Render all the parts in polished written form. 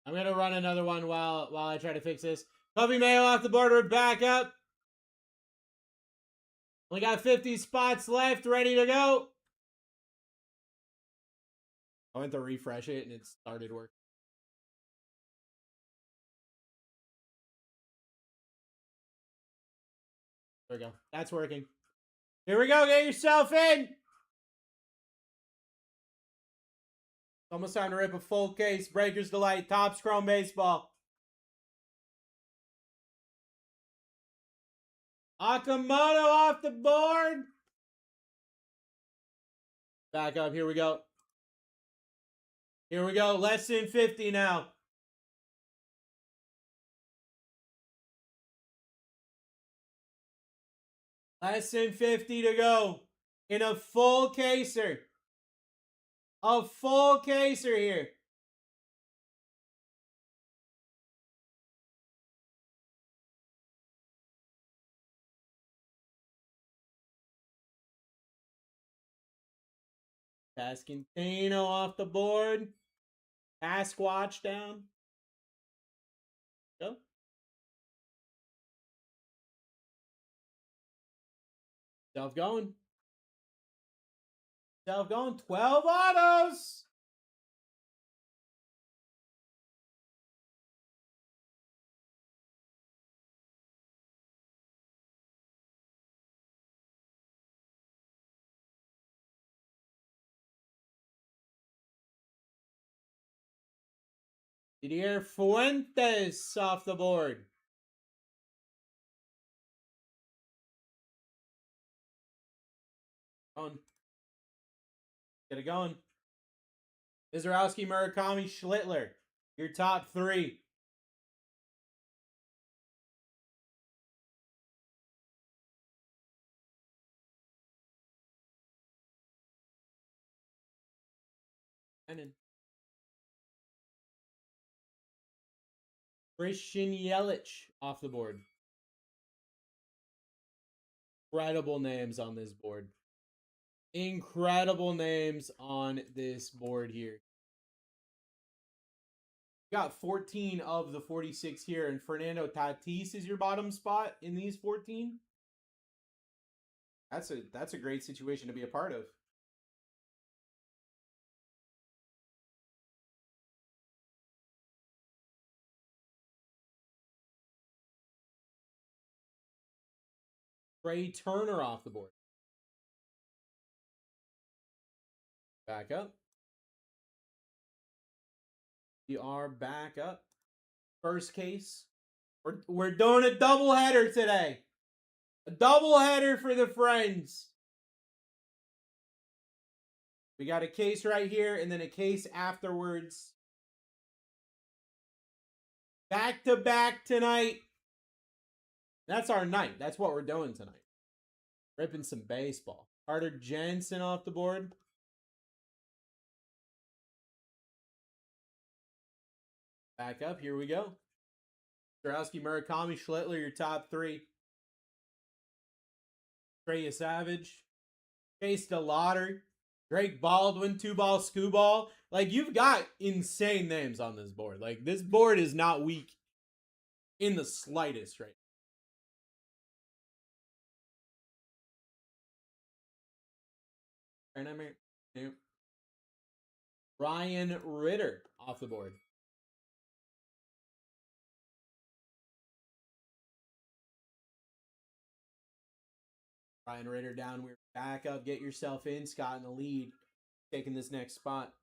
I'm going to run another one while I try to fix this. Kobe Mayo off the board. We're back up. We got 50 spots left, ready to go. I went to refresh it and it started working. There we go. That's working. Here we go. Get yourself in. It's almost time to rip a full case. Breakers Delight. Topps Chrome Baseball. Akamoto off the board. Back up. Here we go. Here we go. Less than 50 now. Less than 50 to go. In a full caser. A full caser here. Pasquantino off the board. Pasquatch down. Go. Self going. Self going. 12 autos. Didier Fuentes off the board. On. Get it going. Mizorowski, Murakami, Schlittler. Your top three. Christian Yelich off the board. Incredible names on this board. Incredible names on this board here. Got 14 of the 46 here, and Fernando Tatis is your bottom spot in these 14. That's a great situation to be a part of. Trey Turner off the board. Back up. We are back up. First case. We're doing a doubleheader today. A doubleheader for the friends. We got a case right here and then a case afterwards. Back to back tonight. That's our night. That's what we're doing tonight. Ripping some baseball. Carter Jensen off the board. Back up. Here we go. Strowski, Murakami, Schlittler, your top three. Trey Savage. Chase DeLauder. Drake Baldwin, 2-ball, Scooball. Like, you've got insane names on this board. Like, this board is not weak in the slightest right now. Ryan Ritter off the board. Ryan Ritter down. We're back up. Get yourself in. Scott in the lead. Taking this next spot.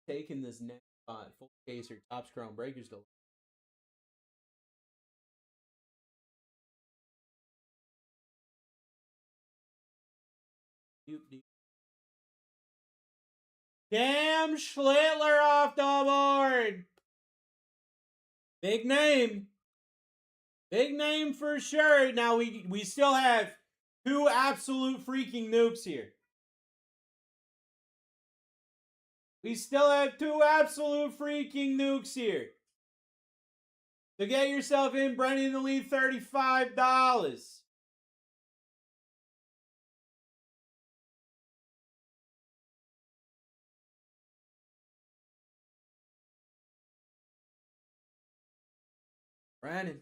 Taking this next spot. Full caser. Topps Chrome. Breakers Delight. Cam Schlittler off the board. Big name. Big name for sure. Now we still have two absolute freaking nukes here. We still have two absolute freaking nukes here. So get yourself in. Brendan in the lead, $35. Brandon.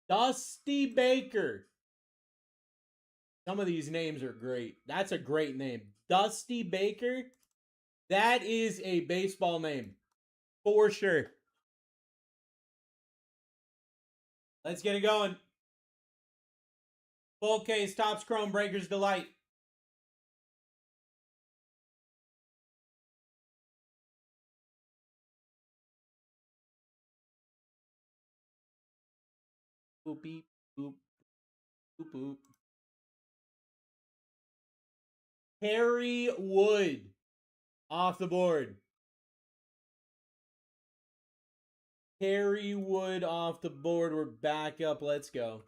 Dusty Baker. Some of these names are great. That's a great name. Dusty Baker. That is a baseball name. For sure. Let's get it going. Full case, Topps Chrome Breakers Delight. Boop, beep, boop, boop, boop. Harry Wood off the board. Harry Wood off the board. We're back up. Let's go.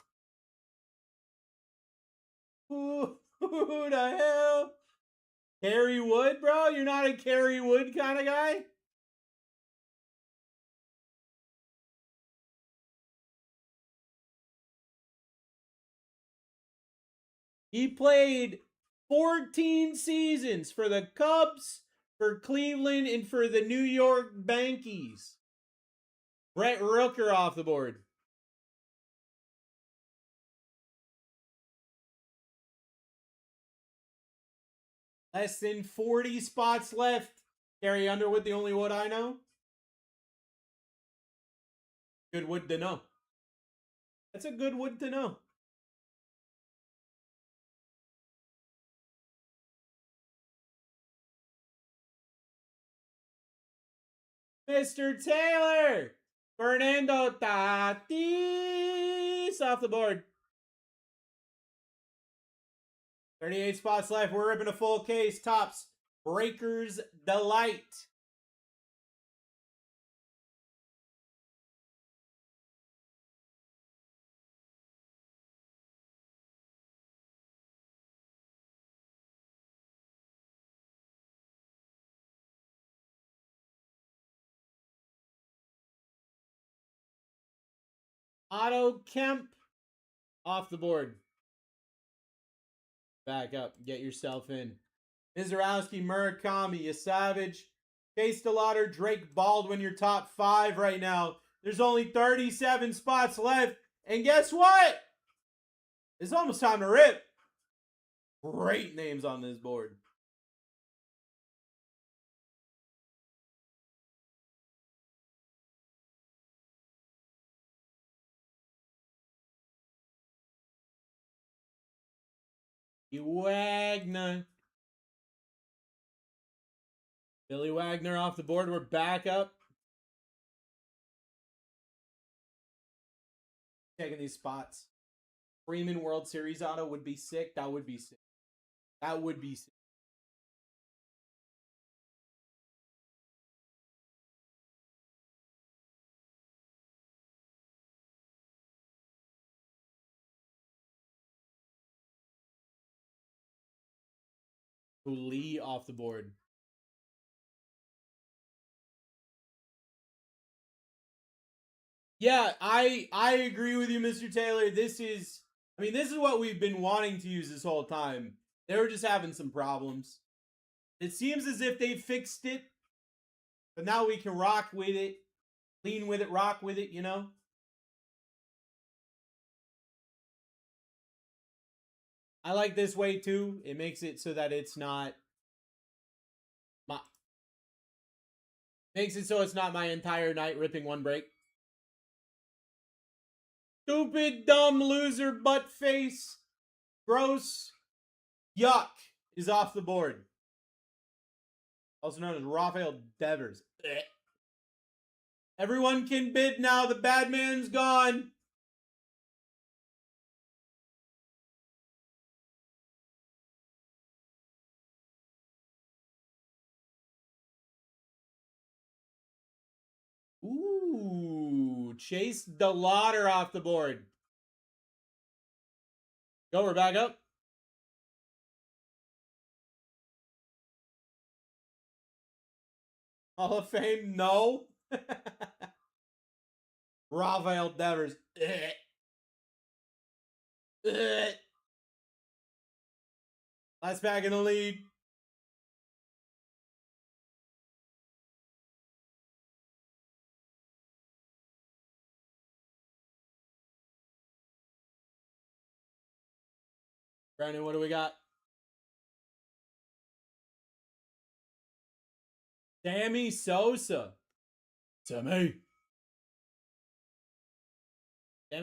Who the hell? Harry Wood, bro? You're not a Harry Wood kind of guy? He played 14 seasons for the Cubs, for Cleveland, and for the New York Yankees. Brett Rooker off the board. Less than 40 spots left. Carrie Underwood, the only Wood I know. Good Wood to know. That's a good Wood to know. Mr. Taylor. Fernando Tatis off the board. 38 spots left. We're ripping a full case. Topps Breakers Delight. Otto Kemp off the board. Back up. Get yourself in. Mizorowski, Murakami, you savage. Chase DeLauder, Drake Baldwin, your top 5 right now. There's only 37 spots left. And guess what? It's almost time to rip. Great names on this board. Wagner. Billy Wagner off the board. We're back up. Taking these spots. Freeman World Series auto would be sick. That would be sick. That would be sick. Lee off the board. Yeah, I agree with you, Mr. Taylor. This is what we've been wanting to use this whole time. They were just having some problems. It seems as if they fixed it, but now we can rock with it, lean with it, rock with it, you know? I like this way too. It makes it so that it's not makes it so it's not my entire night ripping one break. Stupid, dumb, loser, butt face, gross, yuck is off the board. Also known as Rafael Devers. Everyone can bid now. The bad man's gone. Ooh, Chase DeLauder off the board. Go, we're back up. Hall of Fame, no. Rafael Devers. Last back in the lead. Brandon, what do we got? Sammy Sosa. Sammy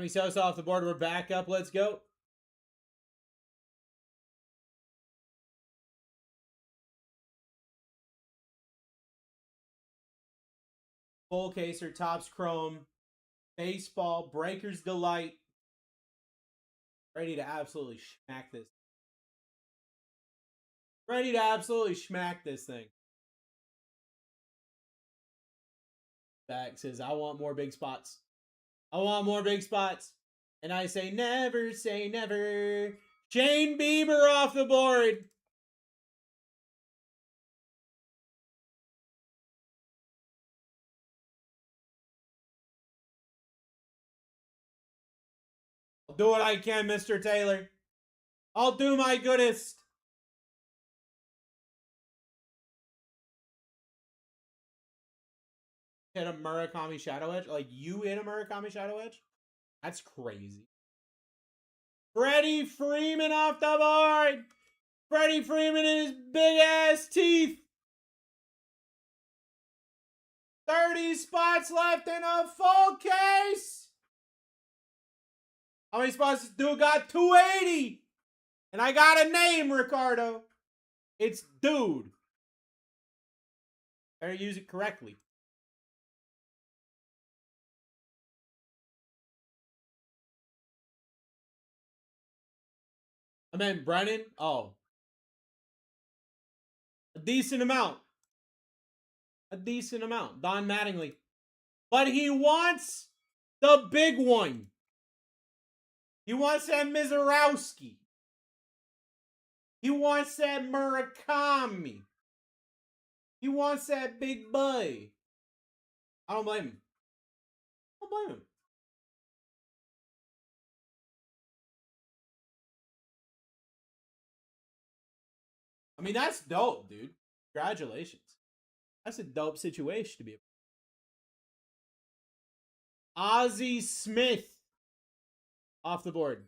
Sosa off the board. We're back up. Let's go. Full caser, Topps Chrome, baseball, Breakers Delight. Ready to absolutely smack this. Ready to absolutely smack this thing. Back says, I want more big spots. I want more big spots. And I say never say never. Shane Bieber off the board. I'll do what I can, Mr. Taylor. I'll do my goodest. Hit a Murakami Shadow Edge? Like, you hit a Murakami Shadow Edge? That's crazy. Freddie Freeman off the board. Freddie Freeman in his big ass teeth. 30 spots left in a full case. How many spots does dude got? 280. And I got a name, Ricardo. It's Dude. Better use it correctly. I meant Brennan. Oh. A decent amount. A decent amount. Don Mattingly. But he wants the big one. He wants that Mizorowski. He wants that Murakami. He wants that big boy. I don't blame him. I don't blame him. I mean, that's dope, dude. Congratulations. That's a dope situation to be in. Ozzie Smith off the board.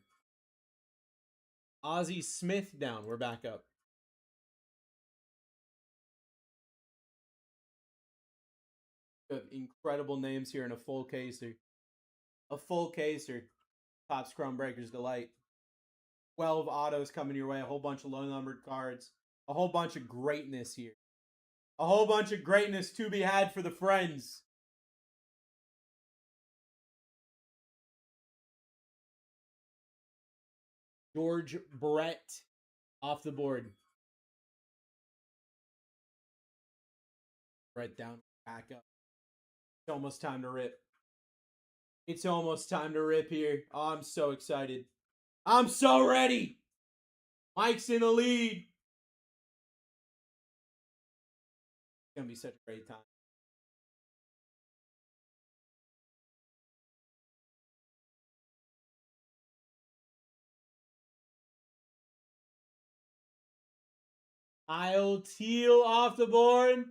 Ozzie Smith down. We're back up. We have incredible names here in a full caser. A full caser. Topps Chrome Breakers Delight. 12 autos coming your way. A whole bunch of low numbered cards. A whole bunch of greatness here. A whole bunch of greatness to be had for the friends. George Brett off the board. Brett down, back up. It's almost time to rip. It's almost time to rip here. Oh, I'm so excited. I'm so ready. Mike's in the lead. It's going to be such a great time. Kyle Teal off the board.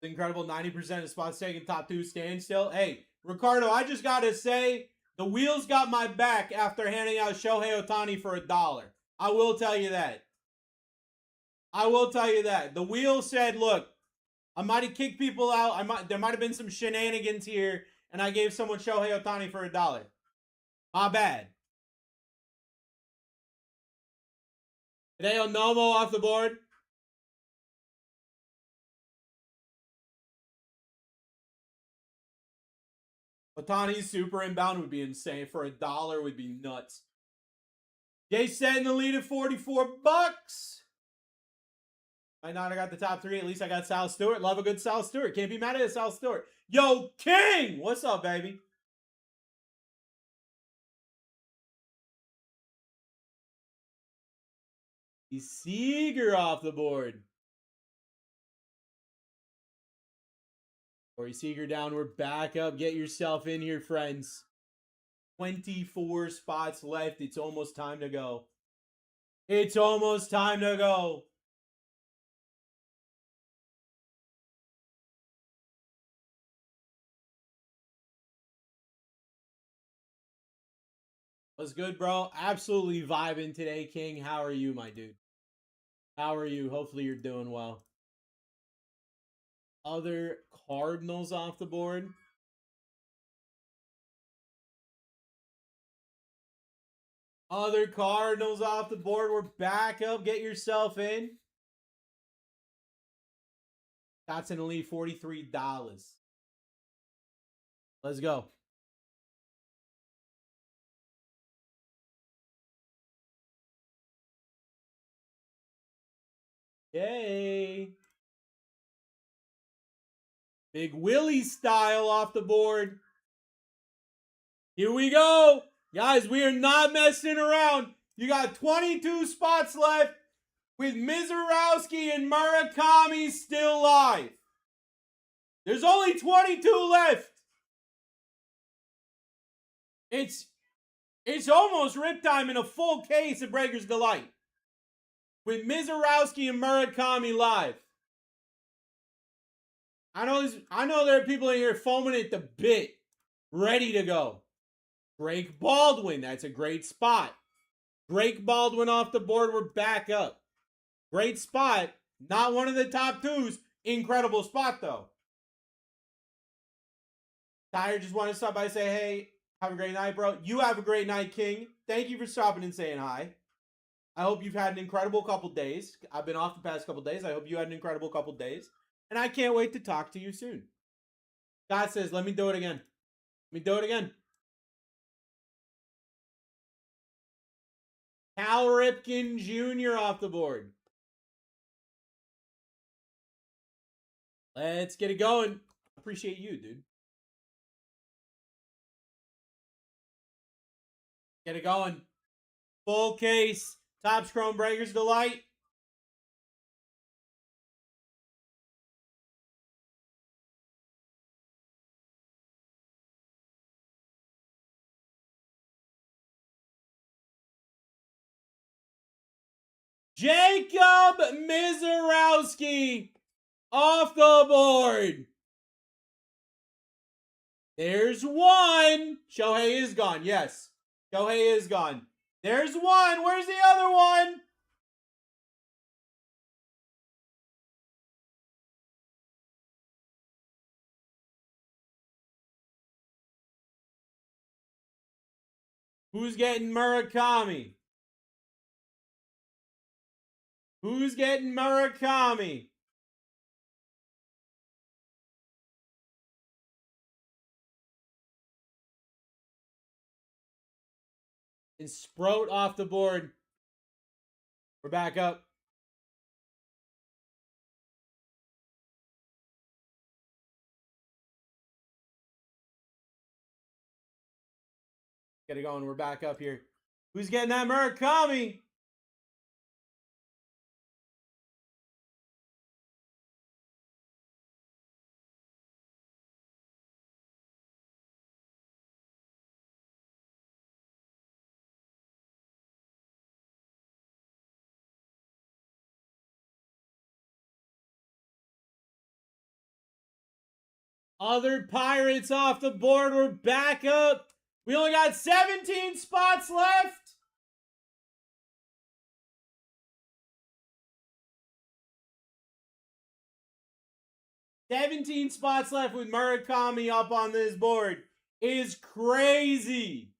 Incredible 90% of spots taken, top two stand still. Hey, Ricardo, I just got to say, the wheels got my back after handing out Shohei Ohtani for $1. I will tell you that. I will tell you that. The wheels said, look, I might have kicked people out. There might have been some shenanigans here, and I gave someone Shohei Ohtani for $1. My bad. Hideo Nomo off the board. Ohtani's super inbound would be insane. For $1 would be nuts. Jay set in the lead at $44. Might not have got the top three. At least I got Sal Stewart. Love a good Sal Stewart. Can't be mad at Sal Stewart. Yo, King! What's up, baby? He's Seager off the board. Corey Seager down. We're back up. Get yourself in here, friends. 24 spots left. It's almost time to go. It's almost time to go. What's good, bro? Absolutely vibing today, King. How are you, my dude? How are you? Hopefully you're doing well. Other Cardinals off the board. Other Cardinals off the board. We're back up. Get yourself in. That's an elite $43. Let's go. Yay. Big Willie style off the board. Here we go. Guys, we are not messing around. You got 22 spots left with Mizorowski and Murakami still live. There's only 22 left. It's almost rip time in a full case of Breaker's Delight. With Mizorowski and Murakami live. I know there are people in here foaming at the bit, ready to go. Drake Baldwin, that's a great spot. Drake Baldwin off the board, we're back up. Great spot. Not one of the top twos. Incredible spot, though. Tyre just wanted to stop by and say, hey, have a great night, bro. You have a great night, King. Thank you for stopping and saying hi. I hope you've had an incredible couple days. I've been off the past couple days. I hope you had an incredible couple days. And I can't wait to talk to you soon. God says, let me do it again. Let me do it again. Cal Ripken Jr. off the board. Let's get it going. Appreciate you, dude. Get it going. Full case. Topps Chrome Breakers Delight. Jacob Mizorowski off the board. There's one. Shohei is gone. Yes. Shohei is gone. There's one. Where's the other one? Who's getting Murakami? Who's getting Murakami? And Sprout off the board. We're back up. Get it going. We're back up here. Who's getting that Murakami? Other Pirates off the board. We're back up. We only got 17 spots left. $17 spots left with Murakami up on this board. It is crazy.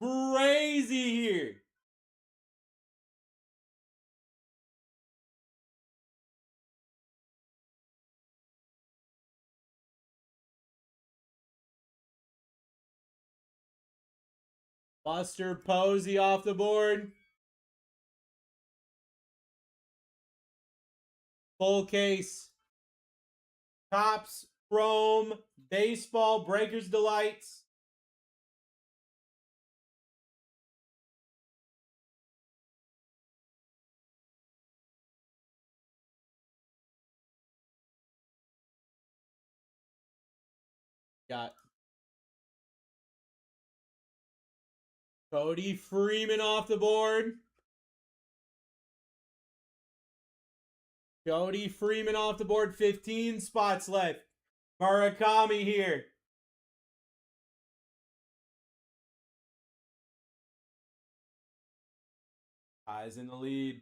Crazy here. Buster Posey off the board. Full case. Topps Chrome Baseball Breakers Delights. Got Cody Freeman off the board. Cody Freeman off the board. 15 spots left. Murakami here. Tie's in the lead.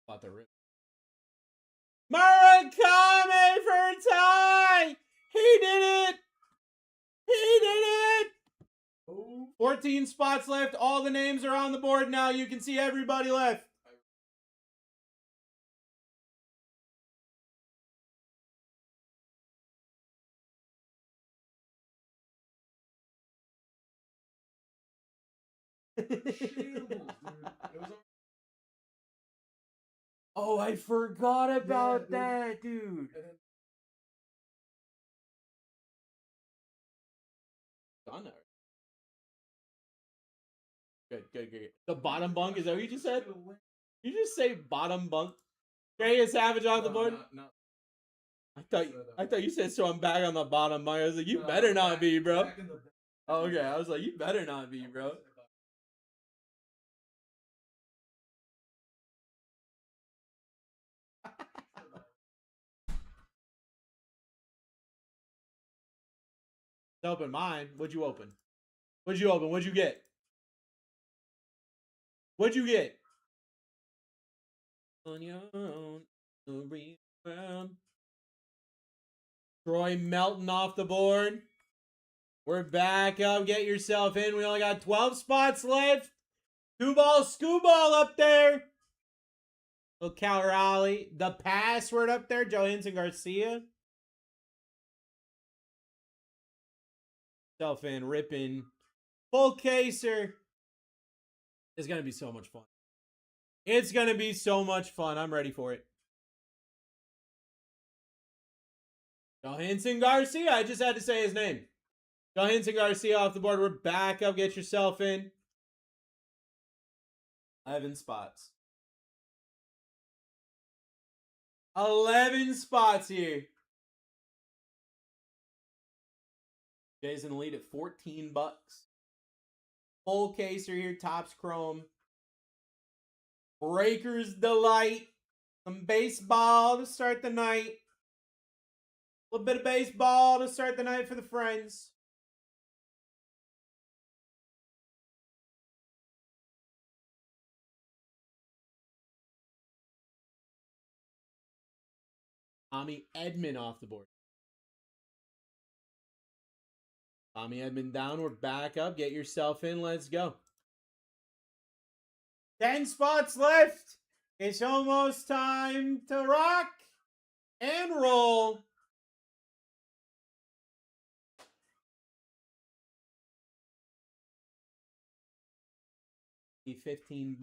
About to rip. Murakami for tie! He did it! He did it! 14 spots left. All the names are on the board now. You can see everybody left. Oh, I forgot about that, dude. Done. Good. The bottom bunk, is that what you just said? You just say bottom bunk? Jay Savage on the board? No. I thought you said so I'm back on the bottom bunk. I was like, you better not be, bro. Oh, okay, I was like, you better not be, bro. Open mine. What'd you open? What'd you open? What'd you get? What'd you get? On your own, around. Troy Melton off the board. We're back up. Get yourself in. We only got 12 spots left. Two ball, skoo ball up there. Little Cal Raleigh. The password up there. Johansson Garcia. Self in, ripping. Full caser. It's going to be so much fun. It's going to be so much fun. I'm ready for it. Johansson Garcia. I just had to say his name. Johansson Garcia off the board. We're back up. Get yourself in. 11 spots. 11 spots here. Jay's in the lead at $14. Full caser here. Topps Chrome. Breakers Delight. Some baseball to start the night. A little bit of baseball to start the night for the friends. Tommy Edman off the board. Tommy Edman down. We're back up. Get yourself in. Let's go. 10 spots left. It's almost time to rock and roll. $15.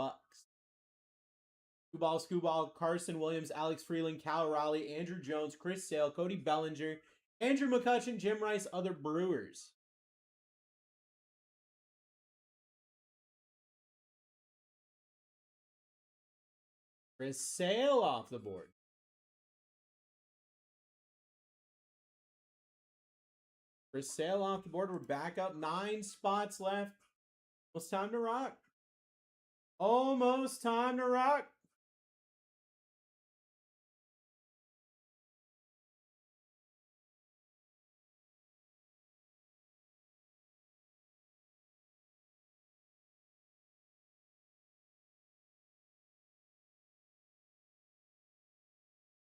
Scooball, Carson Williams, Alex Freeland, Cal Raleigh, Andrew Jones, Chris Sale, Cody Bellinger, Andrew McCutcheon, Jim Rice, other Brewers. Chris Sale off the board. Chris Sale off the board. We're back up. 9 spots left. Almost time to rock. Almost time to rock.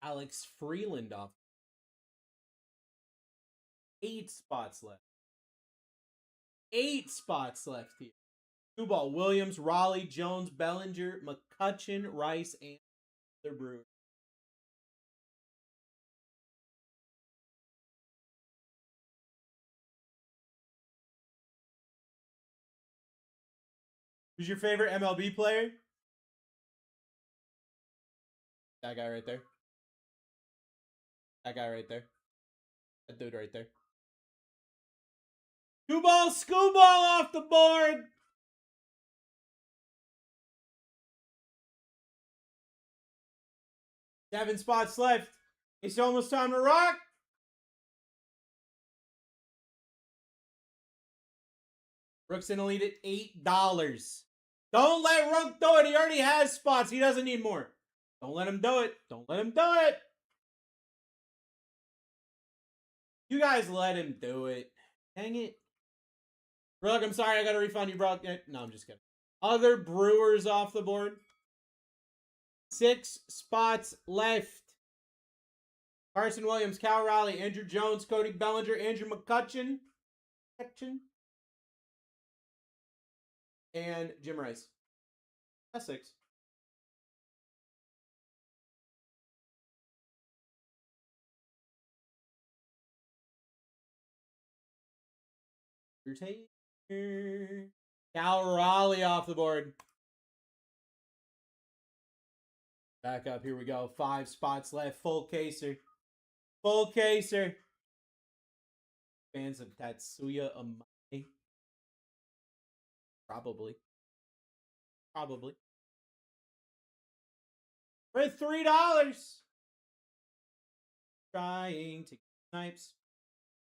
Alex Freeland off. 8 spots left. 8 spots left here. Scooball, Williams, Raleigh, Jones, Bellinger, McCutcheon, Rice, and the Brewers. Who's your favorite MLB player? That guy right there. That guy right there. That dude right there. Scooball off the board. Seven spots left. It's almost time to rock. Rook's in the lead at $8. Don't let Rook do it. He already has spots. He doesn't need more. Don't let him do it. Don't let him do it. You guys let him do it. Dang it. Brooke, I'm sorry. I got to refund you, bro. No, I'm just kidding. Other Brewers off the board. 6 spots left. Carson Williams, Cal Raleigh, Andrew Jones, Cody Bellinger, Andrew McCutcheon. And Jim Rice. That's 6. Cal Raleigh off the board. Back up. Here we go. 5 spots left. Full caser. Full caser. Fans of Tatsuya Amai. Probably. For $3. Trying to get Snipes.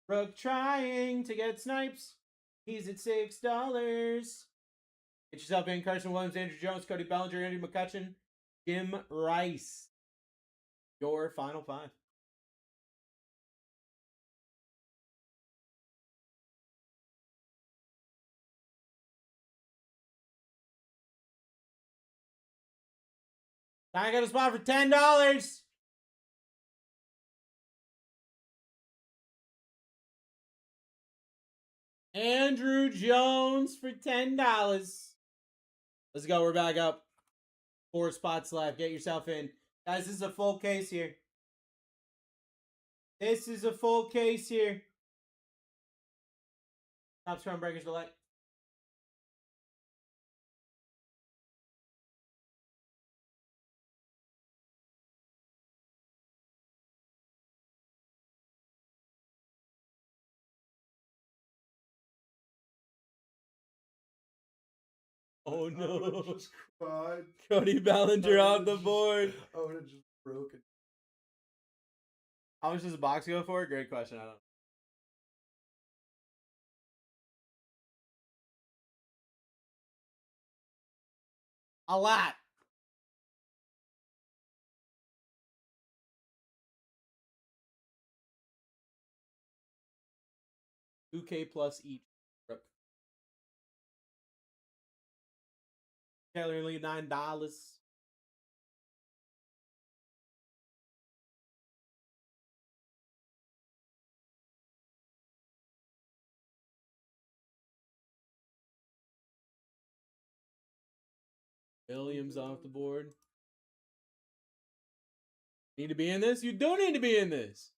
Brooke trying to get Snipes. He's at $6. Get yourself in. Carson Williams, Andrew Jones, Cody Bellinger, Andy McCutcheon, Jim Rice. Your final 5. I got a spot for $10. Andrew Jones for $10. Let's go. We're back up. 4 spots left. Get yourself in. Guys, this is a full case here. This is a full case here. Top Scrum Breakers delay. Oh no. Just cried. Cody Bellinger off the board. I would have just broken. How much does a box go for? Great question. I don't know. A lot. $2K plus each. Taylor Lee, $9. Williams off the board. Need to be in this? You do need to be in this.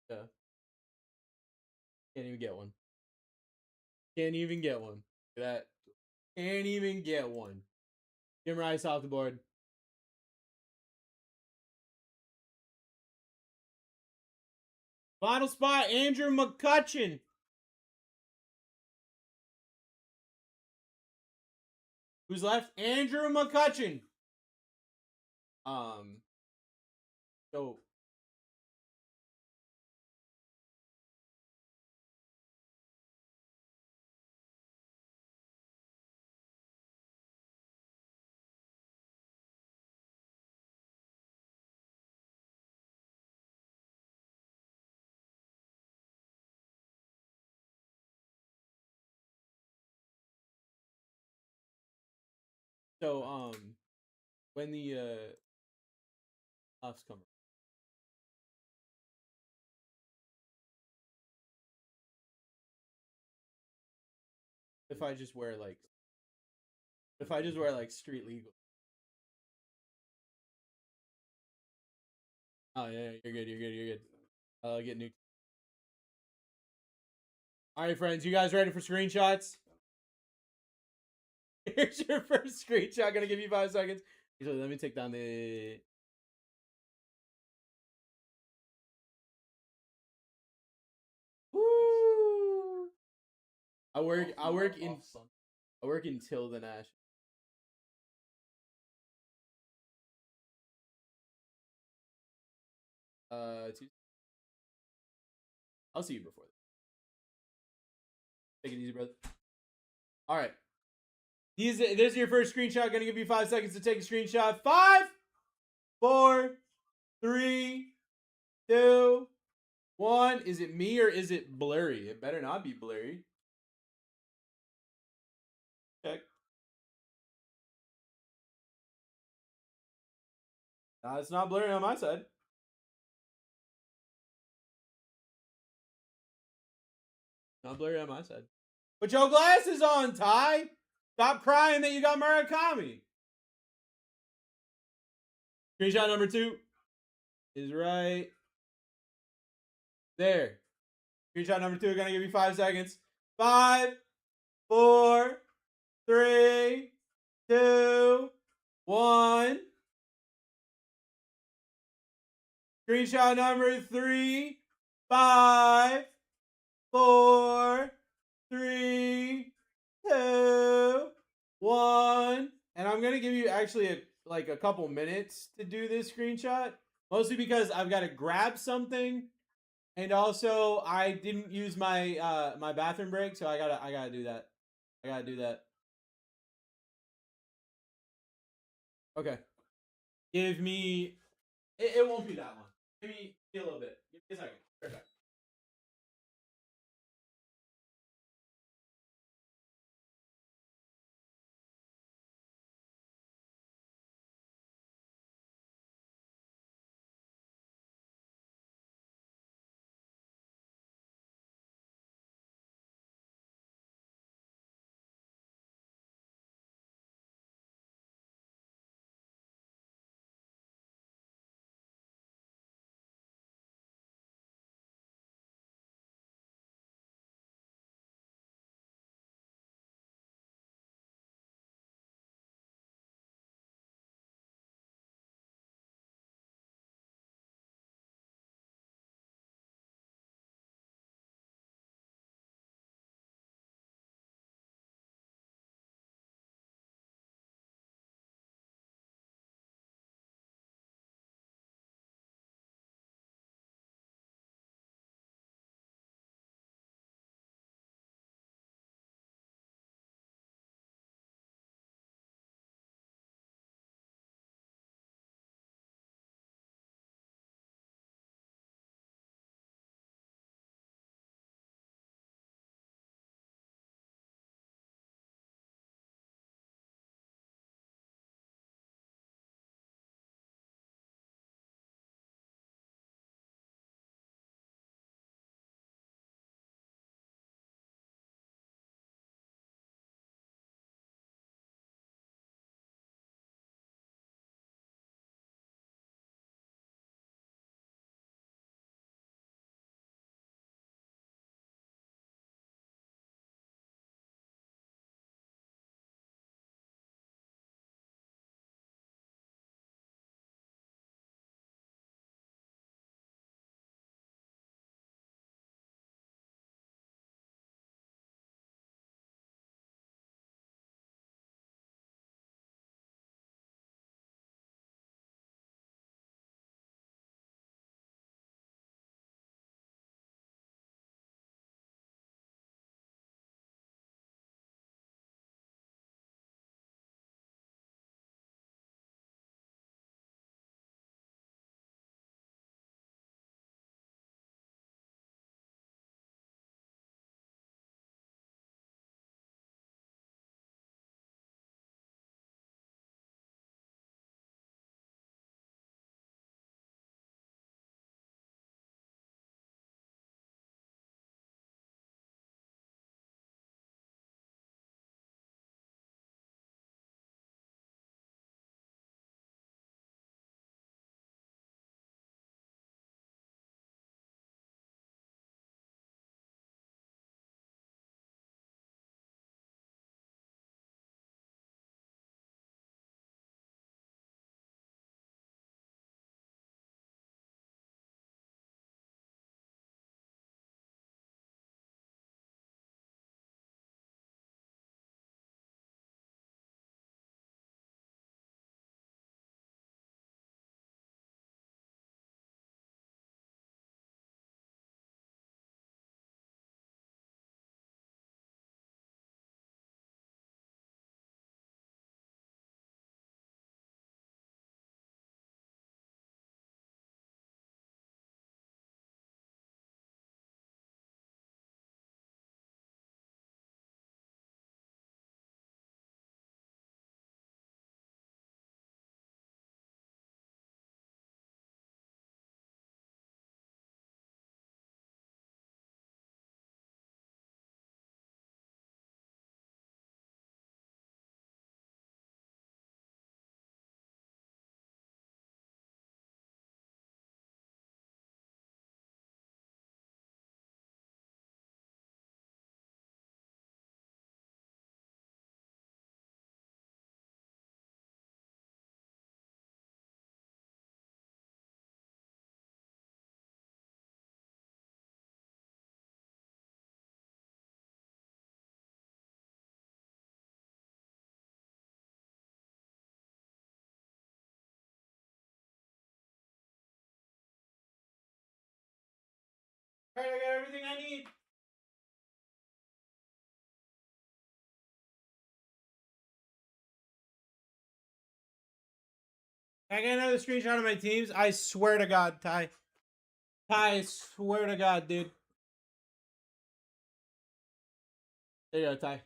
Yeah. Can't even get one. Can't even get one. Look at that. Can't even get one. Jim Rice off the board. Final spot, Andrew McCutcheon. Who's left? Andrew McCutcheon. So when the offs come, if I just wear like street legal. Oh yeah, you're good. I'll get new. All right, friends, you guys ready for screenshots? Here's your first screenshot. Gonna give you 5 seconds. Usually, let me take down the. Woo! I work until the National. I'll see you before. Take it easy, brother. All right. This is your first screenshot. Gonna give you 5 seconds to take a screenshot. 5, 4, 3, 2, 1. Is it me or is it blurry? It better not be blurry. Check. It's not blurry on my side. Not blurry on my side. Put your glasses on, Ty. Stop crying that you got Murakami. Screenshot number 2 is right there. Screenshot number 2, gonna give you 5 seconds. 5, 4, 3, 2, 1. Screenshot number 3, 5, 4, 3, 2, 1. And I'm gonna give you actually a couple minutes to do this screenshot, mostly because I've got to grab something, and also I didn't use my my bathroom break, so I gotta do that. I gotta do that. Okay. Give me. It won't be that long. Give me a little bit. Give me a second. Perfect. Alright, I got everything I need. I got another screenshot of my teams. I swear to God, Ty. Ty, I swear to God, dude. There you go, Ty.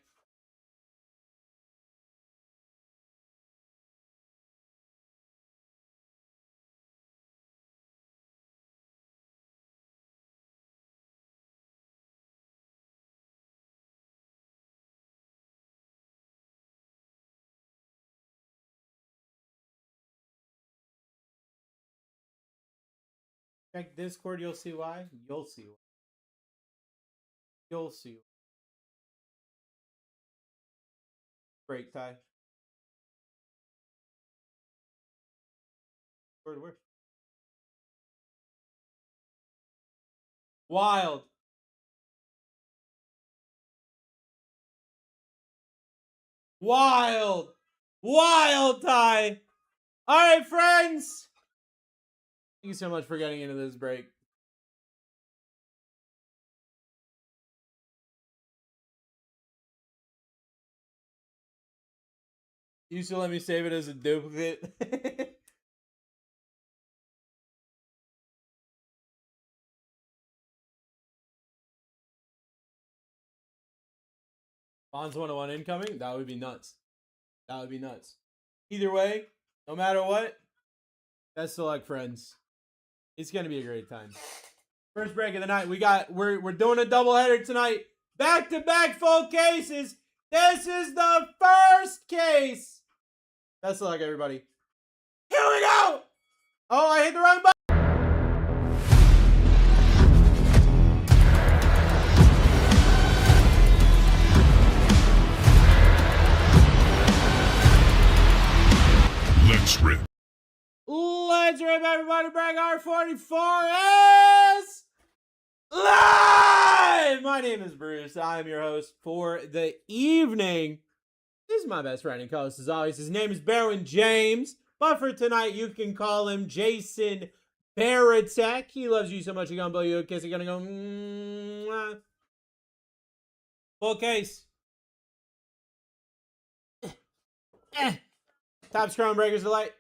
Check Discord, you'll see why. You'll see why. You'll see. Break, Ty. Where? Wild. Wild. Wild, Ty. All right, friends. Thank you so much for getting into this break. You should let me save it as a duplicate. Bonds 101 incoming? That would be nuts. That would be nuts. Either way, no matter what, best of luck, friends. It's gonna be a great time. First break of the night. We're doing a doubleheader tonight. Back-to-back full cases. This is the first case. Best of luck, everybody. Here we go! Oh, I hit the wrong button. Let's rip. Let's rip, everybody. Break R44 is live! My name is Bruce. I am your host for the evening. This is my best friend and co-host as always. His name is Baron James. But for tonight, you can call him Jason Baratek. He loves you so much, he's gonna blow you a kiss. He's gonna go, mwah. Full case. Top Scrum Breakers Delight.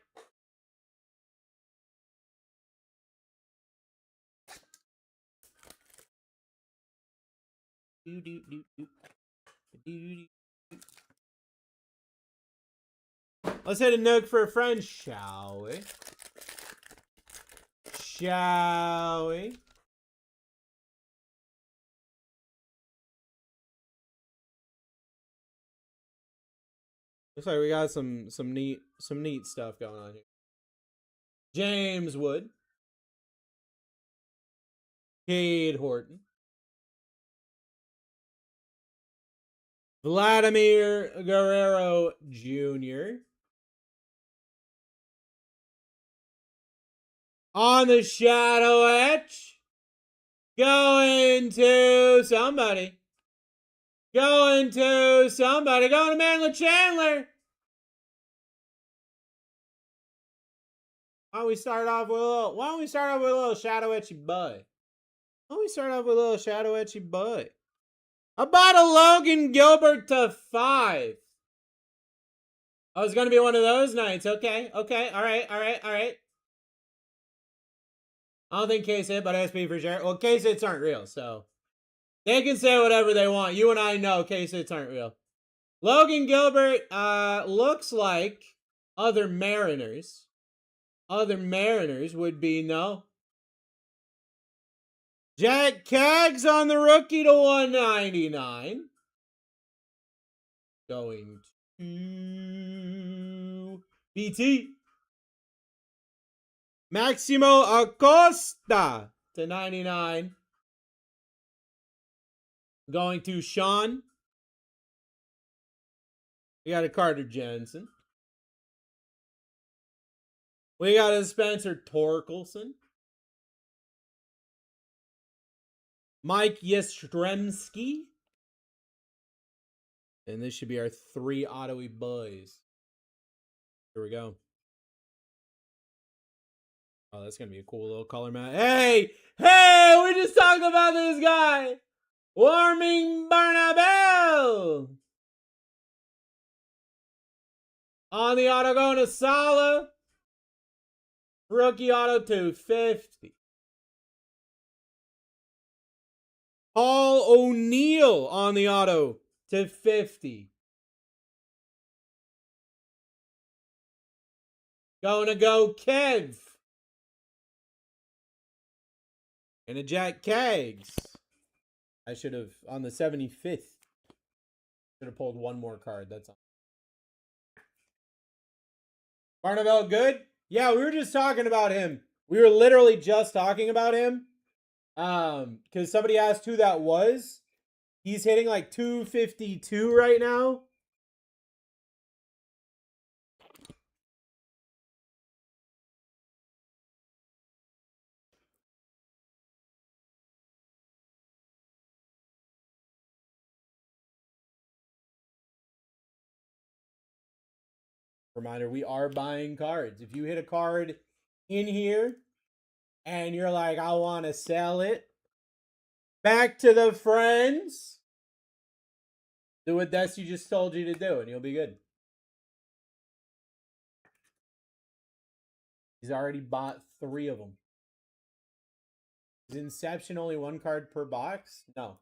Let's hit a nook for a friend, shall we? Shall we? Looks like we got some neat stuff going on here. James Wood, Cade Horton, Vladimir Guerrero Jr. On the shadow etch, going to somebody. Going to somebody. Going to Manla Chandler. Why don't we start off with a little shadow etchy bud? How about a Logan Gilbert to 5? Oh, it's gonna be one of those nights. Okay. All right. I don't think case hit, but SP for sure. Well, case hits aren't real, so they can say whatever they want. You and I know case hits aren't real. Logan Gilbert looks like other Mariners. Other Mariners would be no. Jack Kaggs on the rookie to 199. Going to BT. Maximo Acosta to 99. Going to Sean. We got a Carter Jensen. We got a Spencer Torkelson. Mike Yastrzemski. And this should be our 3 auto-y boys. Here we go. Oh, that's going to be a cool little color match. Hey! Hey! We just talked about this guy! Warming Barnabel! On the auto going to Sala. Rookie auto 250. Paul O'Neill on the auto to 50. Going to go Kev. And a Jack Kaggs. I should have, on the 75th, should have pulled one more card. That's all. Barnabel good? Yeah, we were just talking about him. We were literally just talking about him. Because somebody asked who that was. He's hitting like 252 right now. Reminder, we are buying cards. If you hit a card in here and you're like, I want to sell it, back to the friends. Do what Dusty just told you to do, and you'll be good. He's already bought 3 of them. Is Inception only 1 card per box? No.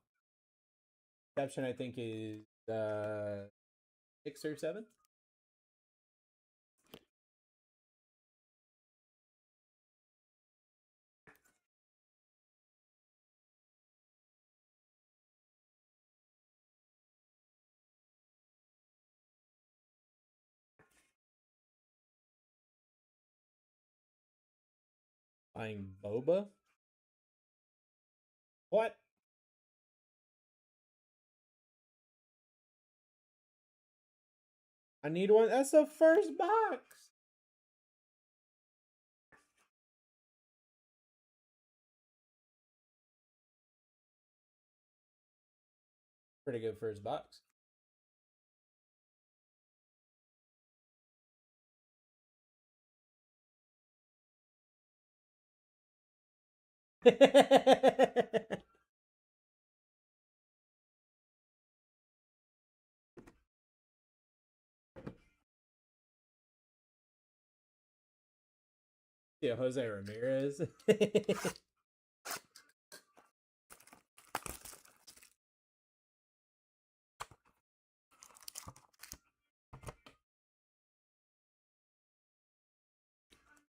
Inception, I think, is 6 or 7. Buying Boba? What? I need one. That's the first box. Pretty good first box. Yeah, Jose Ramirez.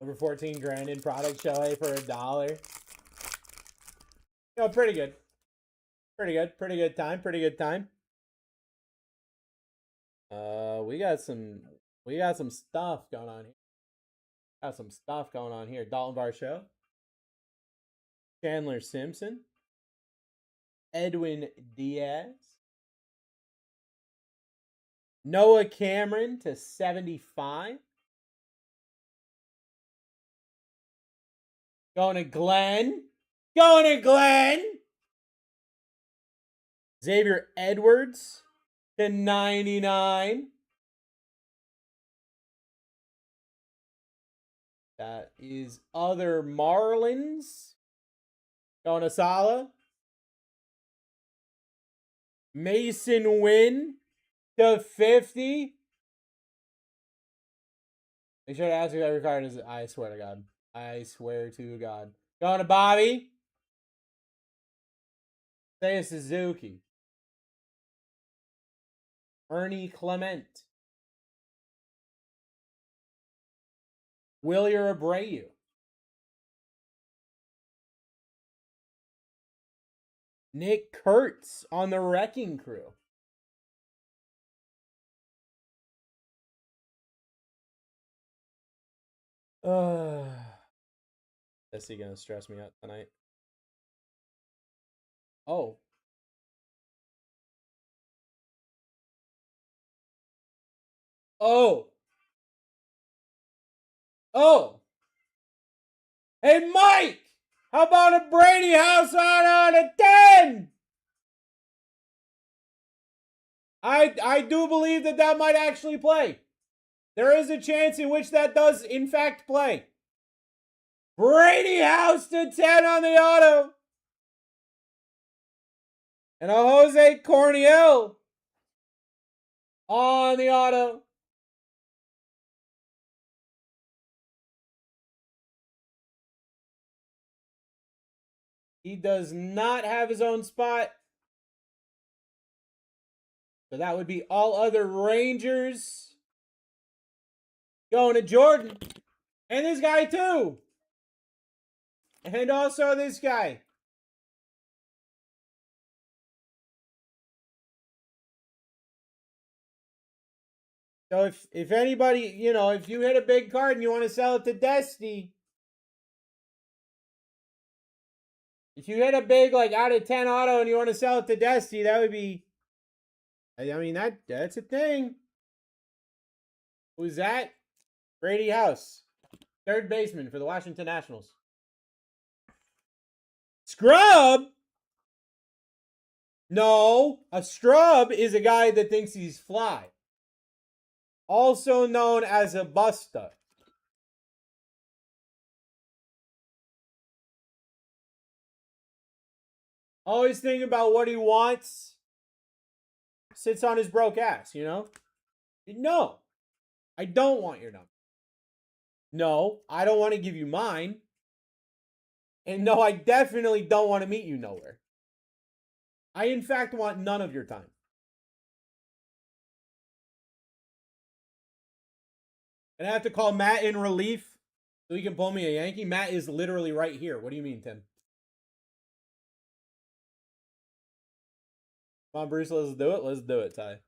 Over 14 grand in product show for $1. You know, pretty good. Pretty good. Pretty good time. Pretty good time. We got some stuff going on here. Got some stuff going on here. Dalton Bar Show. Chandler Simpson. Edwin Diaz. Noah Cameron to 75. Going to Glenn. Going to Glenn. Xavier Edwards to 99. That is other Marlins. Going to Sala. Mason Wynn to 50. Make sure to ask if every card is. I swear to God. I swear to God. Going to Bobby. Say Suzuki. Ernie Clement. Willier Abreu. Nick Kurtz on the Wrecking Crew. Is he gonna stress me out tonight? Oh. Oh. Oh. Hey, Mike! How about a Brady house out of 10? I do believe that might actually play. There is a chance in which that does, in fact, play. Brady House to 10 on the auto. And a Jose Corniel on the auto. He does not have his own spot. So that would be all other Rangers. Going to Jordan. And this guy too. And also this guy. So if anybody, you know, if you hit a big card and you want to sell it to Dusty, if you hit a big like out of 10 auto and you want to sell it to Dusty, that would be, I mean, that's a thing. Who's that? Brady House, third baseman for the Washington Nationals. Scrub? No, a scrub is a guy that thinks he's fly. Also known as a busta. Always thinking about what he wants. Sits on his broke ass, you know? No, I don't want your number. No, I don't want to give you mine. And no, I definitely don't want to meet you nowhere. I, in fact, want none of your time. And I have to call Matt in relief so he can pull me a Yankee. Matt is literally right here. What do you mean, Tim? Come on, Bruce, let's do it. Let's do it, Ty.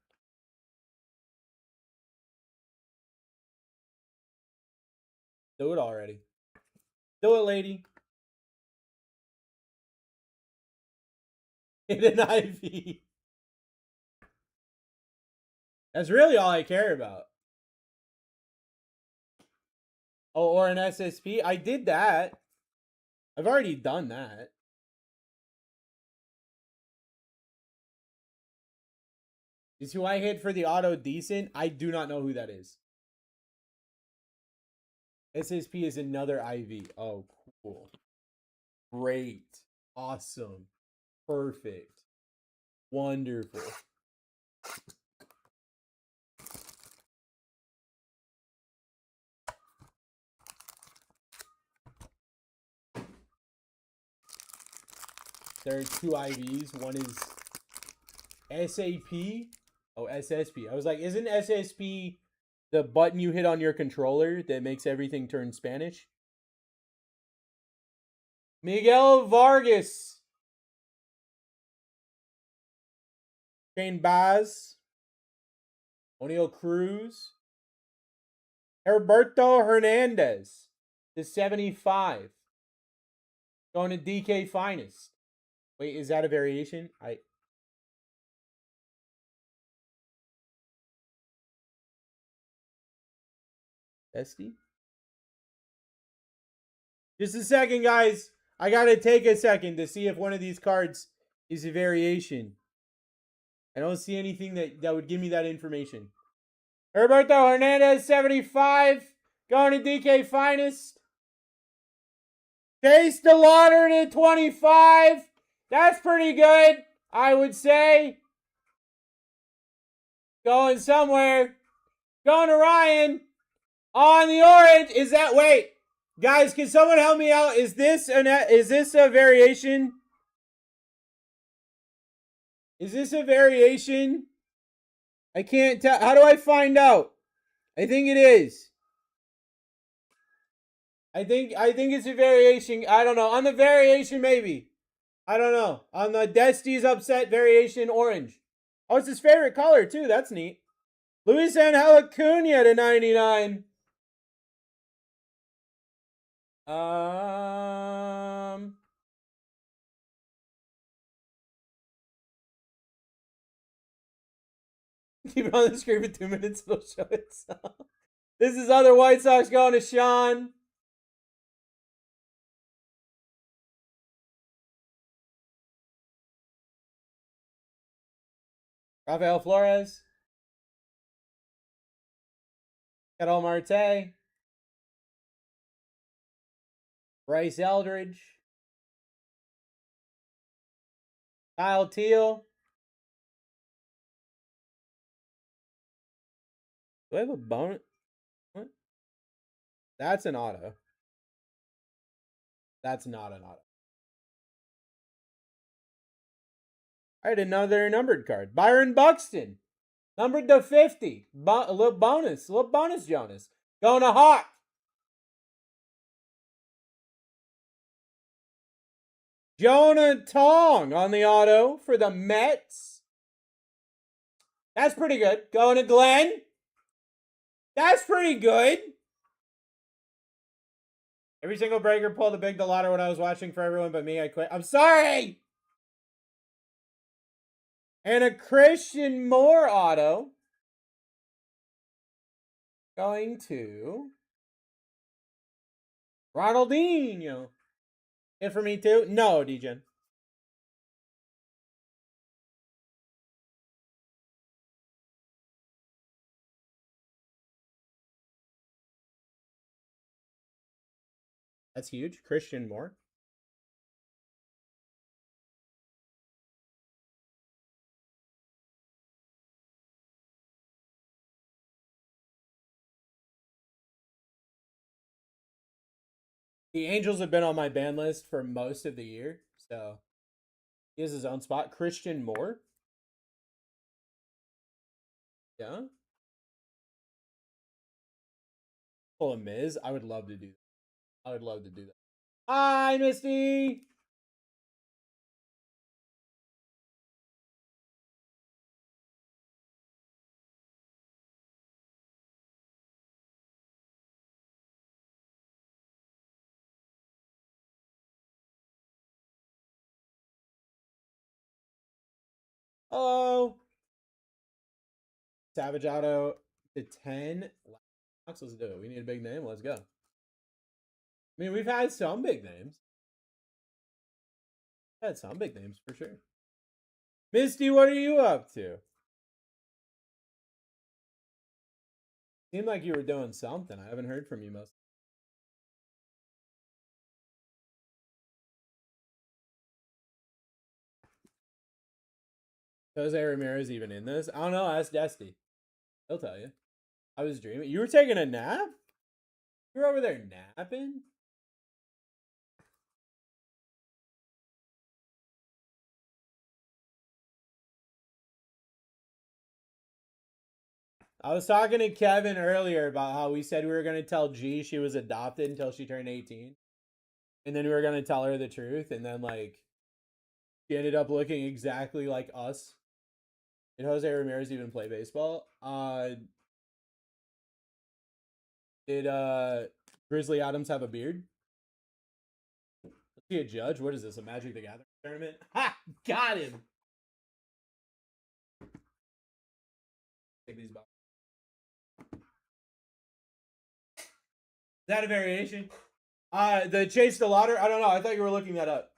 Do it already. Do it, lady. Hit an IV. That's really all I care about. Oh, or an SSP? I did that. I've already done that. Is who I hit for the auto decent? I do not know who that is. SSP is another IV. Oh, cool. Great. Awesome. Perfect. Wonderful. There are two IVs. One is SAP. Oh, SSP. I was like, isn't SSP the button you hit on your controller that makes everything turn Spanish? Miguel Vargas. Shane Baz. O'Neal Cruz. Herberto Hernandez to 75. Going to DK Finest. Wait, is that a variation? Esty? Just a second, guys. I gotta take a second to see if one of these cards is a variation. I don't see anything that would give me that information. Herberto Hernandez, 75. Going to DK Finest. Chase DeLauder to 25. That's pretty good, I would say. Going somewhere. Going to Ryan. On the orange. Is that, wait. Guys, can someone help me out? Is this a variation? Is this a variation? I can't tell. How do I find out? I think it is. I think it's a variation. I don't know. On the variation, maybe. I don't know. On the Dusty's Upset variation, orange. Oh, it's his favorite color, too. That's neat. Luis Angel Acuna to 99. Keep it on the screen for 2 minutes, it'll show itself. This is other White Sox going to Sean. Rafael Flores. Ketel Marte. Bryce Eldridge. Kyle Teal. Do I have a bonus? What? That's an auto. That's not an auto. All right, another numbered card. Byron Buxton. Numbered to 50. A little bonus. Jonas. Going to Hawk. Jonah Tong on the auto for the Mets. That's pretty good. Going to Glenn. That's pretty good. Every single breaker pulled a big Delato when I was watching for everyone but me. I quit. I'm sorry. And a Christian Moore auto. Going to Ronaldinho. It for me too? No, DJen. That's huge. Christian Moore. The Angels have been on my ban list for most of the year, so he has his own spot. Christian Moore. Yeah. Pull a Miz. I would love to do that. I would love to do that. Hi, Misty. Hello. Savage Auto to 10. Let's do it. We need a big name. Let's go. I mean, we've had some big names. We've had some big names for sure. Misty, what are you up to? Seemed like you were doing something. I haven't heard from you most. Jose Ramirez even in this? I don't know. Ask Desty. He'll tell you. I was dreaming. You were taking a nap? You were over there napping? I was talking to Kevin earlier about how we said we were going to tell G she was adopted until she turned 18. And then we were going to tell her the truth. And then, like, she ended up looking exactly like us. Did Jose Ramirez even play baseball? Did Grizzly Adams have a beard? Is he a judge? What is this? A Magic the Gathering tournament? Ha! Got him! Take these boxes. Is that a variation? The Chase the Lauder? I don't know. I thought you were looking that up.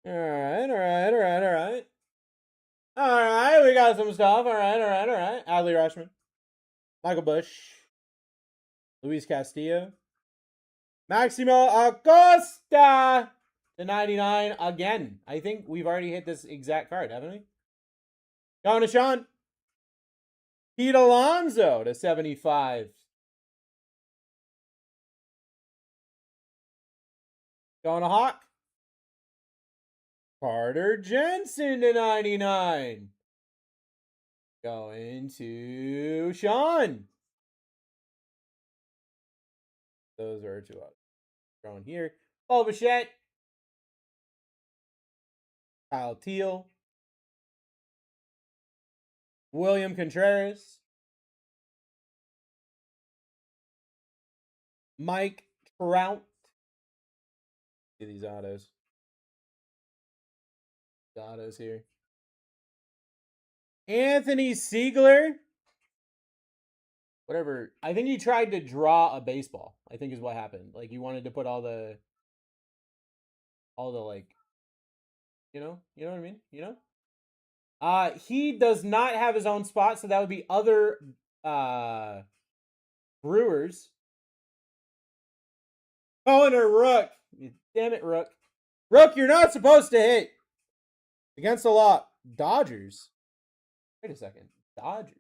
All right. All right, we got some stuff. All right. Adley Rushman, Michael Bush, Luis Castillo, Maximo Acosta to 99 again. I think we've already hit this exact card, haven't we? Going to Sean. Pete Alonso to 75. Going to Hawk. Carter Jensen to 99. Going to Sean. Those are two out. Thrown here. Paul Bichette. Kyle Teal. William Contreras. Mike Trout. See these autos. The autos here. Anthony Siegler. Whatever. I think he tried to draw a baseball. I think is what happened. Like he wanted to put all the like, you know what I mean? He does not have his own spot, so that would be other Brewers. Connor Rook. Damn it, Rook. Rook, you're not supposed to hit. Against the law. Dodgers. Wait a second. Dodgers.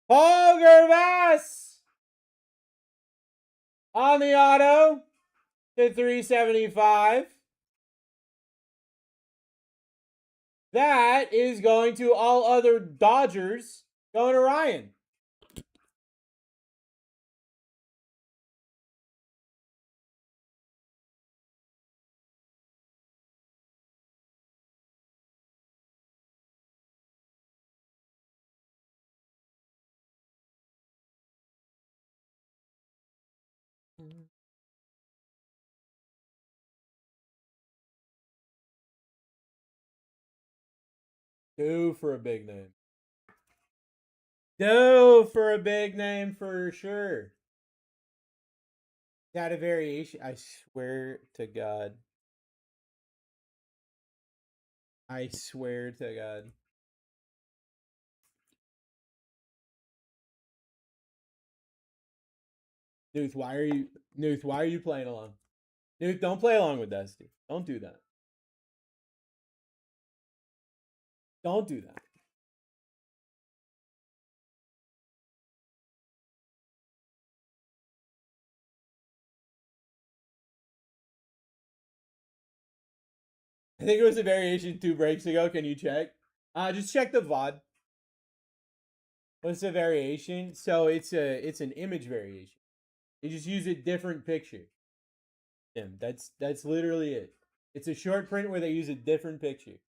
Paul Gervas on the auto to 375. That is going to all other Dodgers. Going to Ryan. Due for a big name. Due for a big name for sure. Is that a variation? I swear to God. I swear to God. Nuth, why are you playing along? Nuth, don't play along with Dusty. Don't do that. Don't do that. I think it was a variation 2 breaks ago. Can you check? Just check the VOD. What's the variation? So it's an image variation. You just use a different picture. Tim, that's literally it. It's a short print where they use a different picture.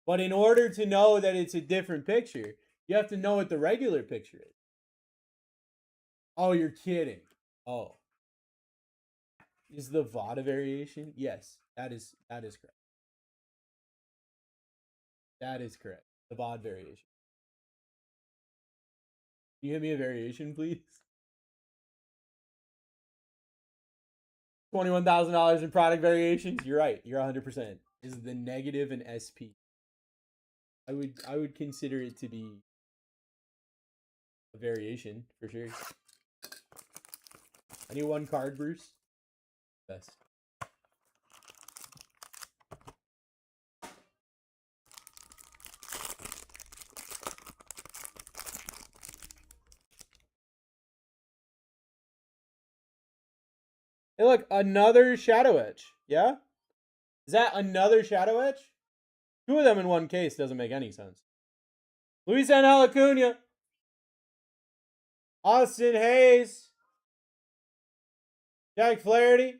But in order to know that it's a different picture, you have to know what the regular picture is. Oh, you're kidding. Oh. Is the VOD a variation? Yes, that is correct. That is correct. The VOD variation. Can you hit me a variation, please? $21,000 in product variations. You're right. You're 100%. Is the negative an SP? I would consider it to be a variation for sure. I need one card, Bruce. Best. Hey, look, another Shadow Etch. Yeah? Is that another Shadow Etch? 2 of them in one case doesn't make any sense. Luis Angel Acuna. Austin Hayes. Jack Flaherty.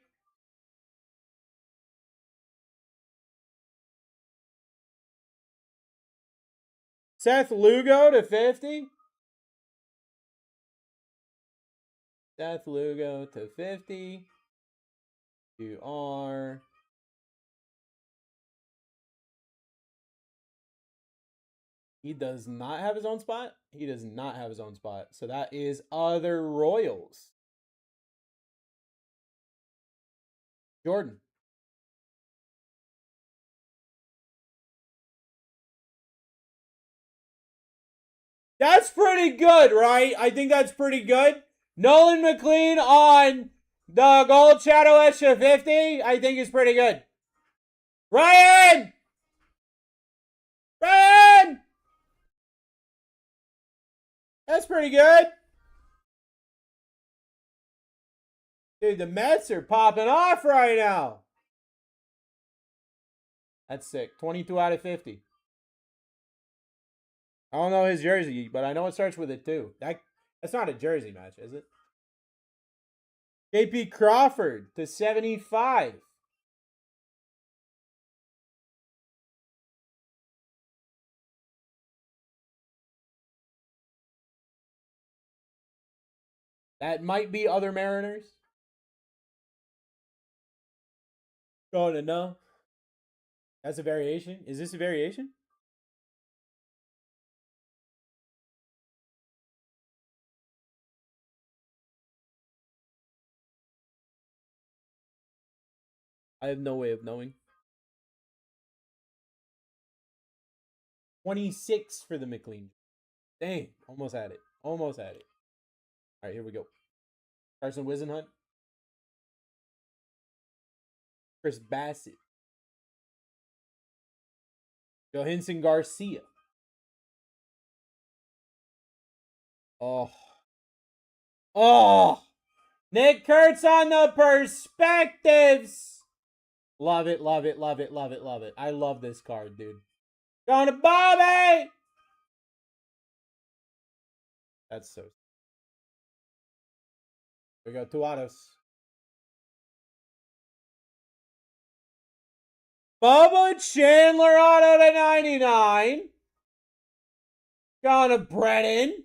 Seth Lugo to 50. Seth Lugo to 50. You are. He does not have his own spot. He does not have his own spot. So that is other Royals. Jordan. That's pretty good, right? I think that's pretty good. Nolan McLean on the Gold Shadow Etch of 50, I think is pretty good. Ryan! Ryan! That's pretty good. Dude, the Mets are popping off right now. That's sick. 22 out of 50. I don't know his jersey, but I know it starts with a 2. That's not a jersey match, is it? JP Crawford to 75. That might be other Mariners. Going to no. That's a variation. Is this a variation? I have no way of knowing. 26 for the McLean. Dang, almost had it. Almost had it. All right, here we go. Carson Wisenhunt. Chris Bassett. Johansson Garcia. Oh. Oh. Nick Kurtz on the perspectives. Love it, love it, love it, love it, love it. I love this card, dude. Going to Bobby. That's so. We go 2 autos. Bubba Chandler auto to 99. Going to Brennan.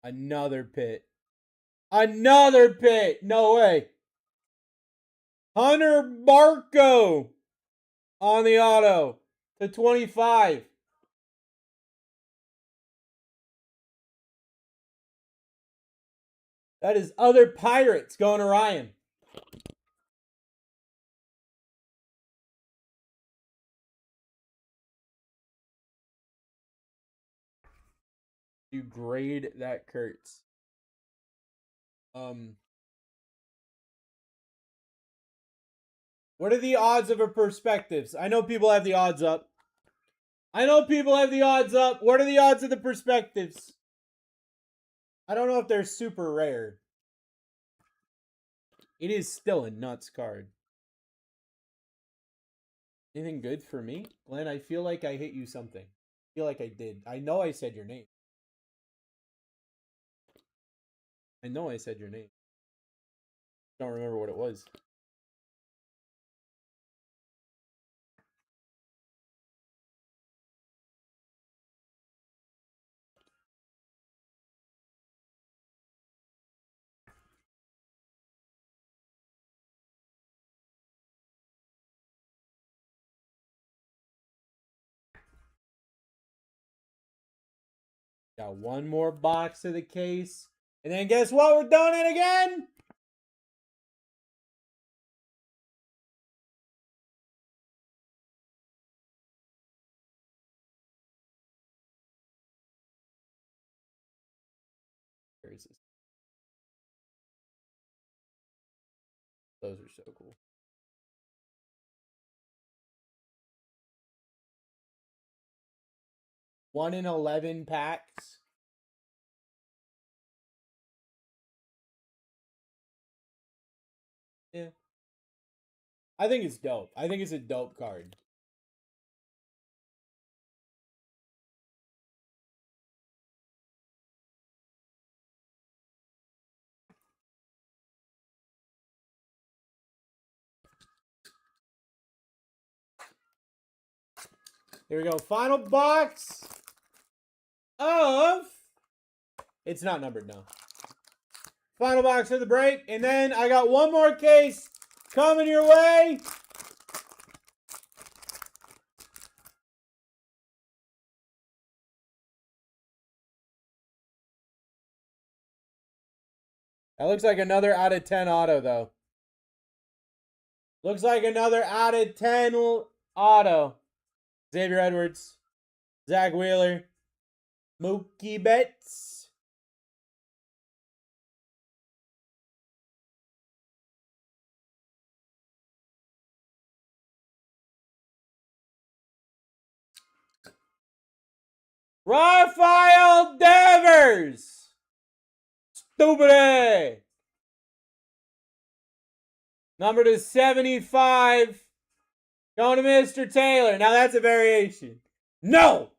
Another pit. Another pit. No way. Hunter Barco on the auto to 25. That is other Pirates going to Ryan. You grade that Kurtz. What are the odds of a perspectives? I know people have the odds up. I know people have the odds up. What are the odds of the perspectives? I don't know if they're super rare. It is still a nuts card. Anything good for me? Glenn, I feel like I hit you something. I feel like I did. I know I said your name. I know I said your name. Don't remember what it was. Got one more box of the case. And then guess what? We're doing it again. Where is this? Those are so cool. One in 11 packs. Yeah. I think it's dope. I think it's a dope card. Here we go. Final box of... It's not numbered, no. Final box of the break. And then I got one more case coming your way. That looks like another out of 10 auto, though. Looks like another out of 10 auto. Xavier Edwards. Zach Wheeler. Mookie Betts. Rafael Devers. Stupid. Number to 75. Going to Mr. Taylor. Now that's a variation. No!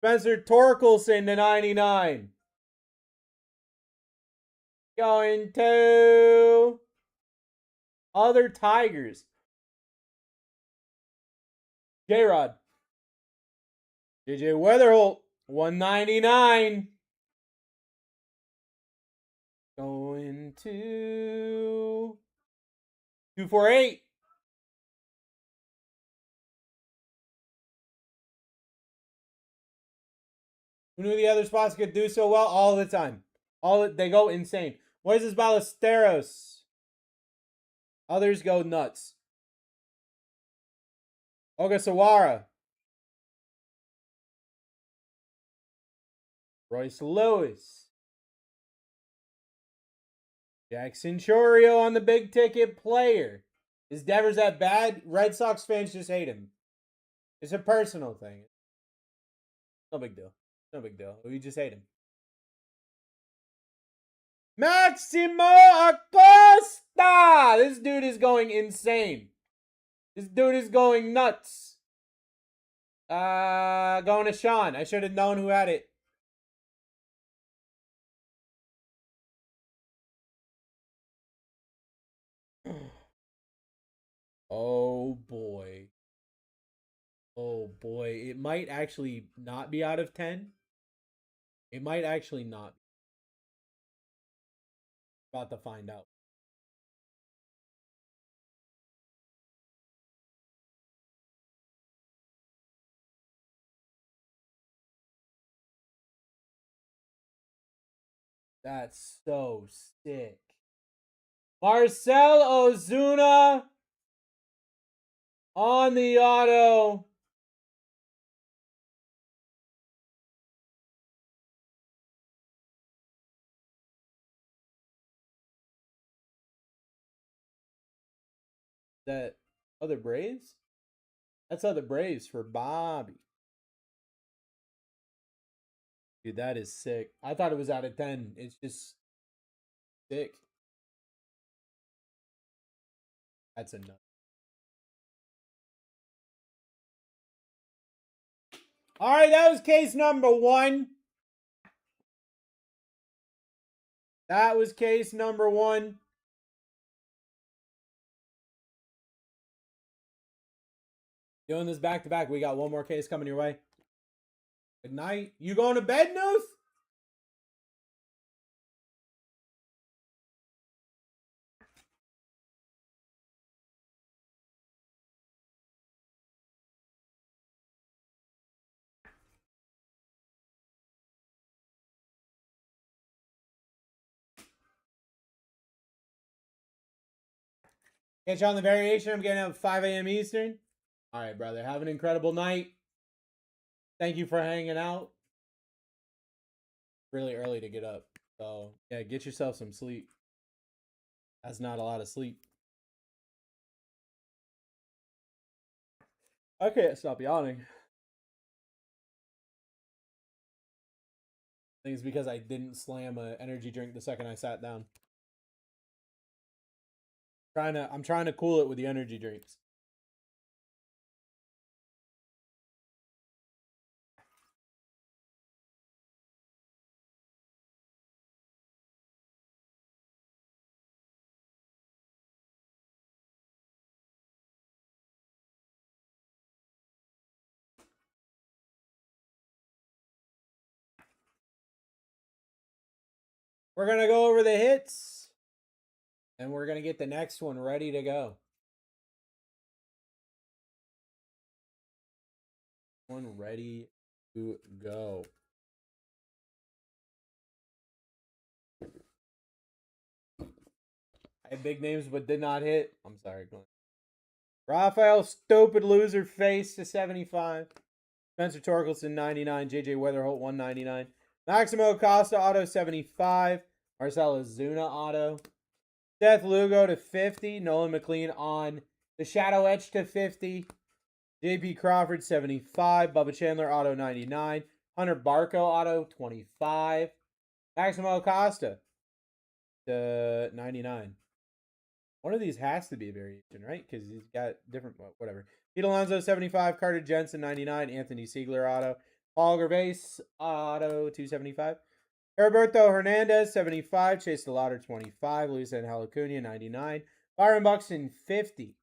Spencer Torkelson to 99. Going to other Tigers. J-Rod. JJ Weatherholt, 199. Going Going to 248. Who knew the other spots could do so well all the time? They go insane. What is this Ballesteros? Others go nuts. Ogasawara. Royce Lewis. Jackson Chorio on the big ticket player. Is Devers that bad? Red Sox fans just hate him. It's a personal thing. No big deal. No big deal. We just hate him. Maximo Acosta! This dude is going insane. This dude is going nuts. Going to Sean. I should have known who had it. Oh boy. Oh boy. It might actually not be out of 10. It might actually not. About to find out. That's so sick. Marcel Ozuna on the auto. That other Braves? That's other Braves for Bobby. Dude, that is sick. I thought it was out of 10. It's just sick. That's enough. All right, that was case number 1. That was case number 1. Doing this back to back. We got one more case coming your way. Good night. You going to bed, Nooth? Catch you on the variation. I'm getting up at 5 a.m. Eastern. All right, brother. Have an incredible night. Thank you for hanging out. Really early to get up. So, yeah, get yourself some sleep. That's not a lot of sleep. I can't stop yawning. I think it's because I didn't slam an energy drink the second I sat down. I'm trying to cool it with the energy drinks. We're going to go over the hits. And we're going to get the next one ready to go. One ready to go. I had big names but did not hit. I'm sorry. Rafael Stupid Loser Face to 75. Spencer Torkelson 99. JJ Weatherholt 199. Maximo Acosta auto 75. Marcell Ozuna auto. Seth Lugo to 50. Nolan McLean on the Shadow Etch to 50. JP Crawford 75. Bubba Chandler auto 99. Hunter Barco auto 25. Maximo Acosta to 99. One of these has to be a variation, right? Because he's got different, whatever. Pete Alonso 75. Carter Jensen 99. Anthony Siegler auto. Paul Gervais auto 275. Heriberto Hernandez, 75. Chase DeLauder, 25. Luis Angel Acuna, 99. Byron Buxton, 50.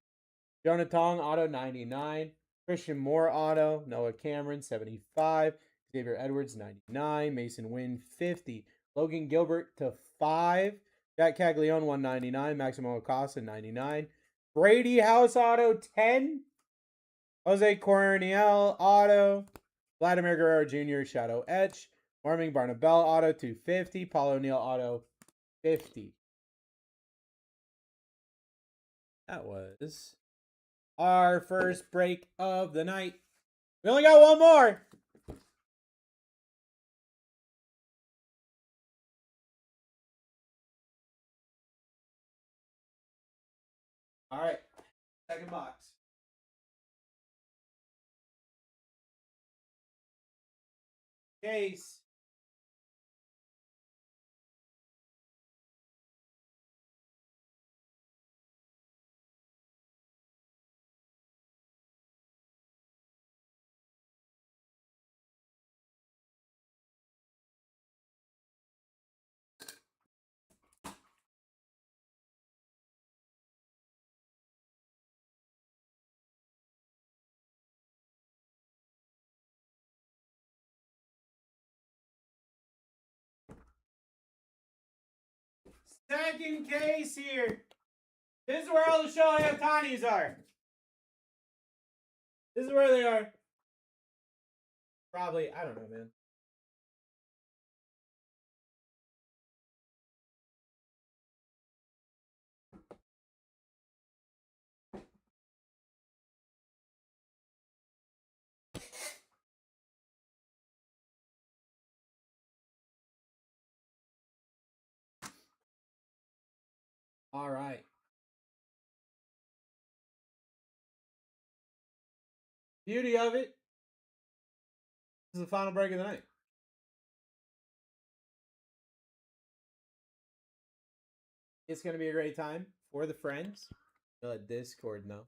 Jonah Tong, auto, 99. Christian Moore, auto. Noah Cameron, 75. Xavier Edwards, 99. Mason Wynn, 50. Logan Gilbert to 5. Jack Caglione 199. Maximo Acosta 99. Brady House Auto 10. Jose Corniel Auto. Vladimir Guerrero Jr. Shadow Etch. Warming Barnabell Auto 250. Paul O'Neill Auto 50. That was our first break of the night. We only got one more. All right. Second box. Case. Second case here. This is where all the Shohei Ohtanis are. This is where they are. Probably, I don't know, man. All right. Beauty of it. This is the final break of the night. It's going to be a great time for the friends. Let Discord know.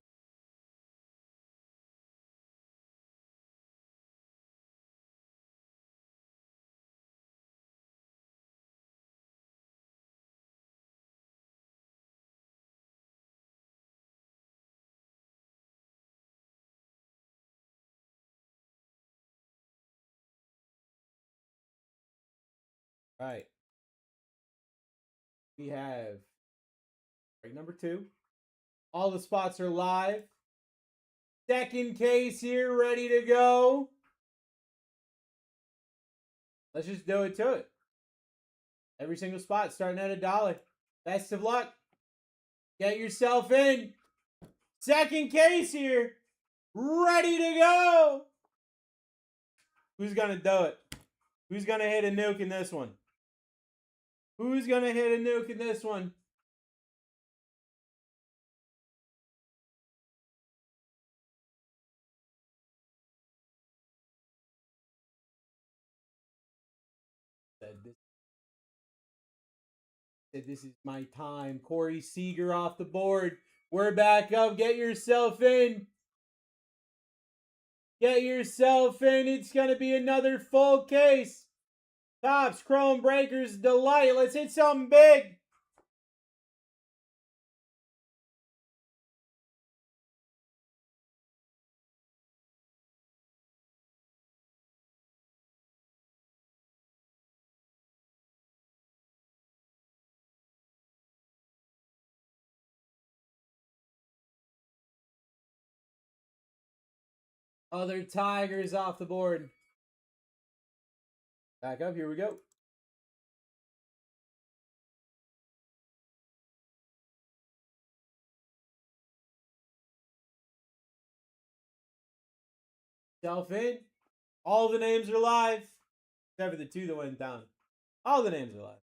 All right. We have break number 2. All the spots are live. Second case here, ready to go. Let's just do it to it. Every single spot starting at $1. Best of luck. Get yourself in. Second case here. Ready to go. Who's going to do it? Who's going to hit a nuke in this one? Who's going to hit a nuke in this one? This is my time. Corey Seager off the board. We're back up. Get yourself in. Get yourself in. It's going to be another full case. Tops, Chrome Breakers, Delight. Let's hit something big. Other Tigers off the board. Back up. Here we go. Self in. All the names are live. Except for the 2 that went down. All the names are live.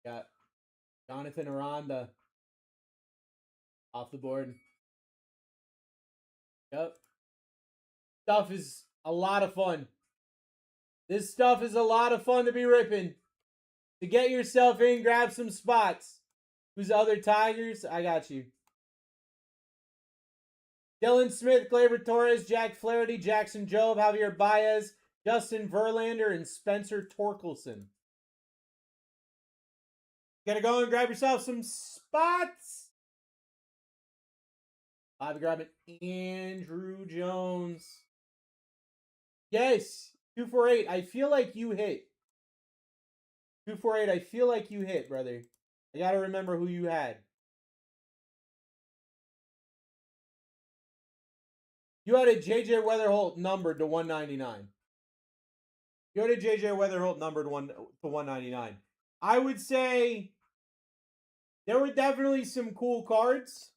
Got Jonathan Aranda off the board. Yep. Stuff is a lot of fun. This stuff is a lot of fun to be ripping. To get yourself in, grab some spots. Who's the other Tigers? I got you. Dylan Smith, Gleyber Torres, Jack Flaherty, Jackson Jobe, Javier Baez, Justin Verlander, and Spencer Torkelson. Gotta go and grab yourself some spots. I'll be grabbing Andrew Jones. Yes. 248. I feel like you hit. 248. I feel like you hit, brother. I gotta remember who you had. You had a JJ Weatherholt numbered to 199. You had a JJ Weatherholt numbered to 199. I would say there were definitely some cool cards.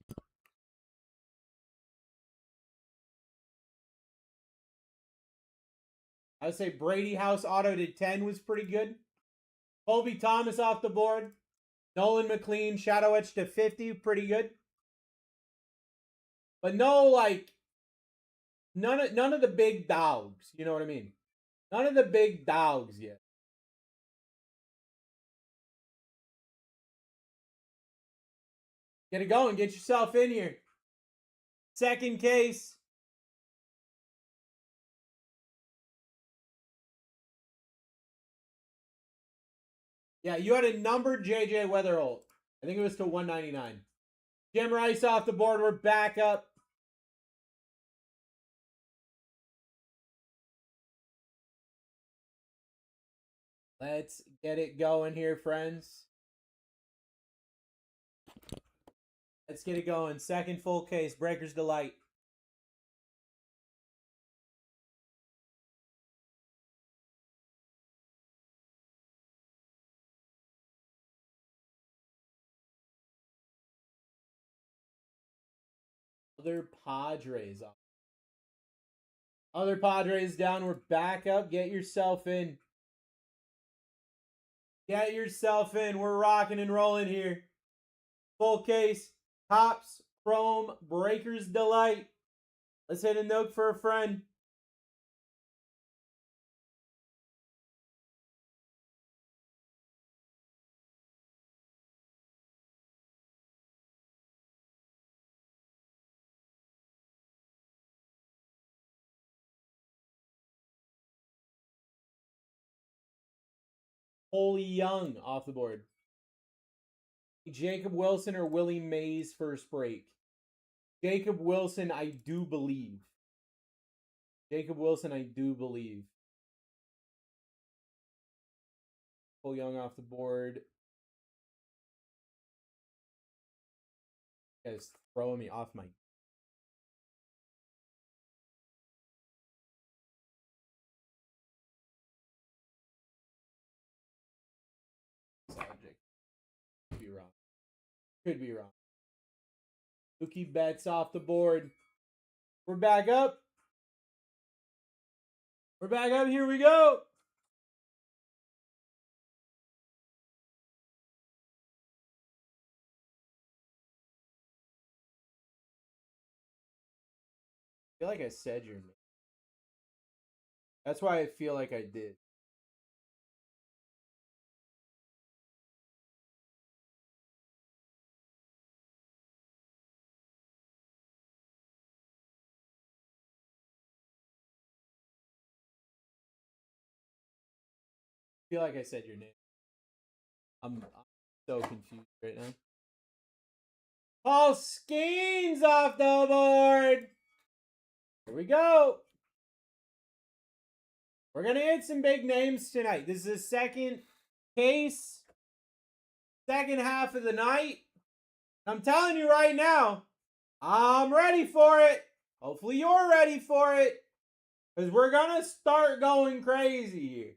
I would say Brady House auto to 10 was pretty good. Colby Thomas off the board. Nolan McLean shadow etch to 50, pretty good. But no, like, none of the big dogs. You know what I mean? None of the big dogs yet. Get it going. Get yourself in here. Second case. Yeah, you had a numbered JJ Weatherholt. I think it was to 199. Jim Rice off the board. We're back up. Let's get it going here, friends. Let's get it going. Second full case. Breaker's Delight. Other Padres. Other Padres down. We're back up. Get yourself in. Get yourself in. We're rocking and rolling here. Full case. Topps Chrome Breaker's Delight. Let's hit a nook for a friend. Holy Young off the board. Jacob Wilson or Willie Mays first break. Jacob Wilson, I do believe. Jacob Wilson, I do believe. Cole Young off the board. You guys throwing me off my subject. Could be wrong. Could be wrong. Mookie Betts off the board. We're back up. We're back up. Here we go. I feel like I said your name. That's why I feel like I did. I feel like I said your name. I'm so confused right now. Paul Skeens off the board. Here we go. We're going to hit some big names tonight. This is the second case, second half of the night. I'm telling you right now, I'm ready for it. Hopefully you're ready for it. Because we're going to start going crazy here.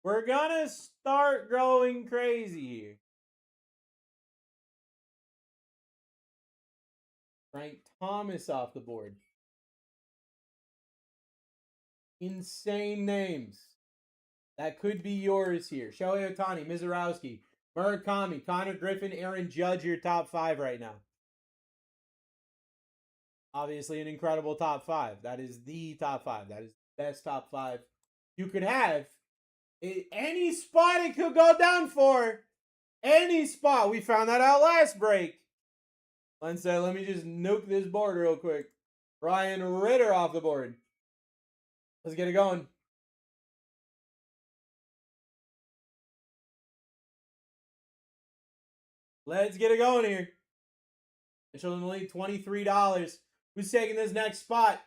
We're going to start going crazy here. Frank Thomas off the board. Insane names. That could be yours here. Shohei Ohtani, Mizorowski, Murakami, Connor Griffin, Aaron Judge, your top 5 right now. Obviously an incredible top 5. That is the top 5. That is the best top 5 you could have. Any spot it could go down for. Any spot. We found that out last break. Len said, let me just nuke this board real quick. Ryan Ritter off the board. Let's get it going. Let's get it going here. Mitchell in the lead, $23. Who's taking this next spot?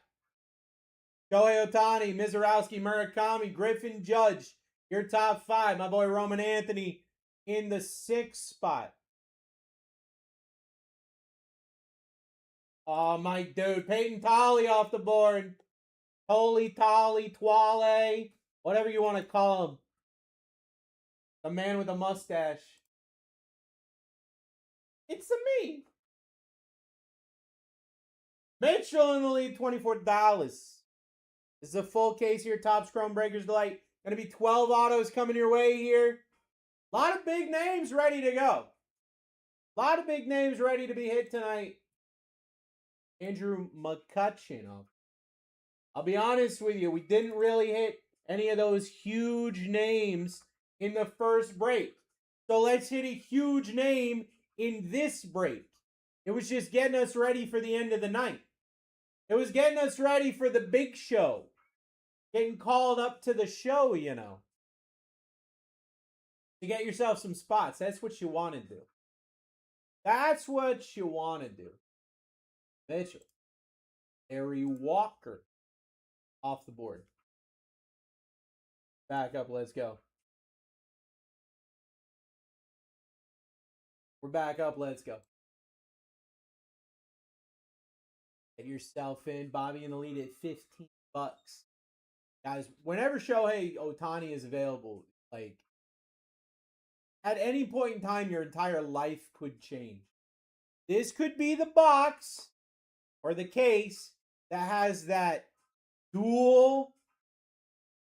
Shohei Ohtani, Mizorowski, Murakami, Griffin, Judge. Your top 5. My boy Roman Anthony in the 6th spot. Oh, my dude. Peyton Tolly off the board. Holy Tolly, Twale, whatever you want to call him. The man with a mustache. It's me. Mitchell in the lead, $24. This is a full case here. Topps Chrome Breakers Delight. Going to be 12 autos coming your way here. A lot of big names ready to go. A lot of big names ready to be hit tonight. Andrew McCutcheon. I'll be honest with you. We didn't really hit any of those huge names in the first break. So let's hit a huge name in this break. It was just getting us ready for the end of the night. It was getting us ready for the big show. Getting called up to the show, you know. To get yourself some spots. That's what you want to do. That's what you want to do. Mitchell. Harry Walker. Off the board. Back up. Let's go. We're back up. Let's go. Get yourself in. Bobby in the lead at $15. Guys, whenever Shohei Ohtani is available, like, at any point in time, your entire life could change. This could be the box or the case that has that dual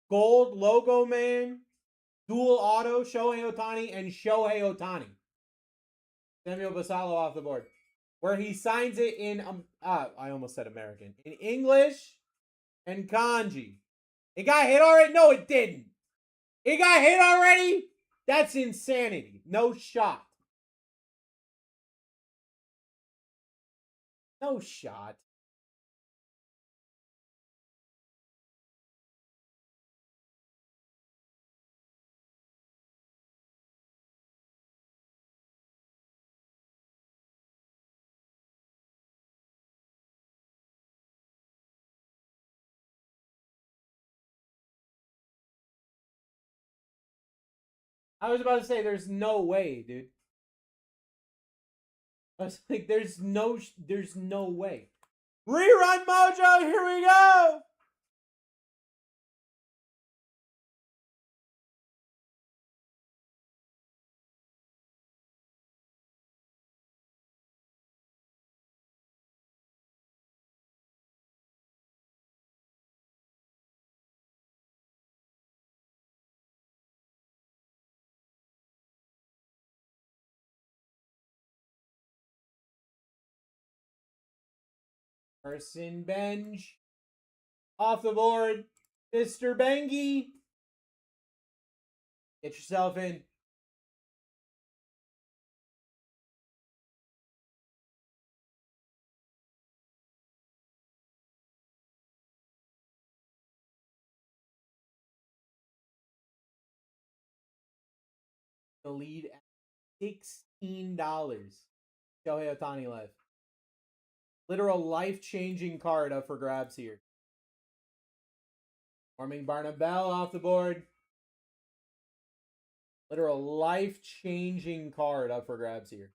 gold logo man, dual auto Shohei Ohtani, and Shohei Ohtani. Samuel Basallo off the board. Where he signs it in, I almost said American, in English and kanji. It got hit already? No, it didn't. It got hit already? That's insanity. No shot. No shot. I was about to say, there's no way, dude. I was like, there's no way. Rerun Mojo, here we go! Carson Benj. Off the board. Mr. Bengi. Get yourself in. The lead at $16. Shohei Ohtani left. Literal life-changing card up for grabs here. Warming Barnabell off the board. Literal life-changing card up for grabs here.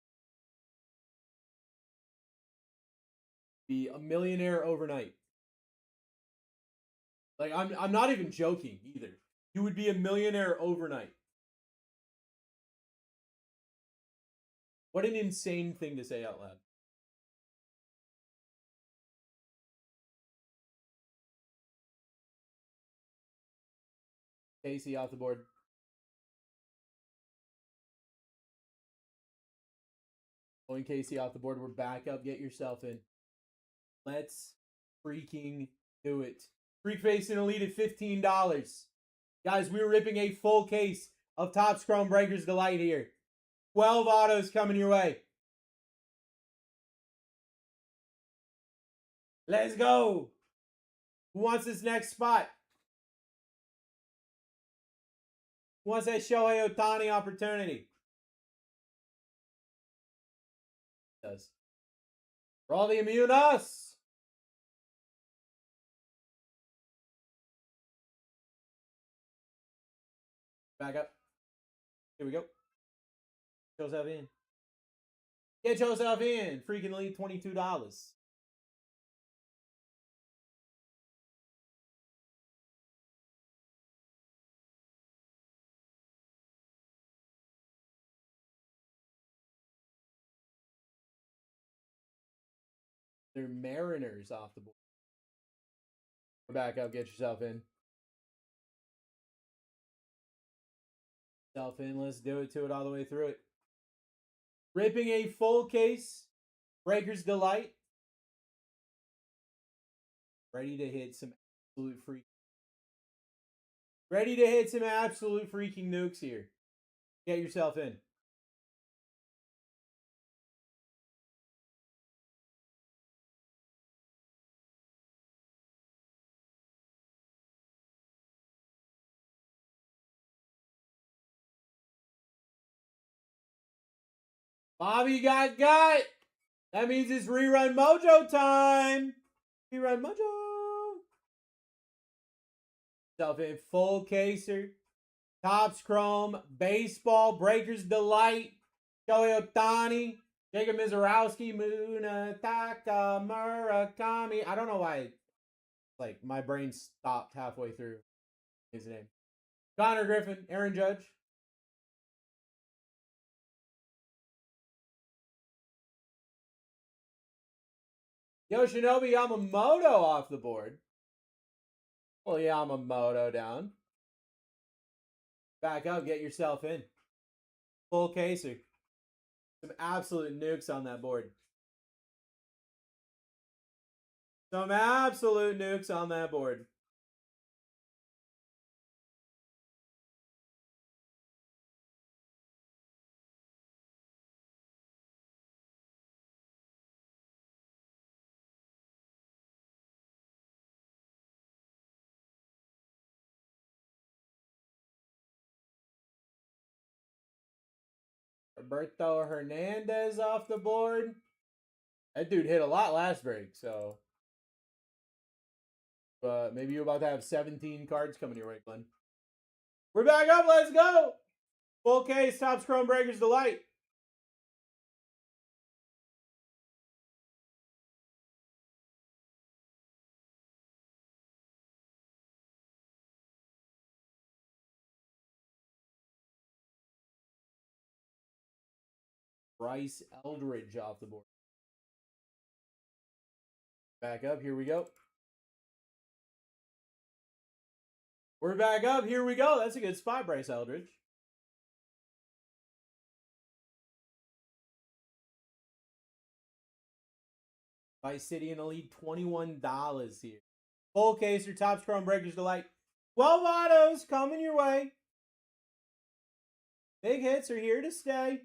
Be a millionaire overnight. Like, I'm not even joking either. You would be a millionaire overnight. What an insane thing to say out loud. Casey off the board. Going Casey off the board. We're back up. Get yourself in. Let's freaking do it. Freak Face and Elite at $15. Guys, we were ripping a full case of Topps Chrome Breakers Delight here. 12 autos coming your way. Let's go. Who wants this next spot? Who wants that Shohei Ohtani opportunity? Does. For all the immune us. Back up. Here we go. Get yourself in. Get yourself in. Freaking lead $22. They're Mariners off the board. We're back up. Get yourself in. Self in. Let's do it to it all the way through it. Ripping a full case. Breaker's Delight. Ready to hit some absolute freak. Ready to hit some absolute freaking nukes here. Get yourself in. Bobby got. That means it's rerun mojo time. Rerun mojo. Self in full caser. Topps Chrome. Baseball. Breaker's Delight. Shohei Ohtani. Jacob Mizorowski. Munataka Murakami. I don't know why. Like, my brain stopped halfway through his name. Connor Griffin. Aaron Judge. Yoshinobu Yamamoto off the board. Well, Yamamoto down. Back up, get yourself in. Full caser. Some absolute nukes on that board. Some absolute nukes on that board. Roberto Hernandez off the board. That dude hit a lot last break, so. Maybe you're about to have 17 cards coming your way, Glenn. We're back up. Let's go. Full case, Topps Chrome Breakers Delight. Bryce Eldridge off the board. Back up. Here we go. We're back up. Here we go. That's a good spot, Bryce Eldridge. Vice City in the lead, $21 here. Full case, your Topps Chrome Breakers Delight. 12 autos coming your way. Big hits are here to stay.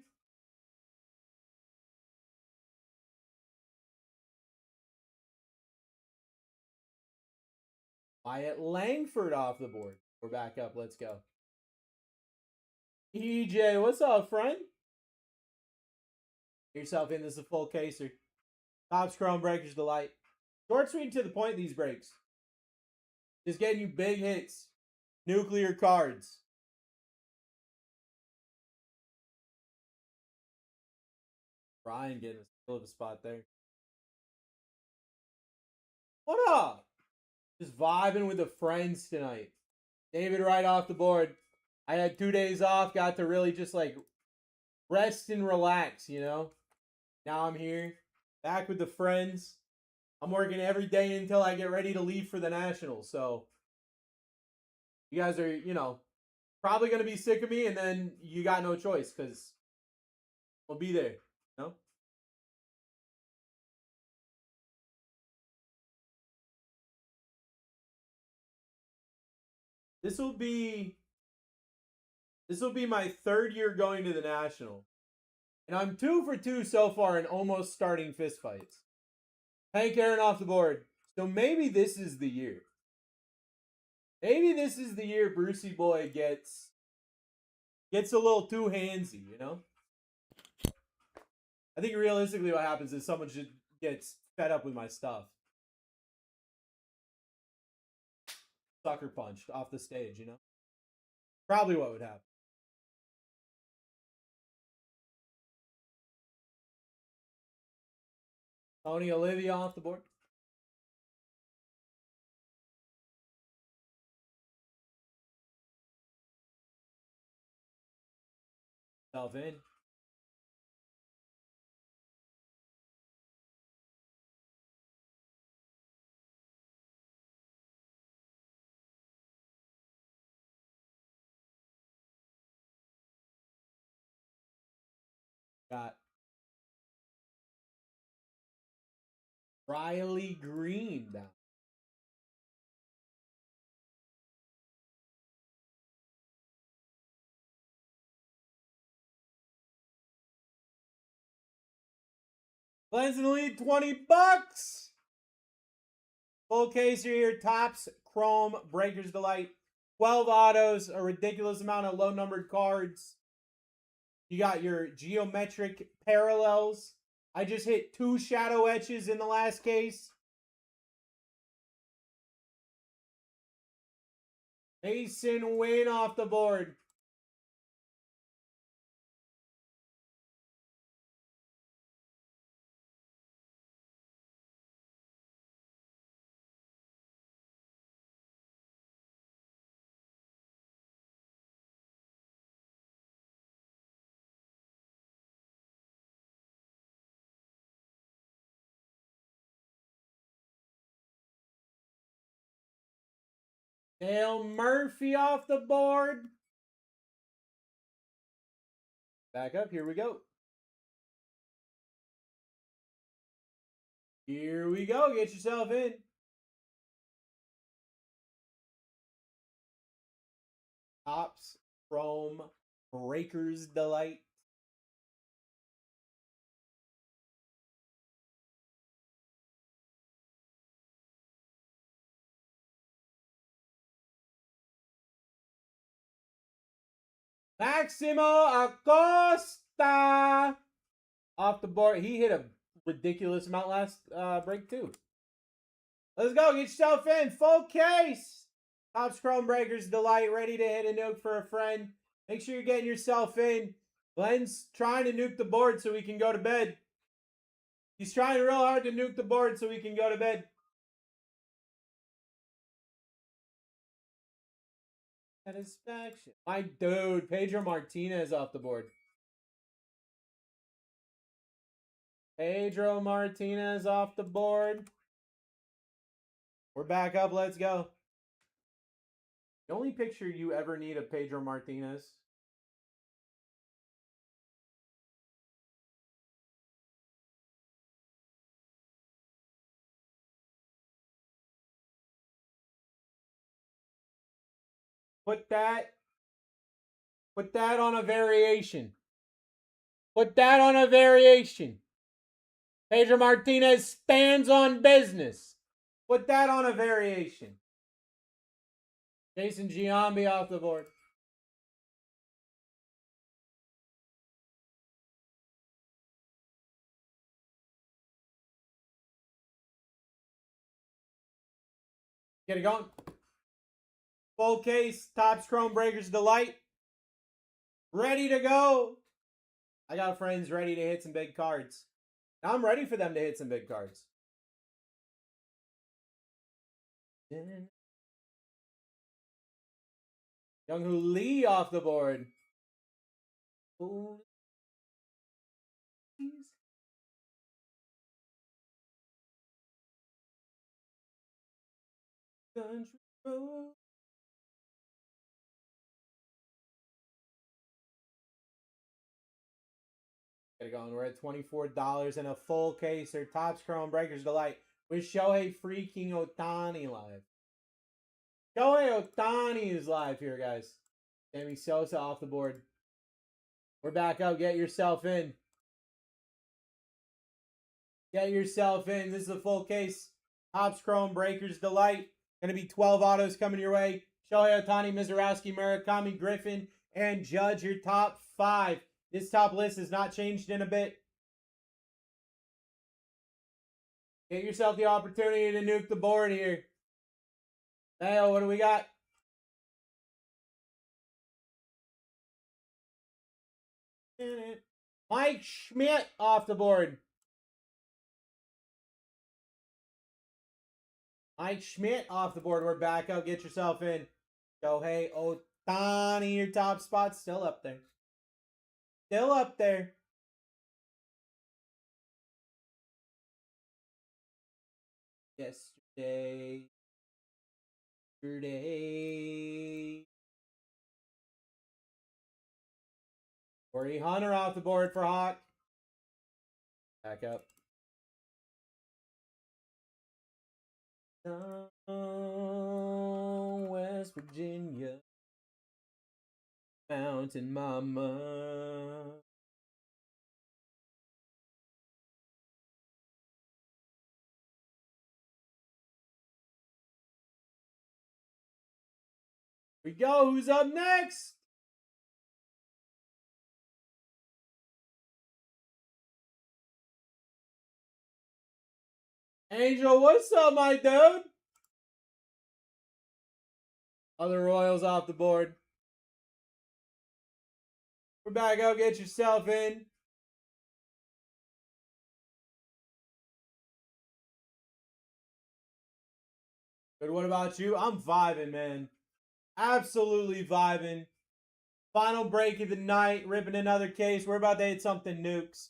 Wyatt Langford off the board. We're back up. Let's go. EJ, what's up, friend? Get yourself in. This is a full caser. Topps Chrome Breakers Delight. Short, sweet, to the point, these breaks. Just getting you big hits. Nuclear cards. Brian getting a still of a spot there. What up? Just vibing with the friends tonight. David right off the board. I had 2 days off. Got to really just like rest and relax, you know? Now I'm here. Back with the friends. I'm working every day until I get ready to leave for the Nationals. So you guys are, you know, probably going to be sick of me, and then you got no choice because we'll be there. You know? This will be my 3rd year going to the National. And I'm 2 for 2 so far in almost starting fistfights. Hank Aaron off the board. So maybe this is the year. Maybe this is the year Brucey Boy gets a little too handsy, you know? I think realistically what happens is someone just gets fed up with my stuff. Sucker punched off the stage, you know? Probably what would happen. Tony Olivia off the board. Self in. Got Riley Green down. Glenn's in the lead, $20. Full case here, Topps Chrome Breakers Delight. 12 autos, a ridiculous amount of low numbered cards. You got your geometric parallels. I just hit 2 shadow etches in the last case. Mason Wynn off the board. Dale Murphy off the board. Back up. Here we go. Here we go. Get yourself in. Topps Chrome Breakers Delight. Maximo Acosta off the board. He hit a ridiculous amount last break too. Let's go. Get yourself in. Full case. Topps Chrome Breakers Delight. Ready to hit a nuke for a friend. Make sure you're getting yourself in. Glenn's trying to nuke the board so we can go to bed. He's trying real hard to nuke the board so we can go to bed. Satisfaction. My dude, Pedro Martinez off the board. Pedro Martinez off the board. We're back up. Let's go. The only picture you ever need of Pedro Martinez. Put that on a variation. Put that on a variation. Pedro Martinez stands on business. Put that on a variation. Jason Giambi off the board. Get it going. Full case, Topps Chrome Breakers Delight. Ready to go. I got friends ready to hit some big cards. I'm ready for them to hit some big cards. Young-Hoo Lee off the board. Ooh. Country road. Get it going. We're at $24 and a full case or Topps Chrome Breakers Delight with Shohei freaking Ohtani live. Shohei Ohtani is live here, guys. Sammy Sosa off the board. We're back up. Get yourself in. Get yourself in. This is a full case. Topps Chrome Breakers Delight. Going to be 12 autos coming your way. Shohei Ohtani, Mizorowski, Murakami, Griffin, and Judge, your top 5. This top list has not changed in a bit. Get yourself the opportunity to nuke the board here. Mayo, what do we got? Mike Schmidt off the board. Mike Schmidt off the board. We're back up. Get yourself in. Shohei Ohtani, your top spot. Still up there. Still up there. Yesterday. Corey Hunter off the board for Hawk. Back up. Oh, West Virginia. Mountain Mama. We go. Who's up next? Angel, what's up, my dude? Other Royals off the board. We're back up. Get yourself in. But what about you? I'm vibing, man. Absolutely vibing. Final break of the night. Ripping another case. We're about to hit something nukes.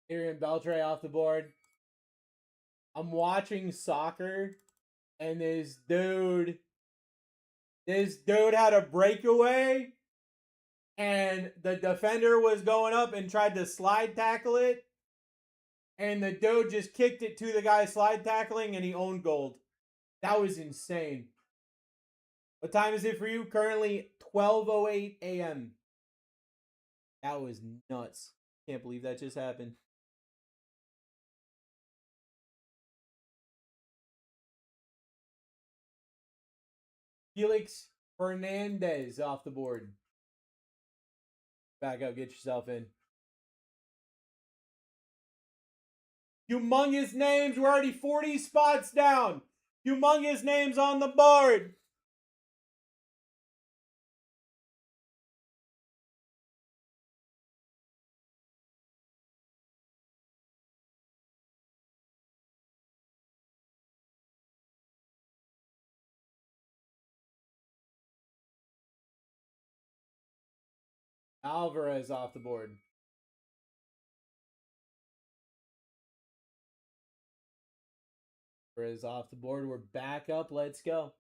Adrian Beltre off the board. I'm watching soccer, and this dude had a breakaway, and the defender was going up and tried to slide tackle it, and the dude just kicked it to the guy slide tackling, and he owned gold. That was insane. What time is it for you? Currently 12:08 a.m. That was nuts. Can't believe that just happened. Felix Hernandez off the board. Back up, get yourself in. Humongous names. We're already 40 spots down. Humongous names on the board. Alvarez off the board. Alvarez off the board. We're back up. Let's go.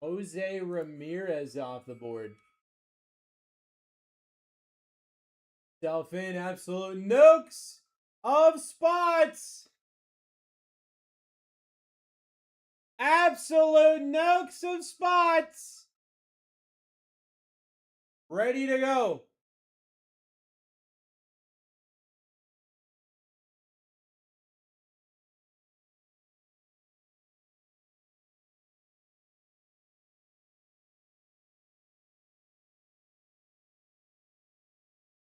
Jose Ramirez off the board. Self in, absolute nukes of spots. Absolute nukes of spots. Ready to go.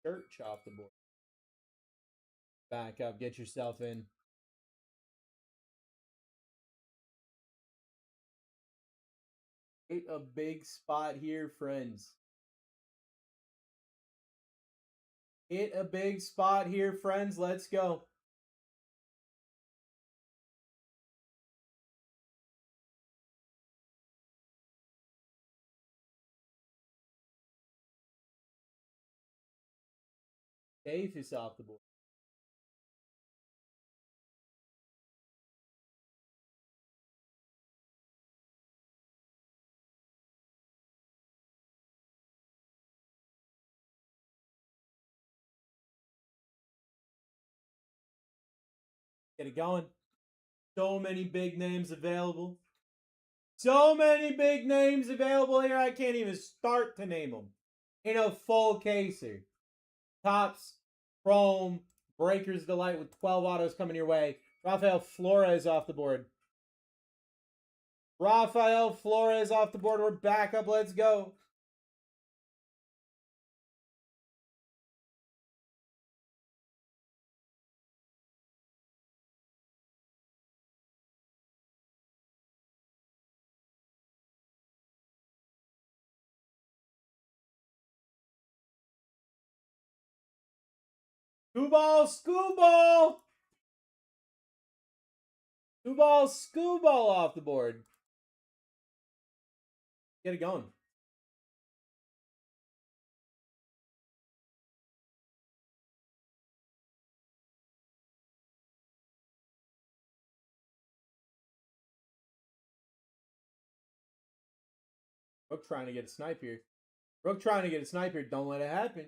Church off the board. Back up, get yourself in. Hit a big spot here, friends. Hit a big spot here, friends. Let's go. Davis off the board. Get it going. So many big names available. So many big names available here, I can't even start to name them. In a full caser. Tops, Chrome, Breakers Delight with 12 autos coming your way. Rafael Flores off the board. Rafael Flores off the board. We're back up. Let's go. Scooball. Scooball off the board. Get it going. Rook trying to get a snipe here. Rook trying to get a snipe here. Don't let it happen.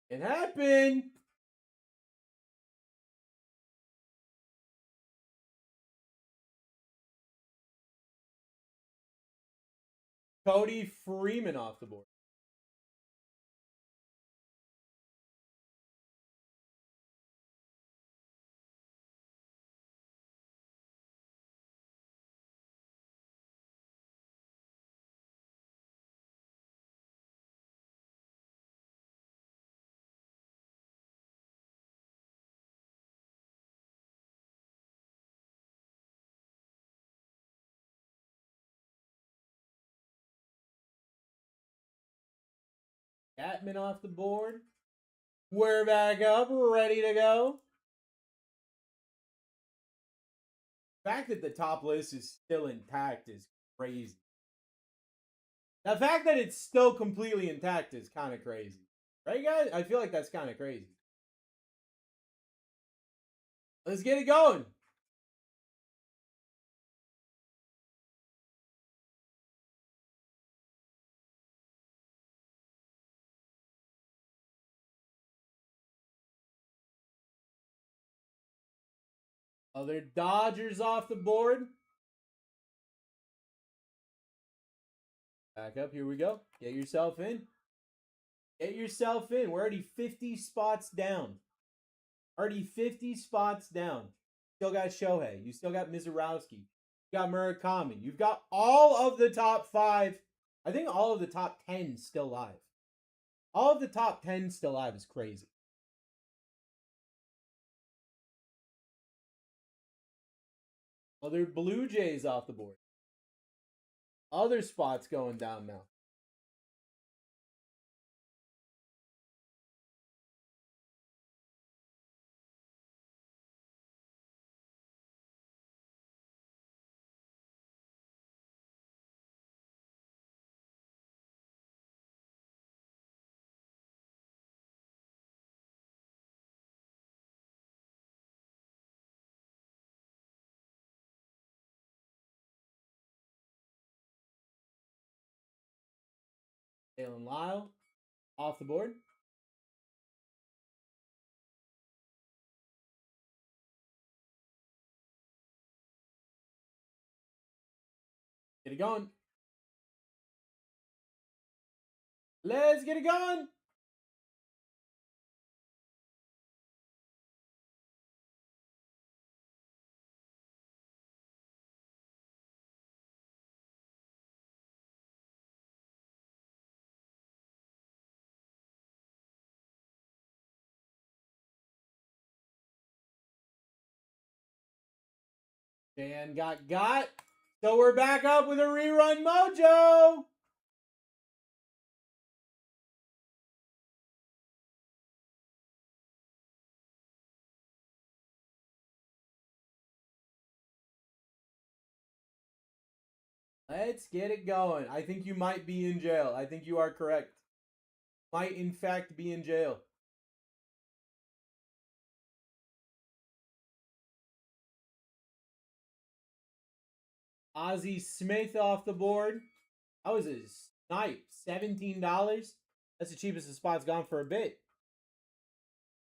It happened. Cody Freeman off the board. Atman off the board. We're back up, ready to go. The fact that the top list is still intact is crazy. The fact that it's still completely intact is kind of crazy. Right, guys? I feel like that's kind of crazy. Let's get it going. Other Dodgers off the board. Back up. Here we go. Get yourself in. Get yourself in. We're already 50 spots down. Already 50 spots down. Still got Shohei. You still got Mizurowski. You got Murakami. You've got all of the top 5. I think all of the top 10 still live. All of the top 10 still live is crazy. Other Blue Jays off the board. Other spots going down now. Dalen Lyle off the board. Get it going. Let's get it going. Dan got. So we're back up with a rerun mojo. Let's get it going. I think you might be in jail. I think you are correct. Might, in fact, be in jail. Ozzie Smith off the board. That was a snipe. $17. That's the cheapest the spot's gone for a bit.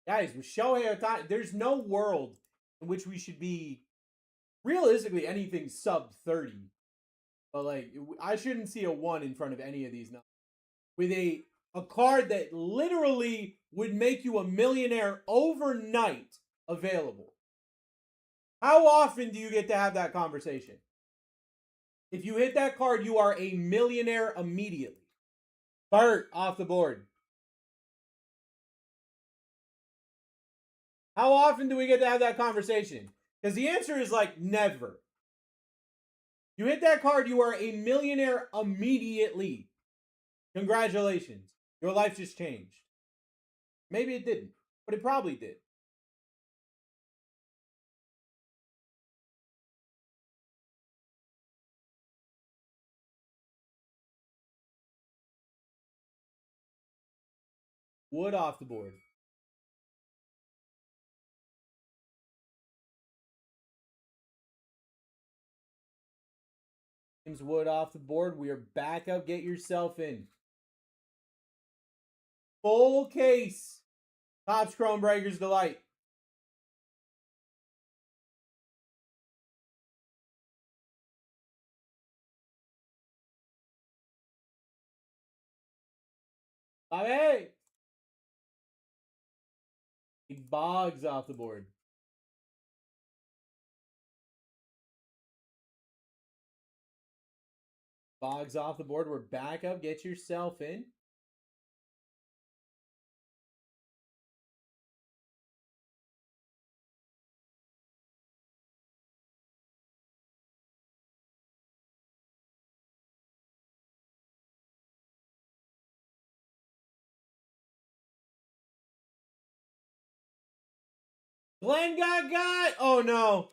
Guys, with Shohei Ohtani, there's no world in which we should be realistically anything sub 30. But like, I shouldn't see a 1 in front of any of these numbers. With a card that literally would make you a millionaire overnight available. How often do you get to have that conversation? If you hit that card, you are a millionaire immediately. Bert off the board. How often do we get to have that conversation? Because the answer is like never. You hit that card, you are a millionaire immediately. Congratulations. Your life just changed. Maybe it didn't, but it probably did. Wood off the board. James Wood off the board. We are back up. Get yourself in. Full case. Topps Chrome Breakers Delight. Bobby! Big Boggs off the board. Boggs off the board. We're back up. Get yourself in. Glenn got. Oh no.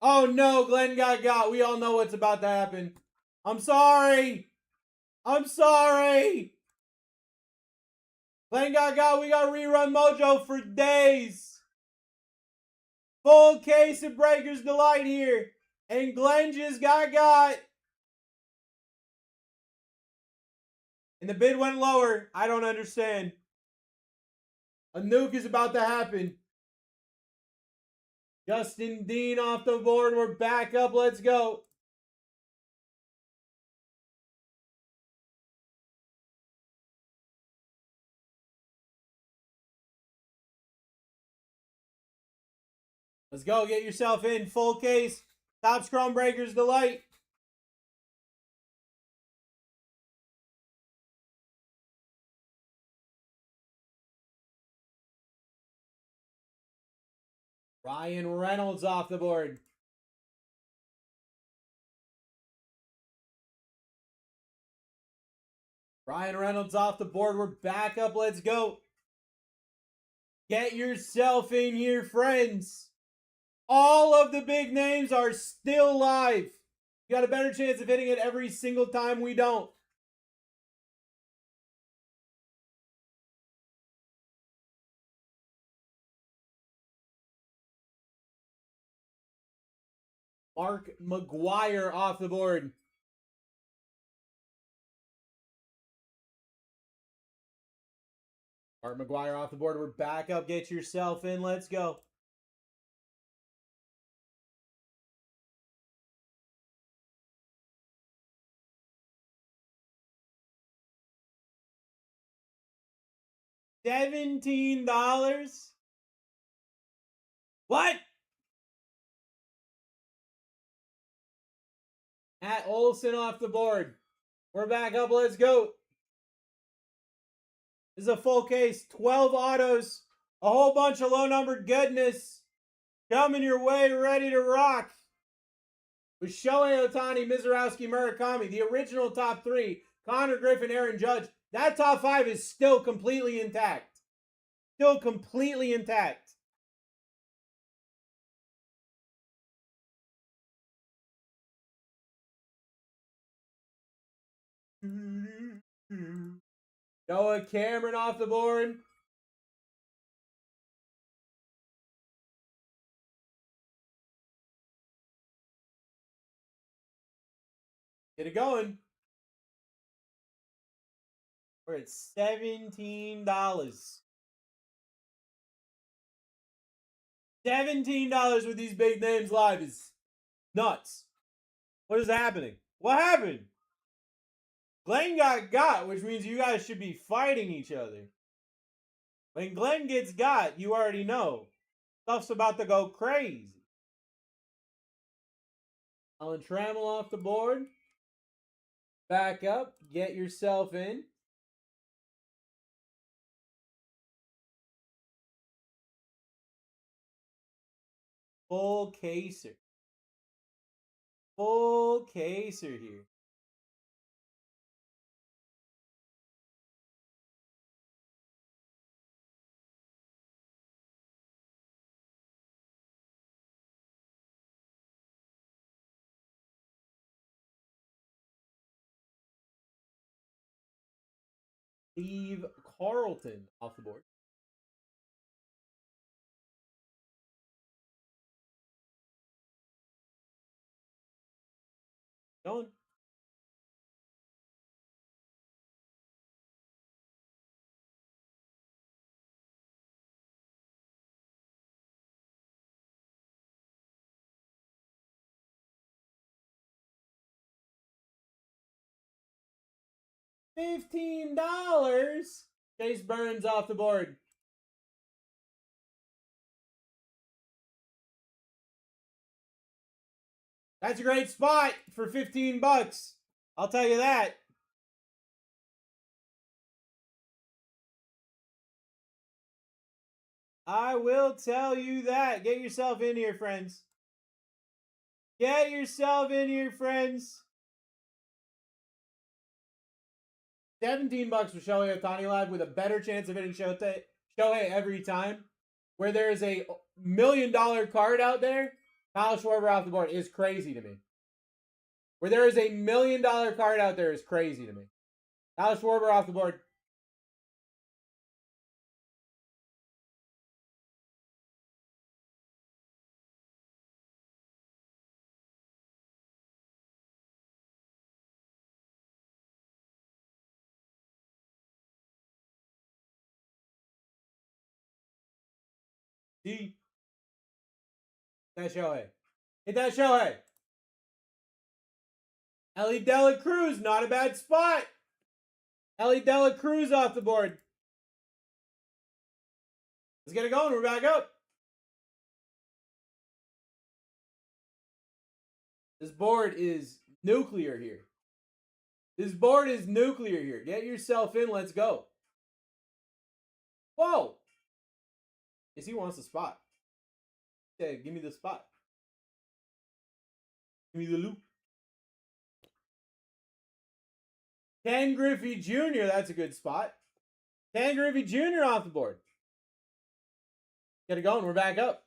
Oh no, Glenn got. We all know what's about to happen. I'm sorry. I'm sorry. Glenn got. We got rerun mojo for days. Full case of Breakers Delight here. And Glenn just got. And the bid went lower. I don't understand. A nuke is about to happen. Justin Dean off the board. We're back up. Let's go. Let's go. Get yourself in. Full case. Topps Chrome Breakers Delight. Ryan Reynolds off the board. Ryan Reynolds off the board. We're back up. Let's go. Get yourself in here, friends. All of the big names are still live. You got a better chance of hitting it every single time we don't. Mark McGuire off the board. Mark McGuire off the board. We're back up. Get yourself in. Let's go. $17? What? At Olsen off the board. We're back up. Let's go. This is a full case. 12 autos. A whole bunch of low-numbered goodness. Coming your way, ready to rock. With Shohei Ohtani, Mizurowski, Murakami, the original top 3, Connor Griffin, Aaron Judge. That top 5 is still completely intact. Still completely intact. Noah Cameron off the board. Get it going. We're at $17. $17 with these big names live is nuts. What is happening? What happened? Glenn got, which means you guys should be fighting each other. When Glenn gets got, you already know. Stuff's about to go crazy. Alan Trammell off the board. Back up. Get yourself in. Full caser. Full caser here. Steve Carlton off the board. Going. $15. Chase Burns off the board. That's a great spot for 15 bucks. I'll tell you that. I will tell you that. Get yourself in here, friends. Get yourself in here, friends. 17 bucks for Shohei Ohtani Live with a better chance of hitting Shohei every time. Where there is a $1 million card out there, Kyle Schwarber off the board is crazy to me. Where there is a $1 million card out there is crazy to me. Kyle Schwarber off the board. D. That Shohei. Hit that Shohei. Ellie Dela Cruz, not a bad spot. Ellie Dela Cruz off the board. Let's get it going. We're back up. This board is nuclear here. This board is nuclear here. Get yourself in. Let's go. Whoa. Yes, he wants the spot. Yeah, give me the spot. Give me the loop. Ken Griffey Jr. That's a good spot. Ken Griffey Jr. off the board. Get it going. We're back up.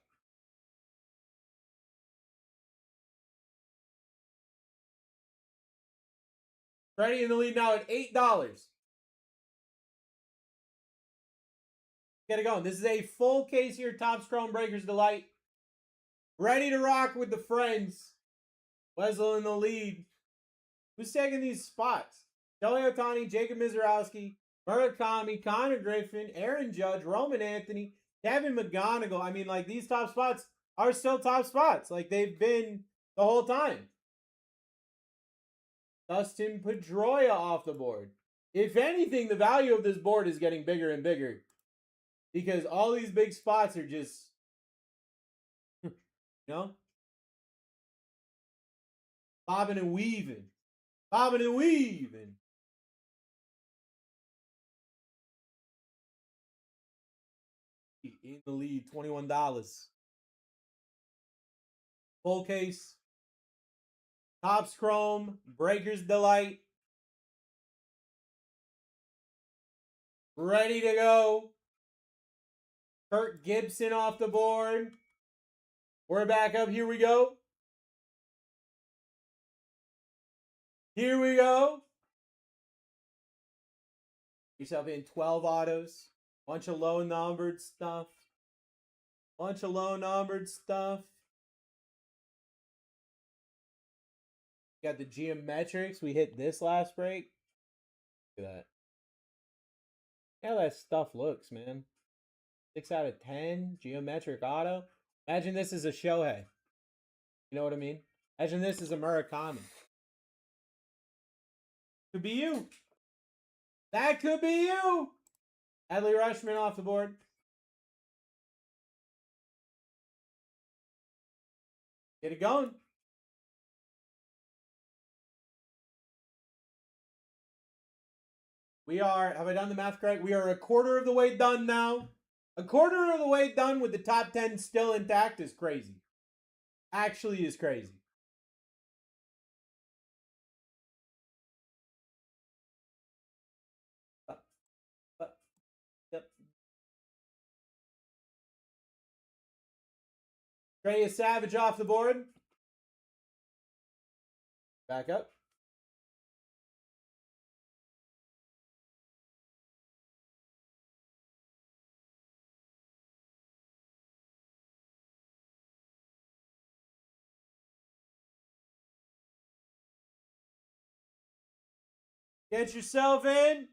Freddie in the lead now at $8. Get it going. This is a full case here. Topps Chrome Breakers Delight. Ready to rock with the friends. Wesel in the lead. Who's taking these spots? Shohei Ohtani, Jacob Mizorowski, Murakami, Connor Griffin, Aaron Judge, Roman Anthony, Kevin McGonigal. I mean, like, these top spots are still top spots. Like, they've been the whole time. Dustin Pedroia off the board. If anything, the value of this board is getting bigger and bigger. Because all these big spots are just, you know, bobbing and weaving. Bobbing and weaving. In the lead, $21. Full case. Topps Chrome, Breakers Delight. Ready to go. Kurt Gibson off the board. We're back up. Here we go. Here we go. Yourself in 12 autos. Bunch of low numbered stuff. Bunch of low numbered stuff. Got the geometrics. We hit this last break. Look at that. Look how that stuff looks, man. 6 out of 10. Geometric auto. Imagine this is a Shohei. You know what I mean? Imagine this is a Murakami. Could be you. That could be you. Adley Rushman off the board. Get it going. We are, have I done the math correct? We are a quarter of the way done now. A quarter of the way done with the top 10 still intact is crazy. Actually is crazy. Yep. Trey Savage off the board. Back up. Get yourself in.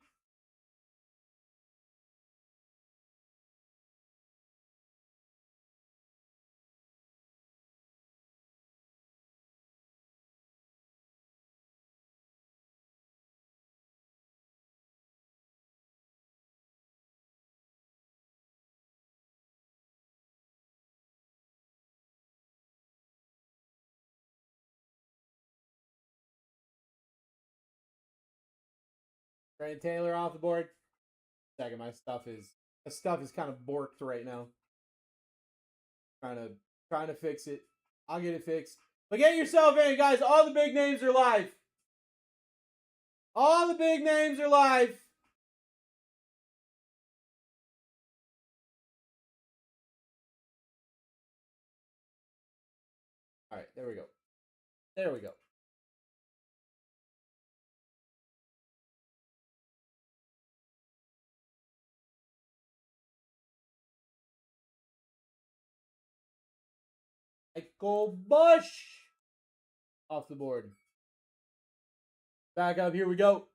Trey Taylor off the board. Second, my stuff is kind of borked right now. Trying to fix it. I'll get it fixed. But get yourself in, guys. All the big names are live. All the big names are live. All right, there we go. There we go. Michael Bush off the board. Back up. Here we go.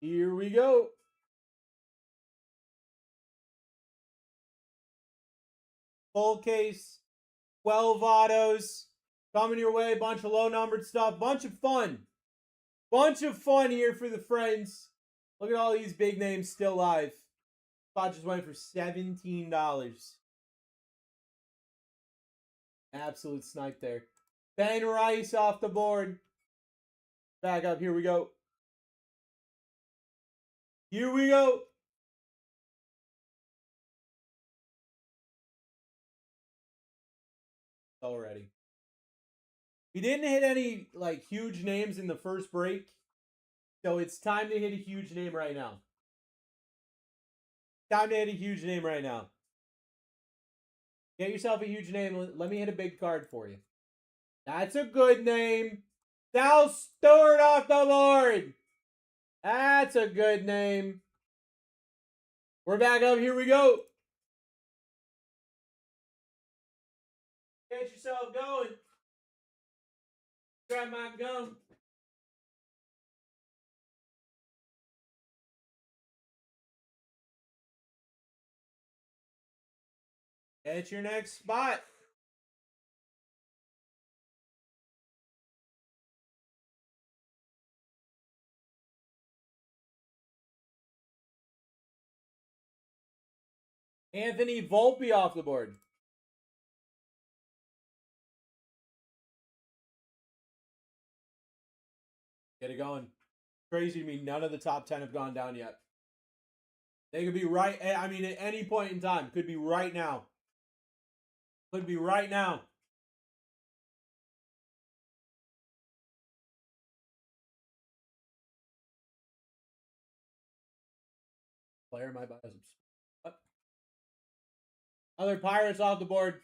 Here we go. Full case. 12 autos. Coming your way. Bunch of low-numbered stuff. Bunch of fun. Bunch of fun here for the friends. Look at all these big names still live. Spot just went for $17. Absolute snipe there. Ben Rice off the board. Back up. Here we go. Here we go. Already. We didn't hit any like huge names in the first break. So it's time to hit a huge name right now. Time to hit a huge name right now. Get yourself a huge name. Let me hit a big card for you. That's a good name. Sal Stewart off the board. That's a good name. We're back up. Here we go. Get yourself going. Grab my gum. Get your next spot. Anthony Volpe off the board. Get it going. Crazy to me. None of the top 10 have gone down yet. They could be right. I mean, at any point in time. Could be right now. Could be right now. Player my bios. Other Pirates off the board.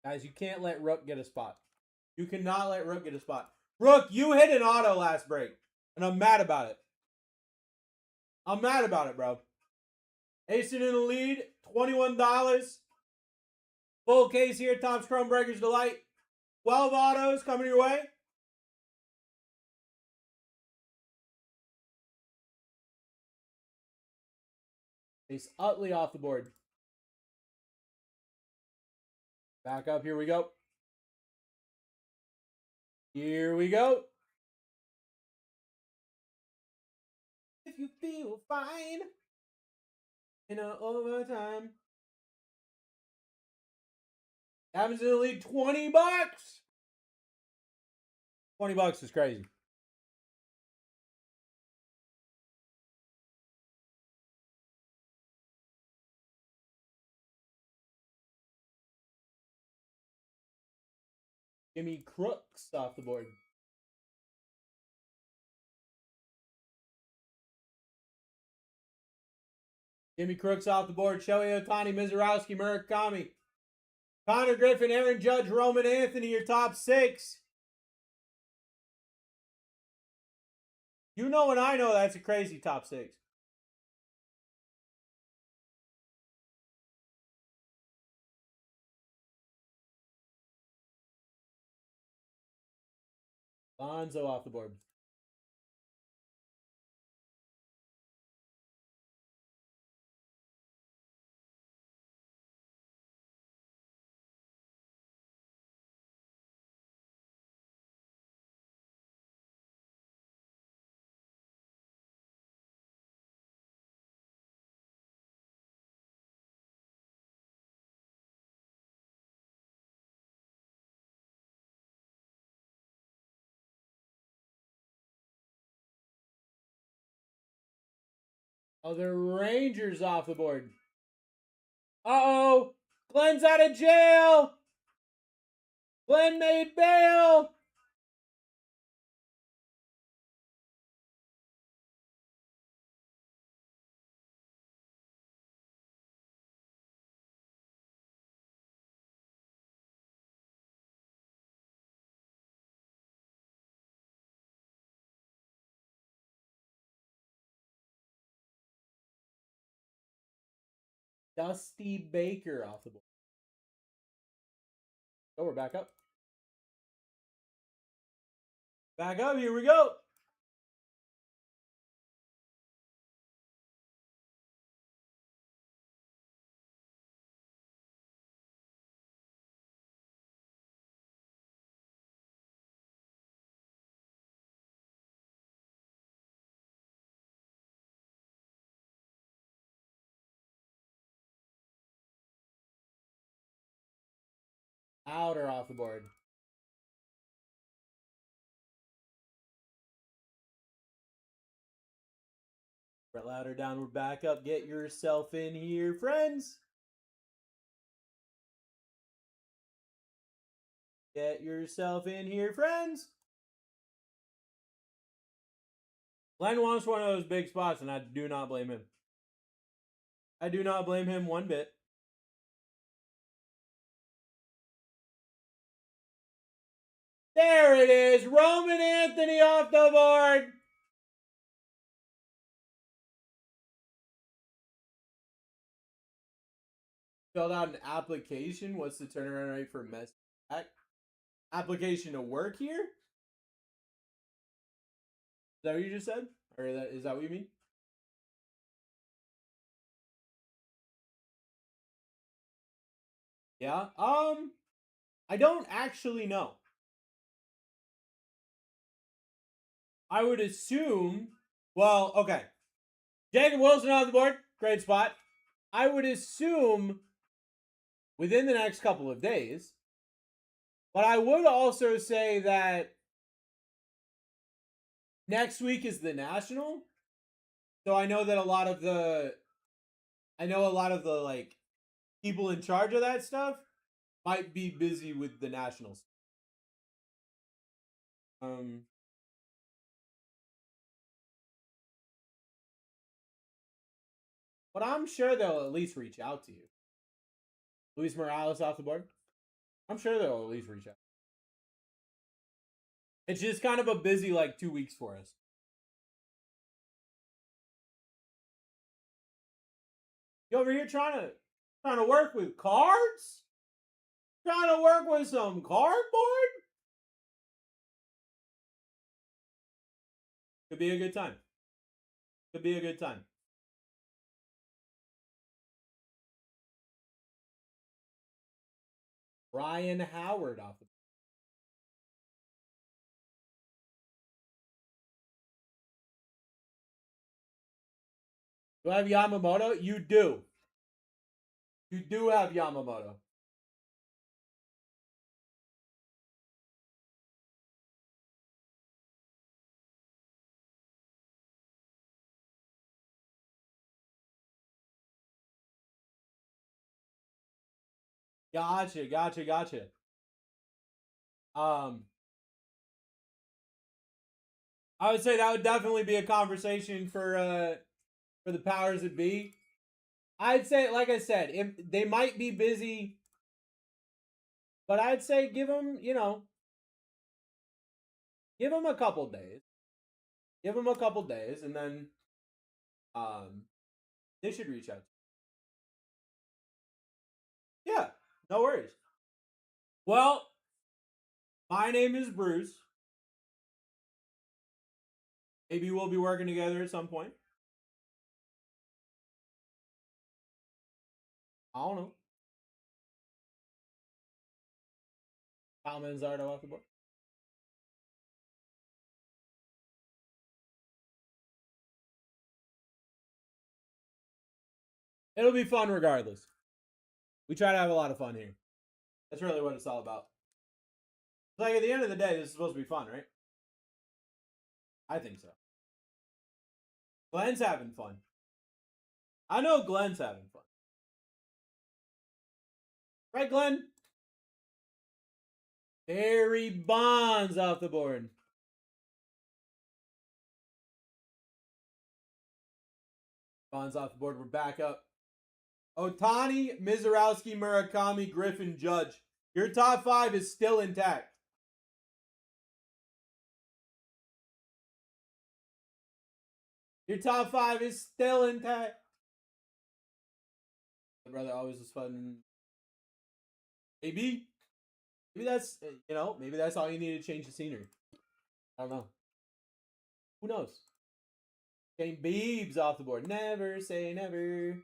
Guys, you can't let Rook get a spot. You cannot let Rook get a spot. Rook, you hit an auto last break. And I'm mad about it. I'm mad about it, bro. Asen in the lead. $21. Full case here. Topps Chrome Breakers Delight. 12 autos coming your way. Ace Utley off the board. Back up. Here we go. Here we go. If you feel fine in a overtime. Happens in the league, $20. $20 is crazy. Jimmy Crooks off the board. Jimmy Crooks off the board. Shohei Ohtani, Mizurowski, Murakami, Connor Griffin, Aaron Judge, Roman Anthony, your top 6. You know and I know that's a crazy top 6. Lonzo off the board. Oh, the Rangers off the board. Uh-oh. Glenn's out of jail. Glenn made bail. Dusty Baker off the board. Oh, we're back up. Back up. Here we go. Outer off the board. Brett Louder downward back up. Get yourself in here, friends. Get yourself in here, friends. Glenn wants one of those big spots, and I do not blame him. I do not blame him one bit. There it is. Roman Anthony off the board. Filled out an application. What's the turnaround rate for mess back? Application to work here? Is that what you just said? Or is that what you mean? Yeah. I don't actually know. I would assume. Well, okay. Jacob Wilson on the board. Great spot. I would assume within the next couple of days. But I would also say that next week is the National. So I know that a lot of the like people in charge of that stuff might be busy with the Nationals. But I'm sure they'll at least reach out to you. Luis Morales off the board. I'm sure they'll at least reach out. It's just kind of a busy like 2 weeks for us. You over here trying to work with cards? Trying to work with some cardboard? Could be a good time. Could be a good time. Ryan Howard off the Do I have Yamamoto? You do. You do have Yamamoto. Gotcha. Um, I would say that would definitely be a conversation for the powers that be. I'd say, like I said, if they might be busy, but I'd say give them, give them a couple days. Give them a couple days, and then um, they should reach out. Yeah, no worries. Well, my name is Bruce. Maybe we'll be working together at some point. I don't know. Kyle Manzardo off the board. It'll be fun regardless. We try to have a lot of fun here. That's really what it's all about. Like at the end of the day, this is supposed to be fun, right? I think so. Glenn's having fun. I know Glenn's having fun. Right, Glenn? Barry Bonds off the board. Bonds off the board. We're back up. Otani, Mizorowski, Murakami, Griffin, Judge. Your top five is still intact. Your top five is still intact. My brother always was fun. Maybe that's maybe that's all you need to change the scenery. I don't know. Who knows? Shane Beebs off the board. Never say never.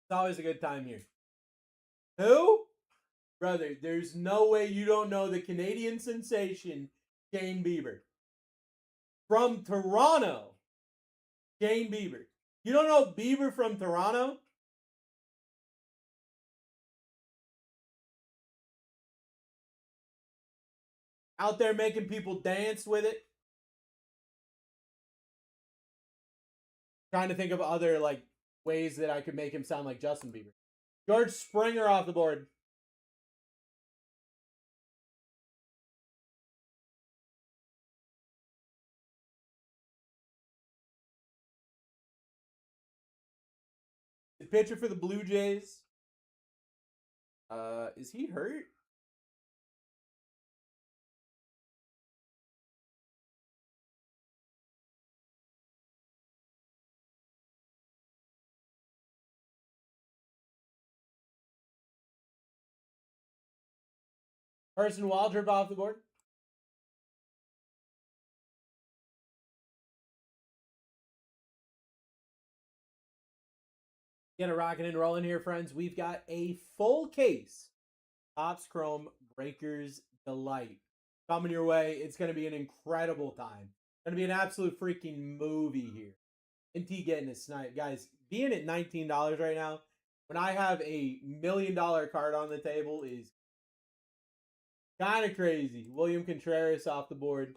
It's always a good time here. Who? Brother, there's no way you don't know the Canadian sensation, Shane Bieber. From Toronto, Shane Bieber. You don't know Bieber from Toronto? Out there making people dance with it. Trying to think of other ways that I could make him sound like Justin Bieber. George Springer off the board. The pitcher for the Blue Jays. Is he hurt? Carson Waldrop off the board. Get it rocking and rolling here, friends. We've got a full case. Topps Chrome Breakers Delight coming your way. It's going to be an incredible time. Going to be an absolute freaking movie here. NT getting a snipe. Guys, being at $19 right now, when I have a $1 million card on the table, is kind of crazy. William Contreras off the board.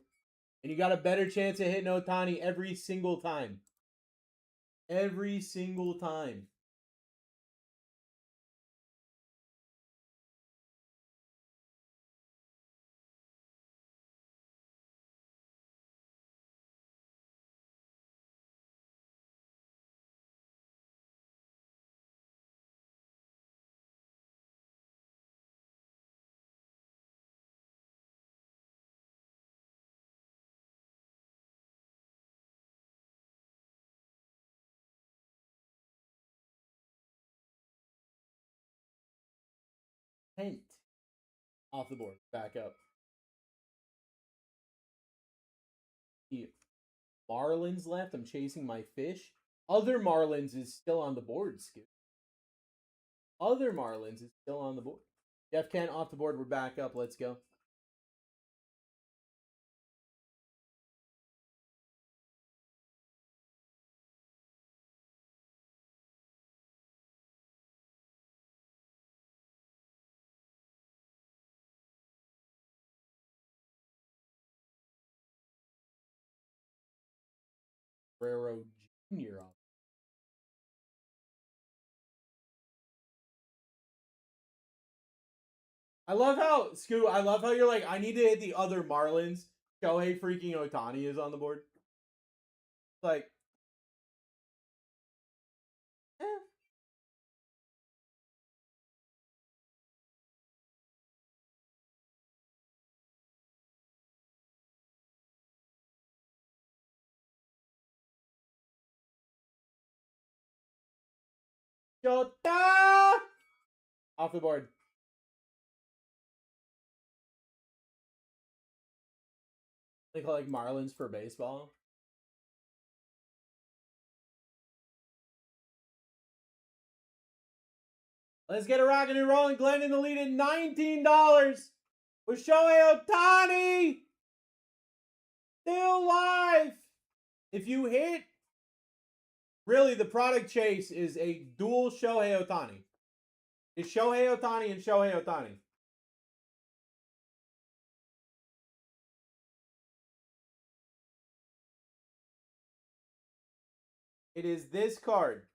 And you got a better chance of hitting Otani every single time. Every single time. Hint off the board. Back up. Marlins left. I'm chasing my fish. Other Marlins is still on the board, Skip. Other Marlins is still on the board. Jeff Kent off the board. We're back up. Let's go. Guerrero Jr. on. I love how, Scoot, I love how you're like, I need to hit the other Marlins. Shohei freaking Otani is on the board. It's like, eh. Shota! Off the board. They call like Marlins for baseball. Let's get it rocking and rolling. Glenn in the lead at $19 with Shohei Otani. Still live. If you hit, really the product chase is a dual Shohei Otani. It's Shohei Otani and Shohei Otani. It is this card.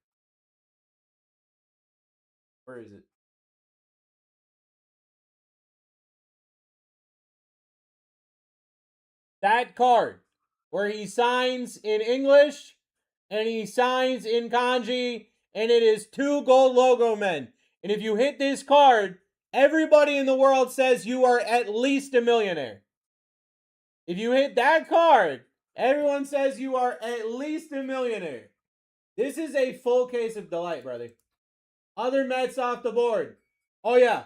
Where is it? That card where he signs in English and he signs in kanji, and it is 2 gold logo men. And if you hit this card, everybody in the world says you are at least a millionaire. If you hit that card, everyone says you are at least a millionaire. This is a full case of delight, brother. Other Mets off the board. Oh, yeah.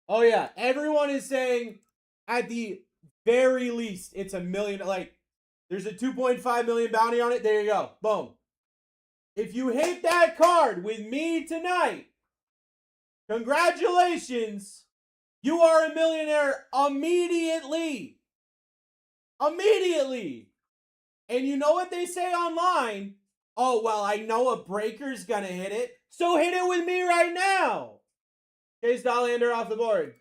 Oh, yeah. Everyone is saying at the very least it's a million. Like, there's a 2.5 million bounty on it. There you go. Boom. If you hit that card with me tonight, congratulations. You are a millionaire immediately. Immediately. And you know what they say online? Oh, well, I know a breaker's gonna hit it, so hit it with me right now. Chase Dollander off the board.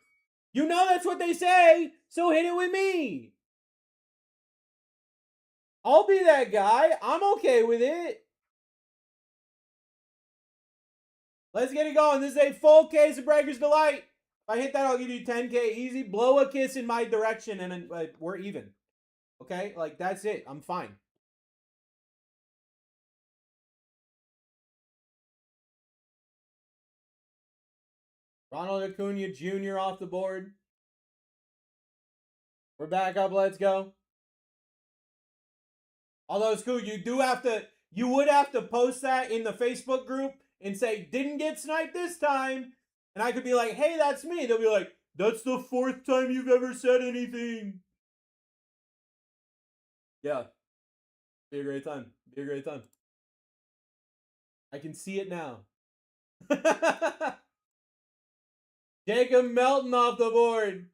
You know that's what they say, so hit it with me. I'll be that guy. I'm okay with it. Let's get it going. This is a full case of Breaker's Delight. If I hit that, I'll give you 10K easy. Blow a kiss in my direction, and we're even. Okay? Like, that's it. I'm fine. Ronald Acuna Jr. off the board. We're back up. Let's go. Although it's cool, you would have to post that in the Facebook group and say, didn't get sniped this time. And I could be like, hey, that's me. They'll be like, that's the 4th time you've ever said anything. Yeah. Be a great time. Be a great time. I can see it now. Jacob Melton off the board.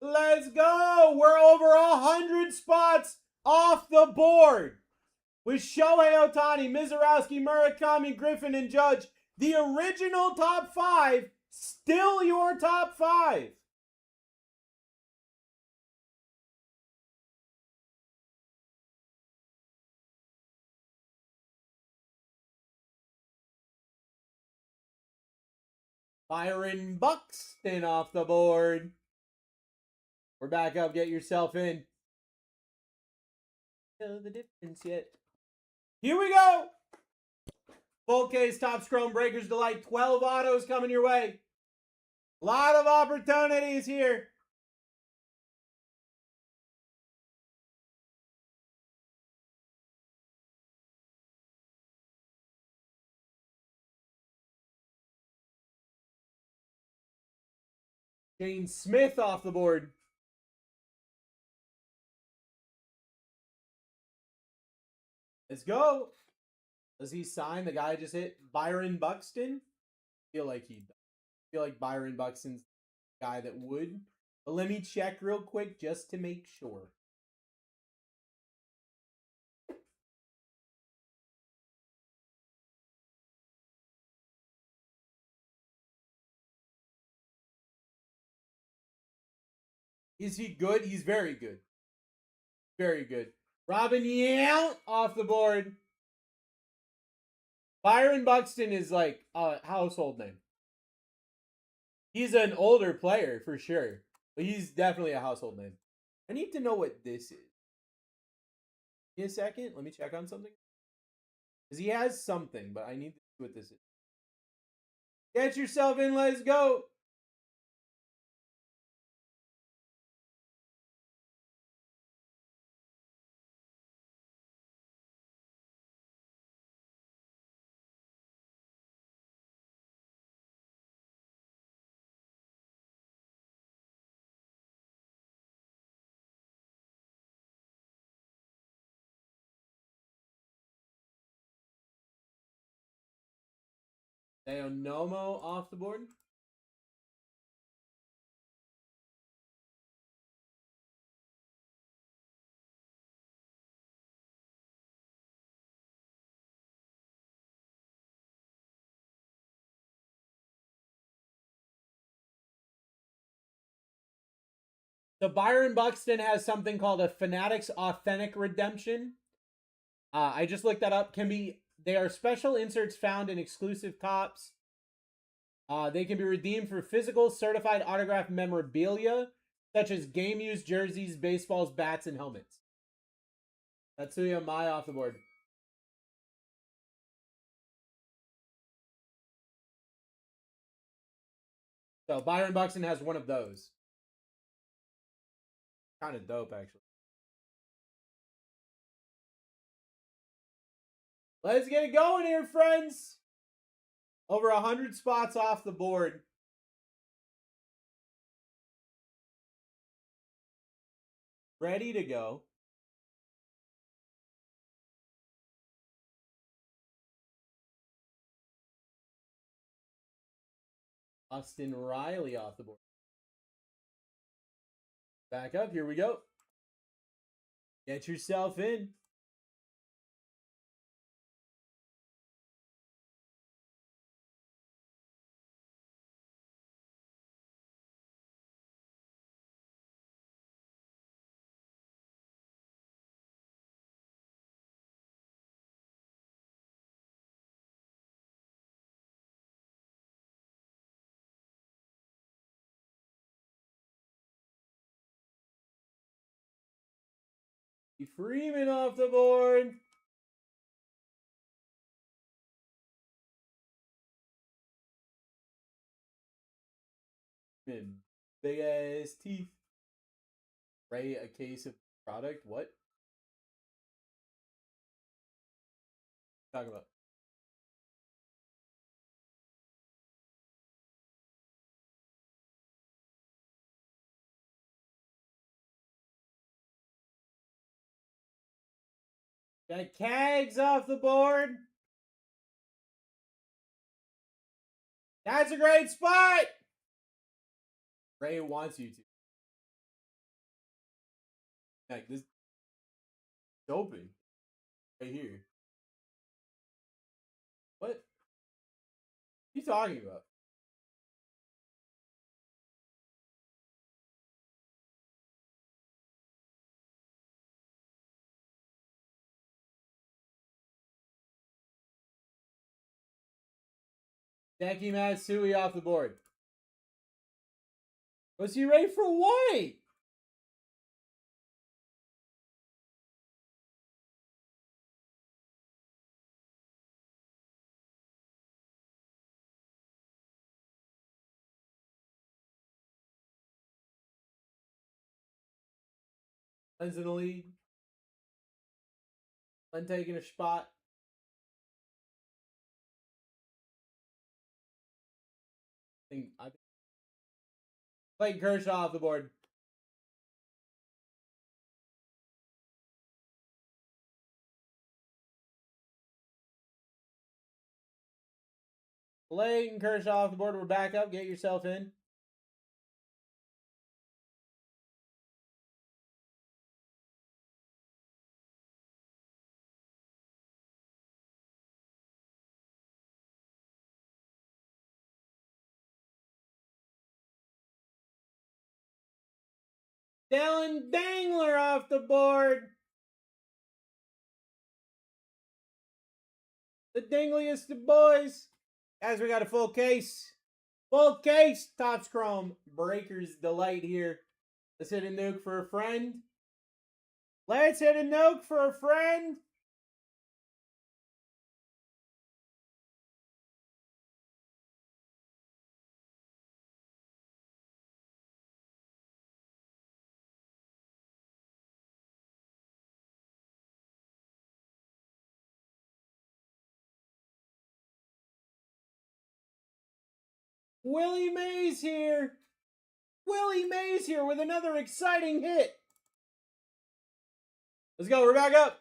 Let's go. We're over 100 spots off the board with Shohei Otani, Mizorowski, Murakami, Griffin, and Judge. The original top 5, still your top 5. Byron Buxton off the board. We're back up. Get yourself in. Know the difference yet. Here we go. Full case, Top Chrome, Breaker's Delight. 12 autos coming your way. A lot of opportunities here. Shane Smith off the board. Let's go. Does he sign the guy I just hit? Byron Buxton? I feel like he does. I feel like Byron Buxton's the guy that would. But let me check real quick just to make sure. Is he good? He's very good. Very good. Robin Yount off the board. Byron Buxton is like a household name. He's an older player for sure, but he's definitely a household name. I need to know what this is. Give me a second. Let me check on something. Because he has something, but I need to see what this is. Get yourself in. Let's go. Nomo off the board. So Byron Buxton has something called a Fanatics Authentic Redemption. I just looked that up. They are special inserts found in exclusive cops. They can be redeemed for physical certified autographed memorabilia, such as game used jerseys, baseballs, bats, and helmets. Tatsuya Mai off the board. So Byron Buxton has one of those. Kind of dope, actually. Let's get it going here, friends. Over 100 spots off the board. Ready to go. Austin Riley off the board. Back up. Here we go. Get yourself in. Freeman off the board. Big ass teeth. Ray, a case of product. What? Talk about. Got Cags off the board. That's a great spot. Ray wants you to. Like this open. Right here. What? What are you talking about? Deki Matsui off the board. Was he ready for white? Len's in the lead. Len taking a spot. I think Clayton Kershaw off the board. Clayton Kershaw off the board. We're back up. Get yourself in. Dylan Dangler off the board. The dingliest of boys. Guys, we got a full case. Full case. Topps Chrome. Breaker's Delight here. Let's hit a nuke for a friend. Let's hit a nuke for a friend. Willie Mays here. Willie Mays here with another exciting hit. Let's go. We're back up.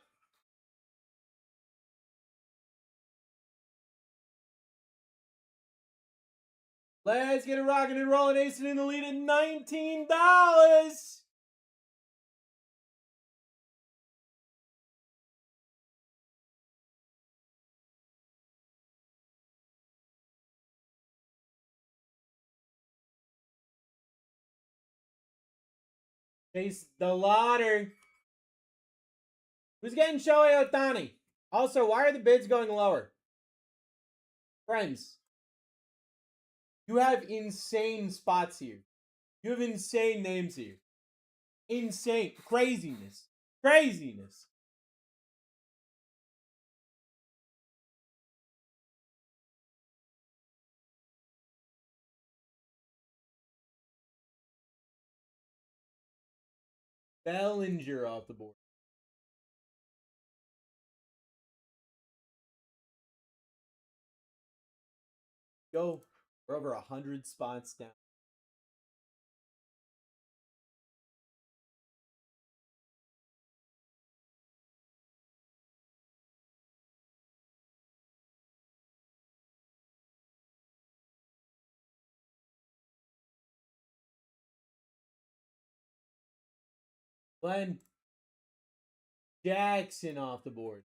Let's get it rocking and rolling. Ace in the lead at $19. Chase the Lauder. Who's getting Shohei Ohtani? Also, why are the bids going lower? Friends, you have insane spots here. You have insane names here. Insane. Craziness. Craziness. Bellinger off the board. Go. We're over 100 spots down. Glenn Jackson off the board.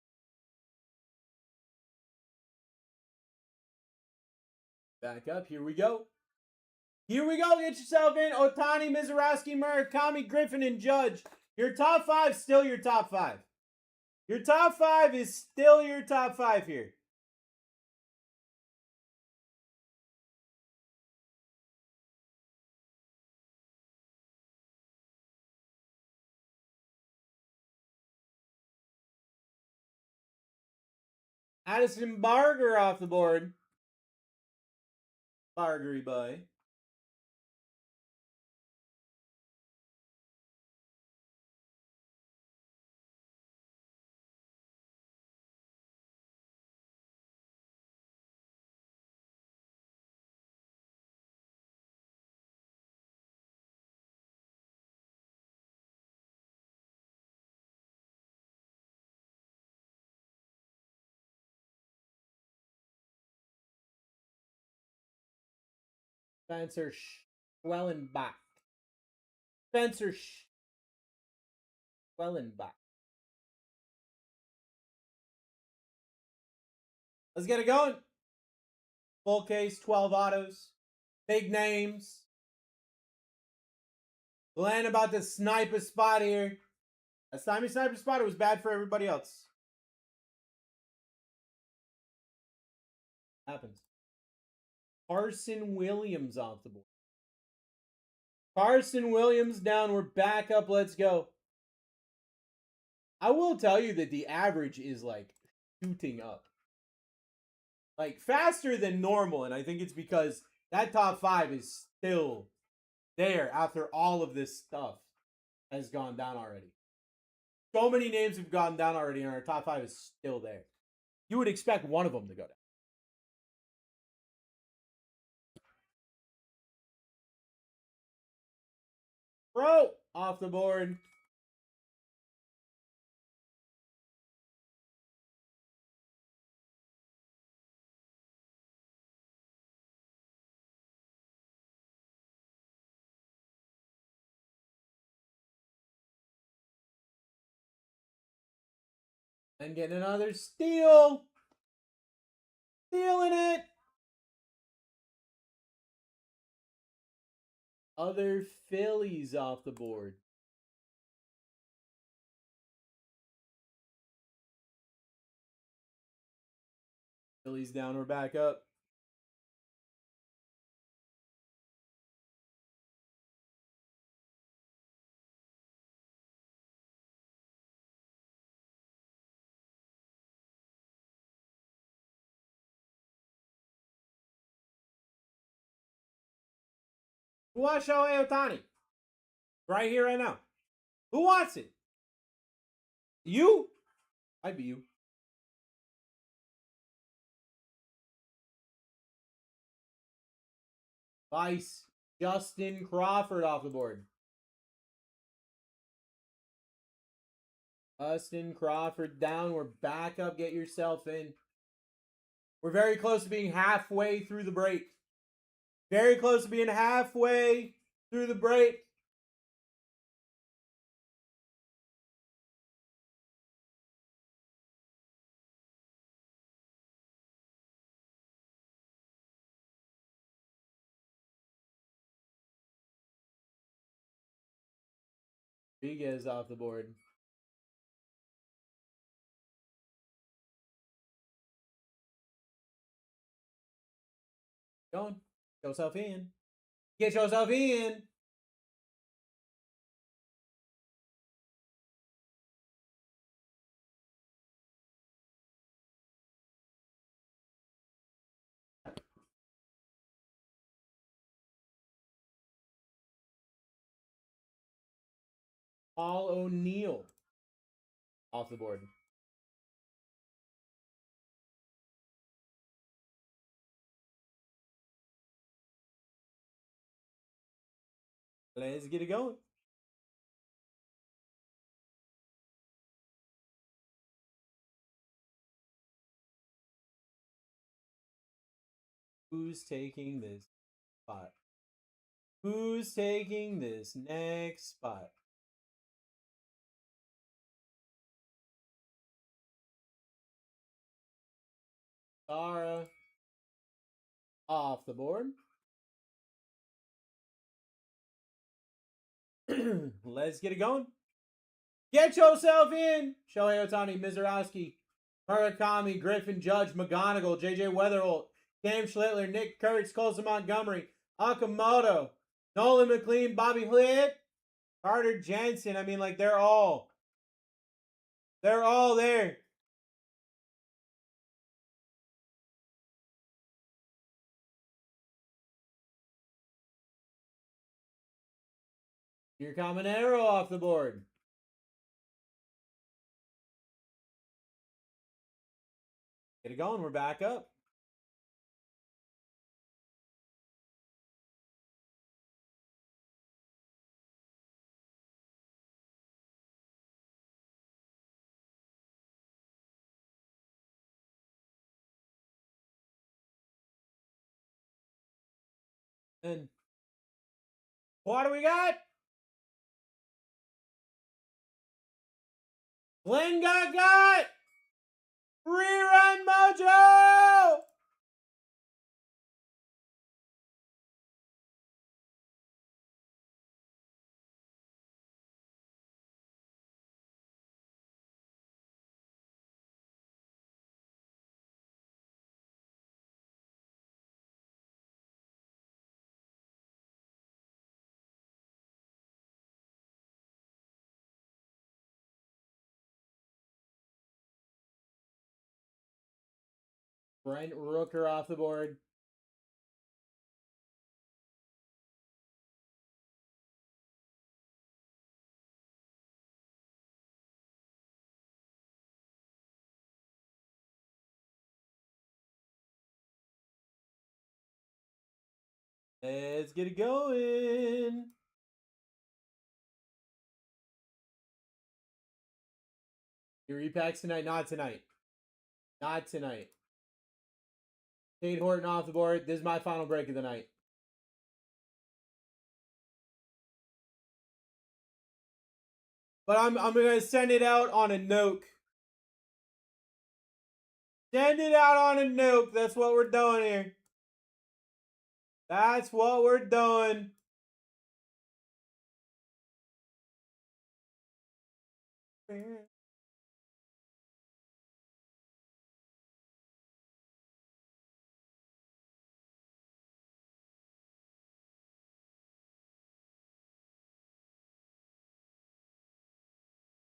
Back up. Here we go. Here we go. Get yourself in. Ohtani, Mizorowski, Murakami, Griffin, and Judge. Your top five, still your top five. Your top five is still your top five here. Addison Barger off the board. Bargery boy. Spencer Schwellenbach. Spencer Schwellenbach. Let's get it going. Full case, 12 autos. Big names. Glenn about to snipe a spot here. That time he sniped a spot, it was bad for everybody else. Happens. Carson Williams off the board. Carson Williams down. We're back up. Let's go. I will tell you that the average is like shooting up. Like faster than normal. And I think it's because that top five is still there after all of this stuff has gone down already. So many names have gone down already, and our top five is still there. You would expect one of them to go down. Bro, off the board. And getting another steal. Stealing it. Other Phillies off the board. Phillies down, we're back up. Who wants Shohei Ohtani? Right here, right now. Who wants it? You? I'd be you. Vice. Justin Crawford off the board. Justin Crawford down. We're back up. Get yourself in. We're very close to being halfway through the break. Very close to being halfway through the break. Rodriguez off the board. Going. Get yourself in. Get yourself in. Paul O'Neill off the board. Let's get it going. Who's taking this spot? Who's taking this next spot? Sarah off the board. Let's get it going. Get yourself in. Shohei Ohtani, Mizurowski, Murakami, Griffin, Judge, McGonigal, JJ Weatherholt, Cam Schlittler, Nick Kurtz, Colson Montgomery, Akamoto, Nolan McLean, Bobby Hlitt, Carter Jensen. I mean, like, they're all there. Your Caminero off the board. Get it going. We're back up. And what do we got? Glenn got Rerun Mojo! Brent Rooker off the board. Let's get it going. Your repacks tonight? Not tonight. Not tonight. Tate Horton off the board. This is my final break of the night. But I'm gonna send it out on a nuke. Send it out on a nuke. That's what we're doing here. That's what we're doing.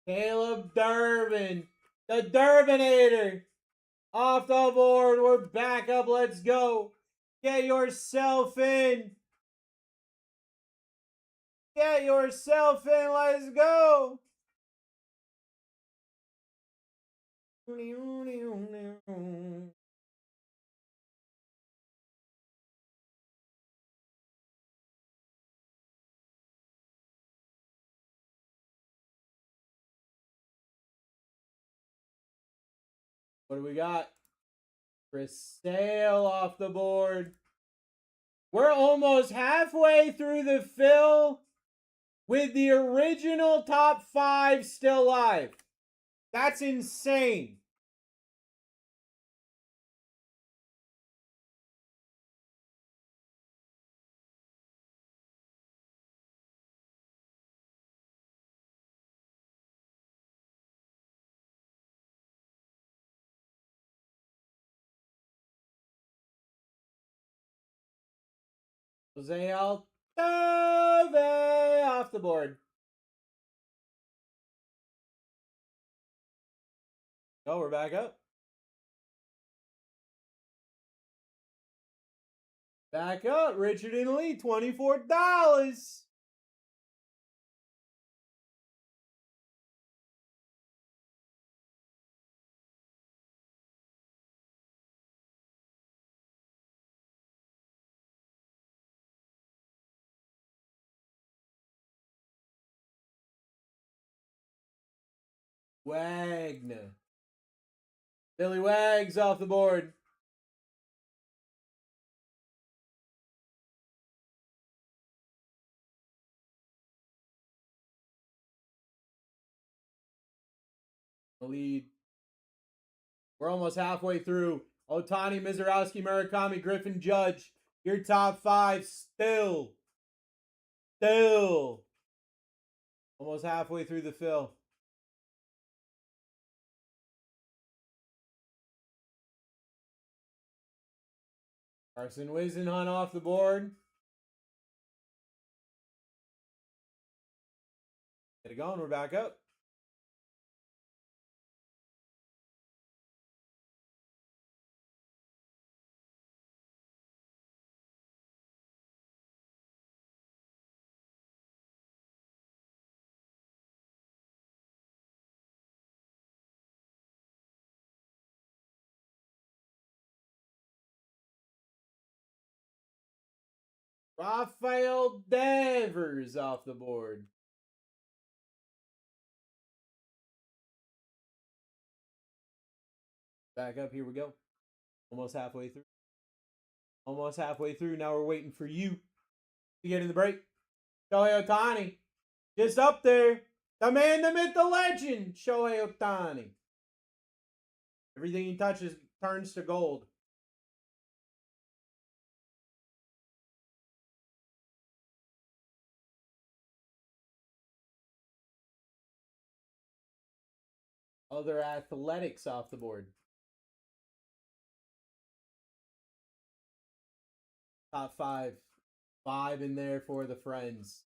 Caleb Durbin, the Durbinator, off the board. We're back up. Let's go. Get yourself in. Get yourself in. Let's go. What do we got? Chris Sale off the board. We're almost halfway through the fill with the original top 5 still live. That's insane. Jose Altuve off the board. Oh, we're back up. Back up. Richard in the lead, $24. Wagner. Billy Wags off the board. The lead. We're almost halfway through. Otani, Mizorowski, Murakami, Griffin, Judge. Your top 5 still. Almost halfway through the fill. Carson Whisenhunt off the board. Get it going. We're back up. Rafael Devers off the board. Back up. Here we go. Almost halfway through. Almost halfway through. Now we're waiting for you to get in the break. Shohei Otani. Just up there. The man, the myth, the legend. Shohei Otani. Everything he touches turns to gold. Other athletics off the board. Top 5. 5 in there for the friends.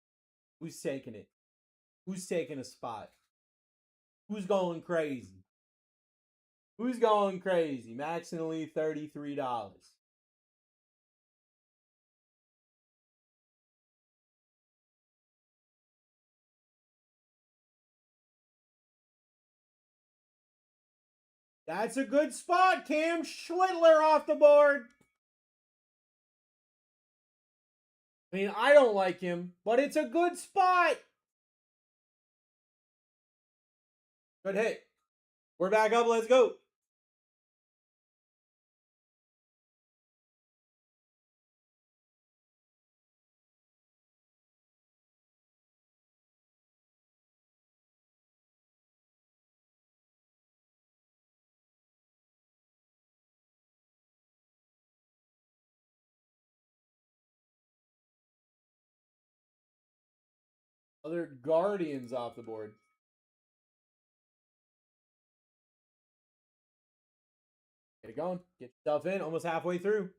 Who's taking it? Who's taking a spot? Who's going crazy? Who's going crazy? Max in the lead, $33. That's a good spot. Cam Schlittler off the board. I mean, I don't like him, but it's a good spot. Good hit. We're back up. Let's go. Other Guardians off the board. Get it going. Get yourself in. Almost halfway through.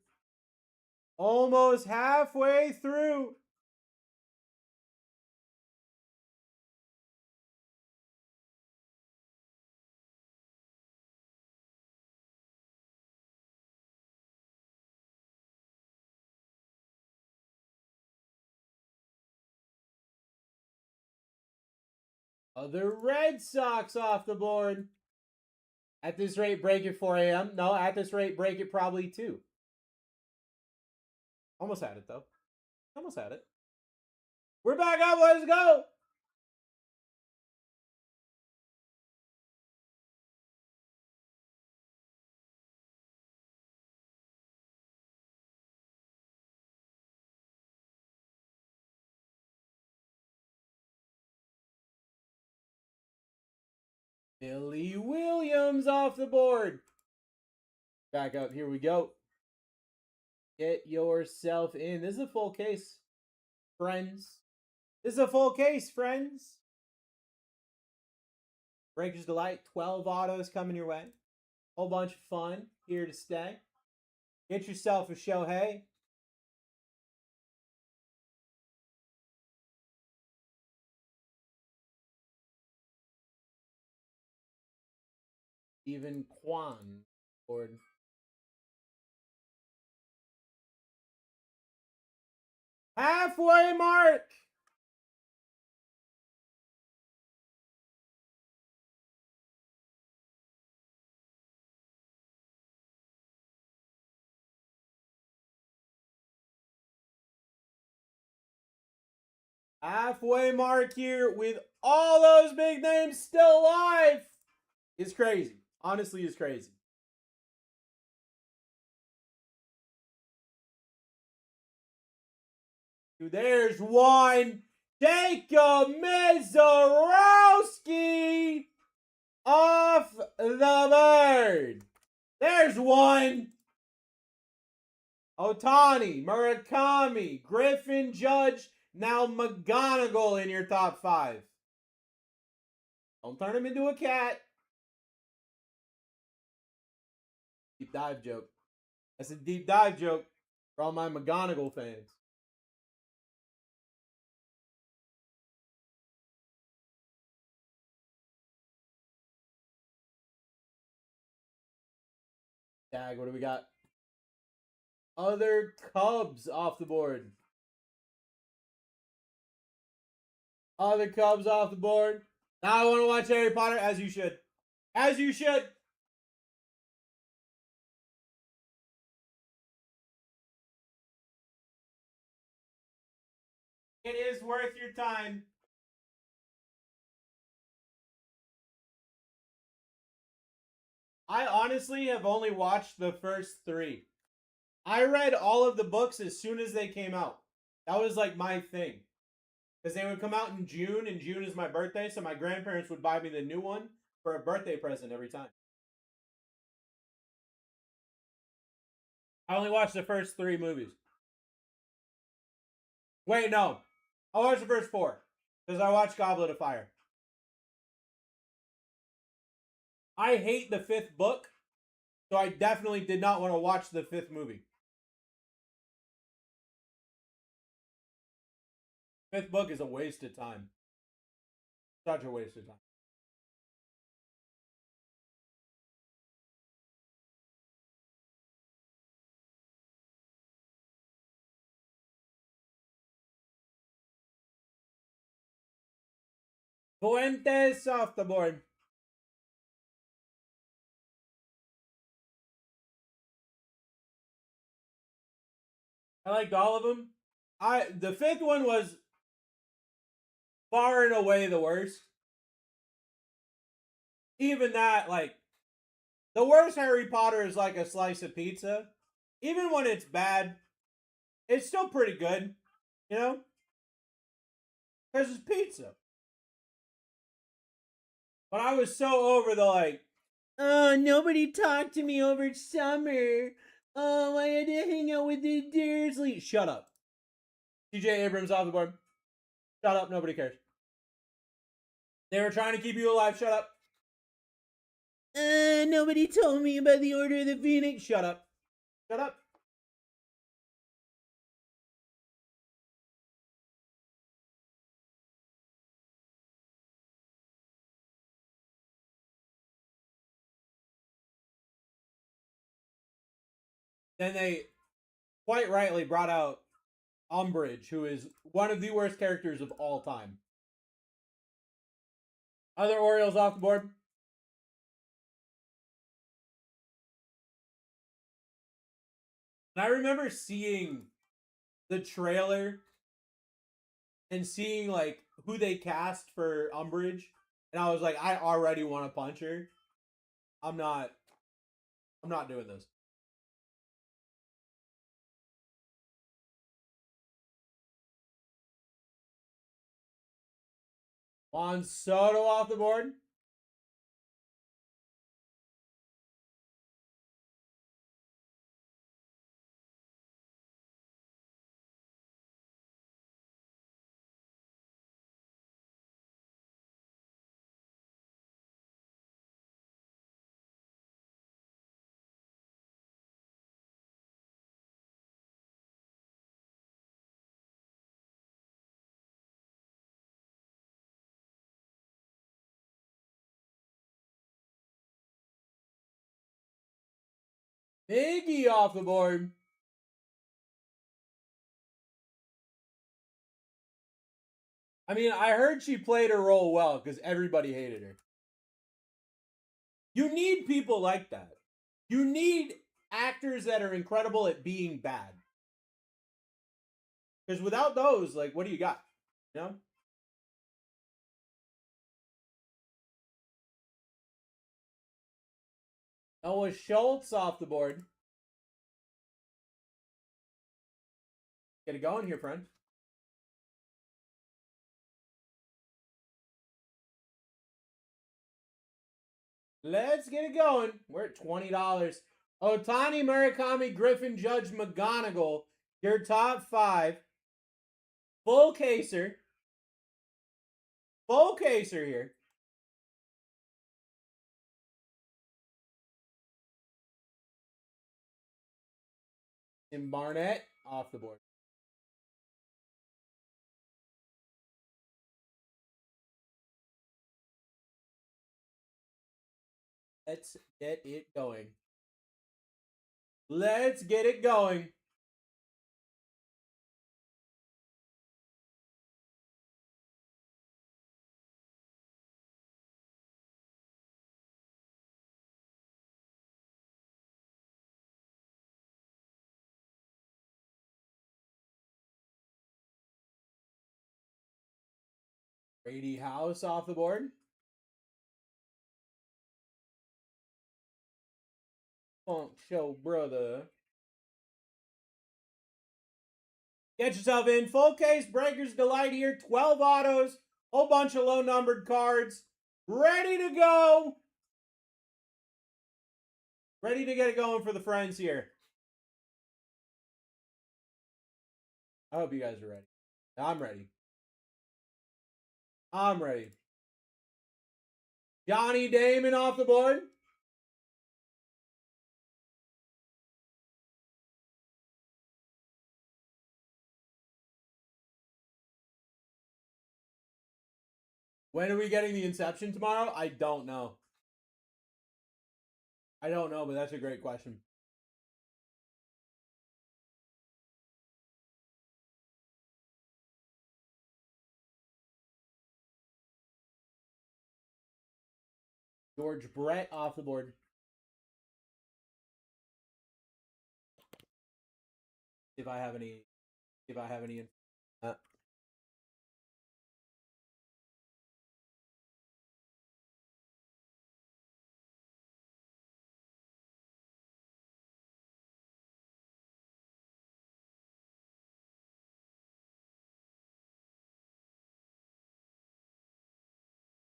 Almost halfway through. Other Red Sox off the board. At this rate, break it 4 a.m. No, at this rate, break it probably 2. Almost had it, though. Almost had it. We're back up. Let's go. Billy Williams off the board. Back up. Here we go. Get yourself in. This is a full case, friends. This is a full case, friends. Breakers Delight. 12 autos coming your way. Whole bunch of fun here to stay. Get yourself a Shohei. Even Quan board. Halfway mark. Halfway mark here with all those big names still alive is crazy. Honestly, is crazy. There's one. Jacob Mizorowski off the bird. There's one. Otani, Murakami, Griffin, Judge, now McGonagall in your top 5. Don't turn him into a cat. Deep dive joke. That's a deep dive joke for all my McGonagall fans. Tag, what do we got? Other Cubs off the board. Other Cubs off the board. Now I want to watch Harry Potter, as you should. As you should. It is worth your time. I honestly have only watched the first 3. I read all of the books as soon as they came out. That was like my thing. Because they would come out in June, and June is my birthday, so my grandparents would buy me the new one for a birthday present every time. I only watched the first 3 movies. Wait, no. I watched the first 4. Because I watched Goblet of Fire. I hate the 5th book, so I definitely did not want to watch the 5th movie. 5th book is a waste of time. Such a waste of time. Fuentes off the board. I liked all of them. The 5th one was far and away the worst. Even that, like, the worst Harry Potter is like a slice of pizza. Even when it's bad, it's still pretty good, you know? Because it's pizza. But I was so over the, like, oh, nobody talked to me over summer. Oh, I had to hang out with the Dursley. Shut up. TJ Abrams off the board. Shut up, nobody cares. They were trying to keep you alive. Shut up. Nobody told me about the Order of the Phoenix. Shut up. Shut up. Then they quite rightly brought out Umbridge, who is one of the worst characters of all time. Other Orioles off the board. And I remember seeing the trailer and seeing like who they cast for Umbridge, and I was like, I already want to punch her. I'm not doing this. Juan Soto off the board. Miggy off the board. I mean, I heard she played her role well because everybody hated her. You need people like that. You need actors that are incredible at being bad. Because without those, like, what do you got? You know? Noah Schultz off the board. Get it going here, friend. Let's get it going. We're at $20. Ohtani, Murakami, Griffin, Judge, McGonigal. Your top 5. Full caser. Full caser here. And Barnett off the board. Let's get it going. Let's get it going. Brady House off the board. Funk Show Brother. Get yourself in. Full case Breakers Delight here. 12 autos. Whole bunch of low numbered cards. Ready to go. Ready to get it going for the friends here. I hope you guys are ready. I'm ready. I'm ready. Johnny Damon off the board. When are we getting the Inception tomorrow? I don't know. I don't know, but that's a great question. George Brett off the board. See if I have any. See if I have any. I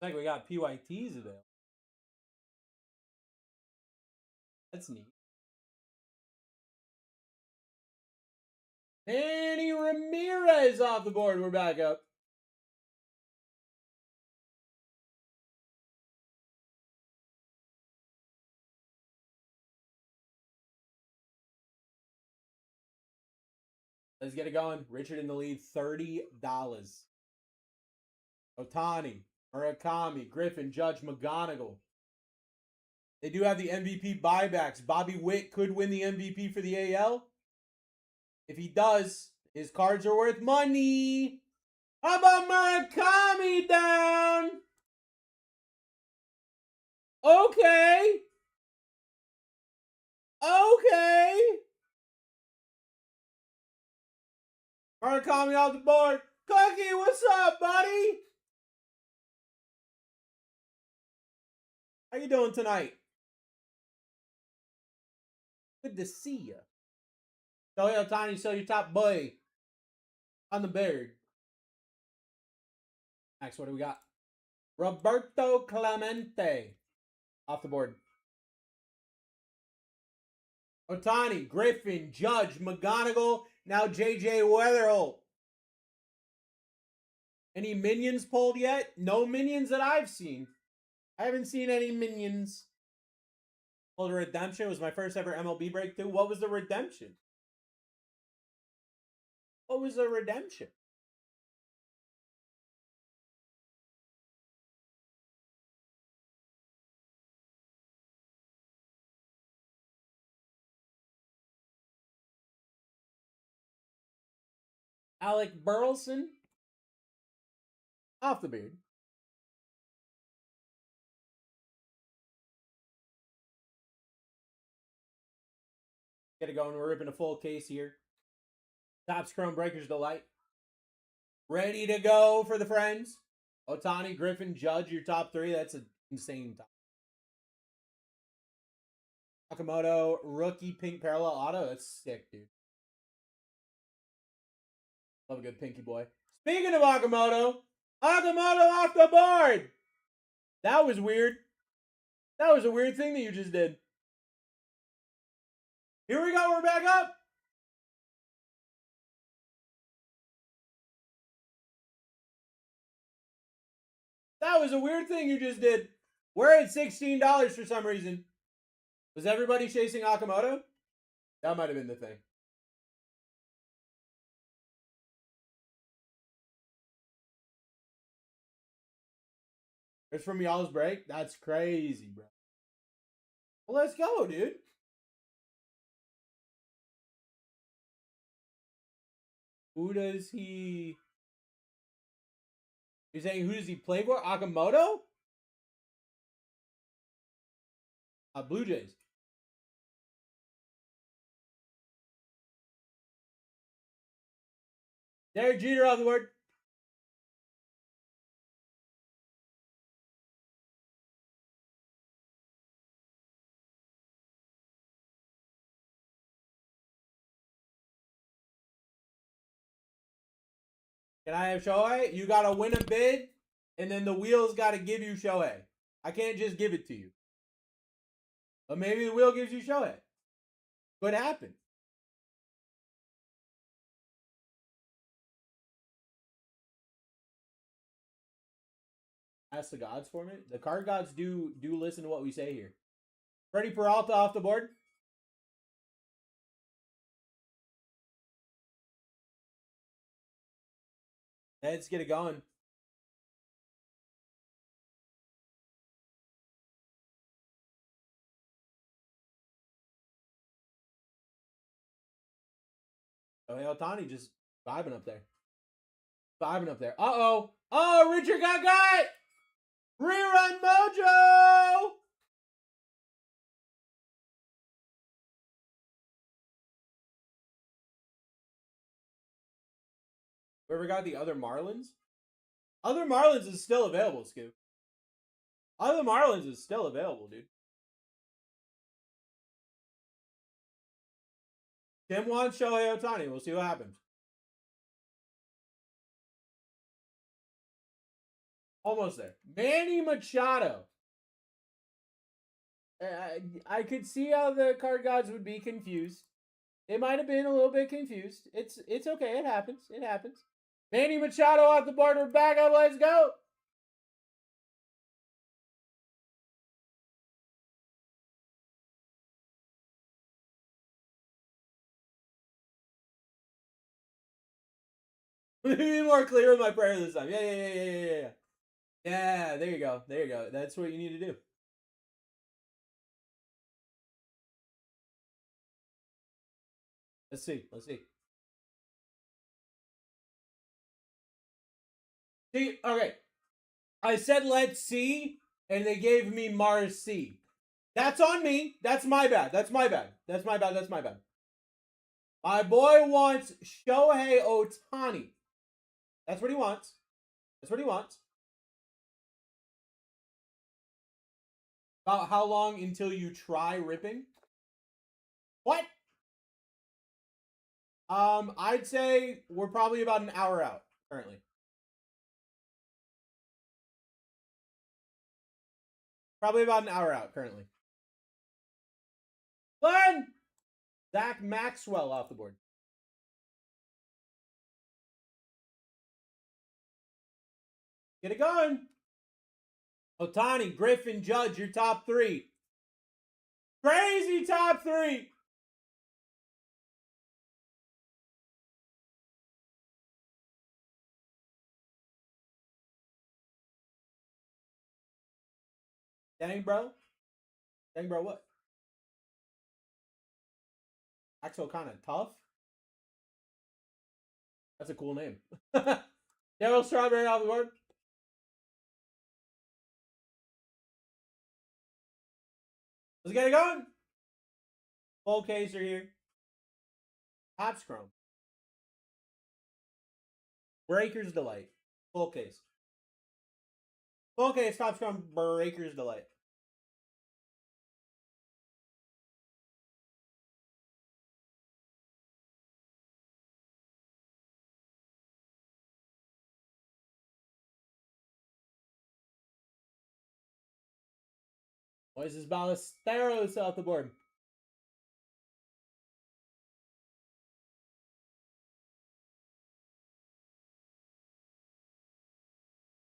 think we got PYTs available. That's neat. Manny Ramirez off the board. We're back up. Let's get it going. Richard in the lead, $30. Ohtani, Murakami, Griffin, Judge, McGonigal. They do have the MVP buybacks. Bobby Witt could win the MVP for the AL. If he does, his cards are worth money. How about Murakami down? Okay. Okay. Murakami off the board. Cookie, what's up, buddy? How you doing tonight? Good to see you. So, yeah, Tiny, so your top boy on the bird. Next, what do we got? Roberto Clemente off the board. Otani, Griffin, Judge, McGonigal, now JJ Weatherholt. Any minions pulled yet? No minions that I've seen. I haven't seen any minions. Pulled a redemption. It was my first ever MLB breakthrough. What was the redemption? What was the redemption? Alec Burleson off the beard. Get it going. We're ripping a full case here. Topps Chrome Breakers Delight. Ready to go for the friends. Otani, Griffin, Judge, your top three. That's an insane top. Sakamoto, rookie pink parallel auto. That's sick, dude. Love a good pinky boy. Speaking of Akamoto, Akamoto off the board. That was weird. That was a weird thing that you just did. Here we go. We're back up. That was a weird thing you just did. We're at $16 for some reason. Was everybody chasing Akamoto? That might have been the thing. It's from y'all's break? That's crazy, bro. Well, let's go, dude. Who does he... You're saying who does he play for? Akamoto? Blue Jays. Derek Jeter off the board. Can I have Shohei? You got to win a bid, and then the wheels got to give you Shohei. I can't just give it to you. But maybe the wheel gives you Shohei. Could happen. Ask the gods for me. The card gods do listen to what we say here. Freddie Peralta off the board. Let's get it going. Oh, hey, Otani just vibing up there. Vibing up there. Uh-oh. Oh, Richard got! Rerun Mojo! Whoever got the other Marlins? Other Marlins is still available, Scoop. Other Marlins is still available, dude. Tim wants Shohei Otani. We'll see what happens. Almost there. Manny Machado. I could see how the card gods would be confused. They might have been a little bit confused. It's okay. It happens. It happens. Manny Machado off the board. We're back up. Let's go. Be more clear with my prayer this time. Yeah. Yeah, there you go. There you go. That's what you need to do. Let's see. Let's see. See, okay. I said let's see, and they gave me Marcy. That's on me. That's my bad. That's my bad. That's my bad. That's my bad. My boy wants Shohei Ohtani. That's what he wants. That's what he wants. About how long until you try ripping? What? I'd say we're probably about an hour out currently. Probably about an hour out currently. Glenn! Zach Maxwell off the board. Get it going. Ohtani, Griffin, Judge, your top three. Crazy top three. Dang, bro. Dang, bro, what? Axel kind of tough. That's a cool name. Daryl Strawberry off the board. Let's get it going. Full case are here. Topps Chrome. Breaker's Delight. Full case. Full case, Topps Chrome, Breaker's Delight. Moises Ballesteros off the board.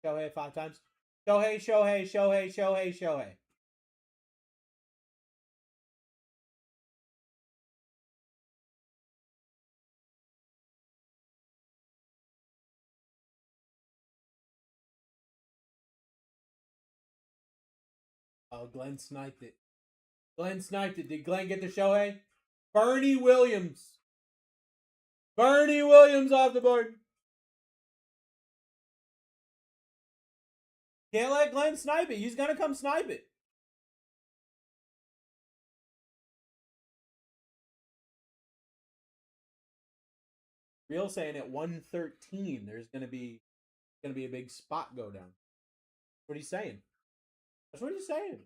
Shohei 5 times. Shohei, Shohei, Shohei, Shohei, Shohei. Oh, Glenn sniped it. Glenn sniped it. Did Glenn get the Shohei? Bernie Williams. Bernie Williams off the board. Can't let Glenn snipe it. He's going to come snipe it. Real saying at 113, there's going to be a big spot go down. That's what he's saying. That's what he's saying.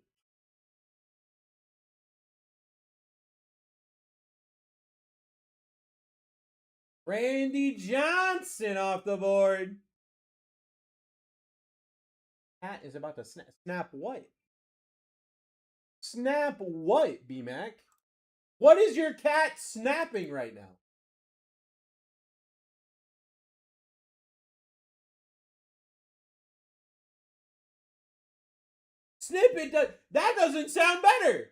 Randy Johnson off the board. Cat is about to snap. Snap what? Snap what, B-Mac? What is your cat snapping right now? Snippet, that doesn't sound better.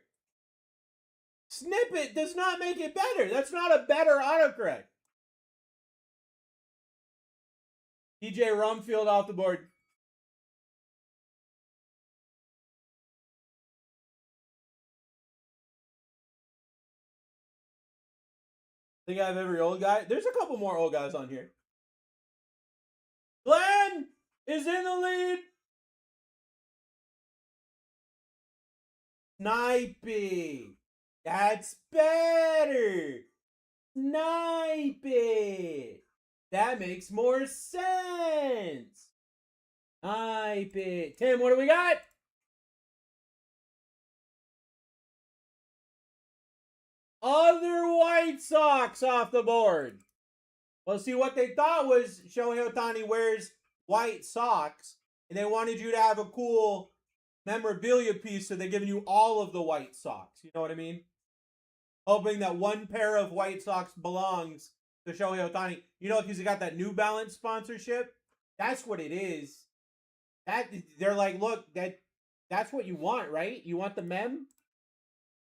Snippet does not make it better. That's not a better autocorrect. DJ Rumfield off the board. Think I have every old guy? There's a couple more old guys on here. Glenn is in the lead. Snipey. That's better. Snipe it. That makes more sense. Snipe it. Tim, what do we got? Other White Sox off the board. Well, see, what they thought was Shohei Ohtani wears white socks, and they wanted you to have a cool memorabilia piece, so they're giving you all of the white socks. You know what I mean? Hoping that one pair of white socks belongs to Shohei Ohtani. You know, because he got that New Balance sponsorship. That's what it is. They're like, look, that's what you want, right? You want the mem?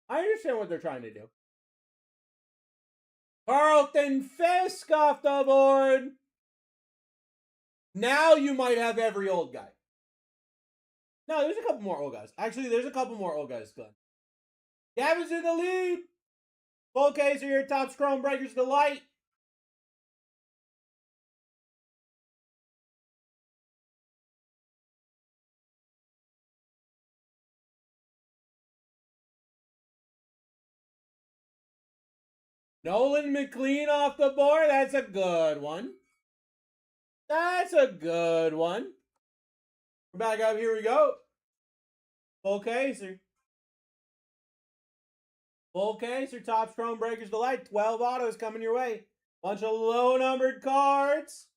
I understand what they're trying to do. Carlton Fisk off the board. Now you might have every old guy. No, there's a couple more old guys. Actually, there's a couple more old guys, Glenn. Gavin's in the lead. Full case are your Topps Chrome Breakers Delight. Nolan McLean off the board. That's a good one. That's a good one. We're back up. Here we go. Full caser. Full caser. Topps Chrome Breakers Delight. 12 autos coming your way. Bunch of low numbered cards.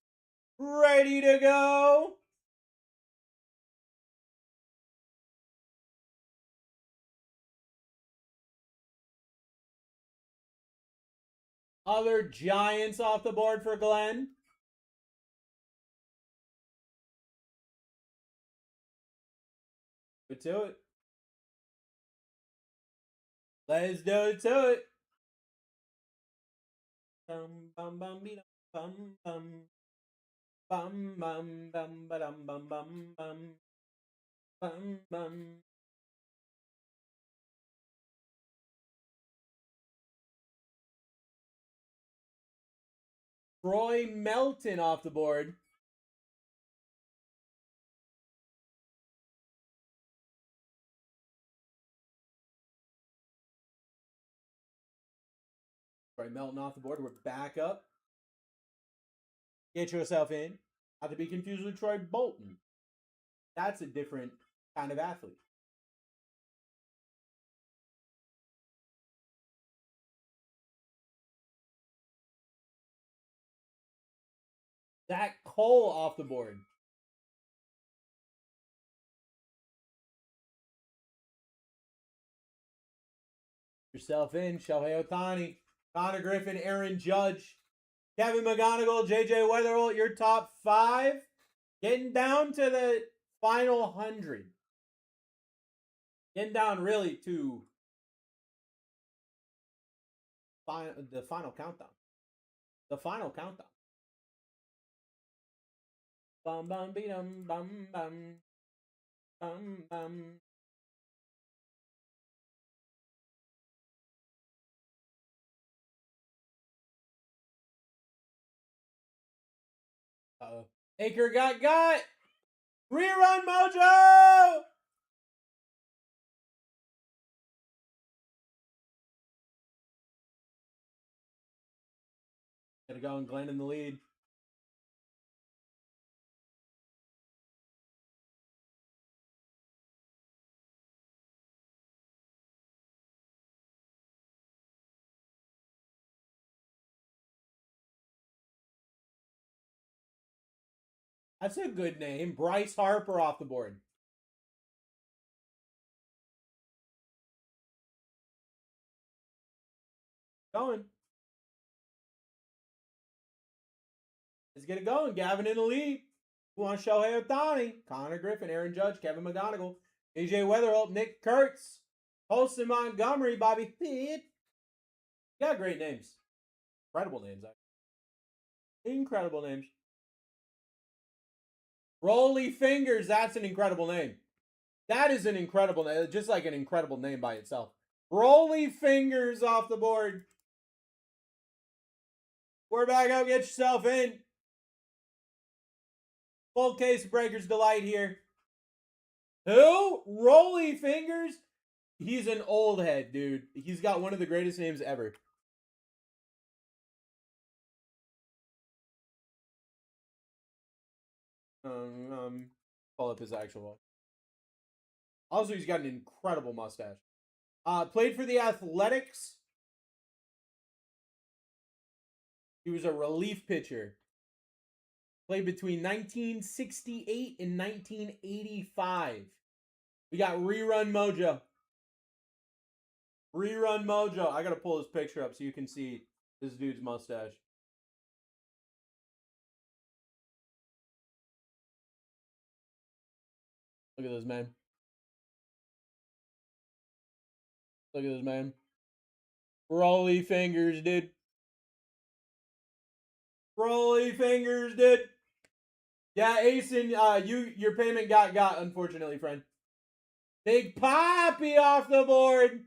Ready to go. Other Giants off the board for Glenn. Get to it. Let's do it to it. Bum bum bum bum bum bum bum bum bum bum bum bum bum bum. Troy Melton off the board. Troy Melton off the board. We're back up. Get yourself in. Not to be confused with Troy Bolton. That's a different kind of athlete. Zach Cole off the board. Yourself in. Shohei Ohtani, Connor Griffin, Aaron Judge, Kevin McGonigal, JJ Weatherholt, your top 5. Getting down to the final 100. Getting down really to the final countdown. The final countdown. Bum bum be dum bum bum bum bum. Uh-oh. Aker got Rerun Mojo! Gotta go and Glenn in the lead. That's a good name. Bryce Harper off the board. Going. Let's get it going. Gavin in the lead. Who wants Shohei Ohtani? Connor Griffin, Aaron Judge, Kevin McGonigal, AJ Weatherholt, Nick Kurtz, Colson Montgomery, Bobby Pitt. You got great names. Incredible names. Incredible names. Rolly Fingers. That's an incredible name. That is an incredible name. Just like an incredible name by itself. Rolly Fingers off the board. We're back up. Get yourself in. Full case of Breakers Delight here. Who? Rolly Fingers? He's an old head, dude. He's got one of the greatest names ever. Pull up his actual one. Also, he's got an incredible mustache. Played for the Athletics. He was a relief pitcher. Played between 1968 and 1985. We got Rerun Mojo. Rerun Mojo. I gotta pull this picture up so you can see this dude's mustache. Look at this, man. Look at this, man. Rolly Fingers, dude. Rolly Fingers, dude. Yeah, Asen, your payment got, unfortunately, friend. Big Poppy off the board.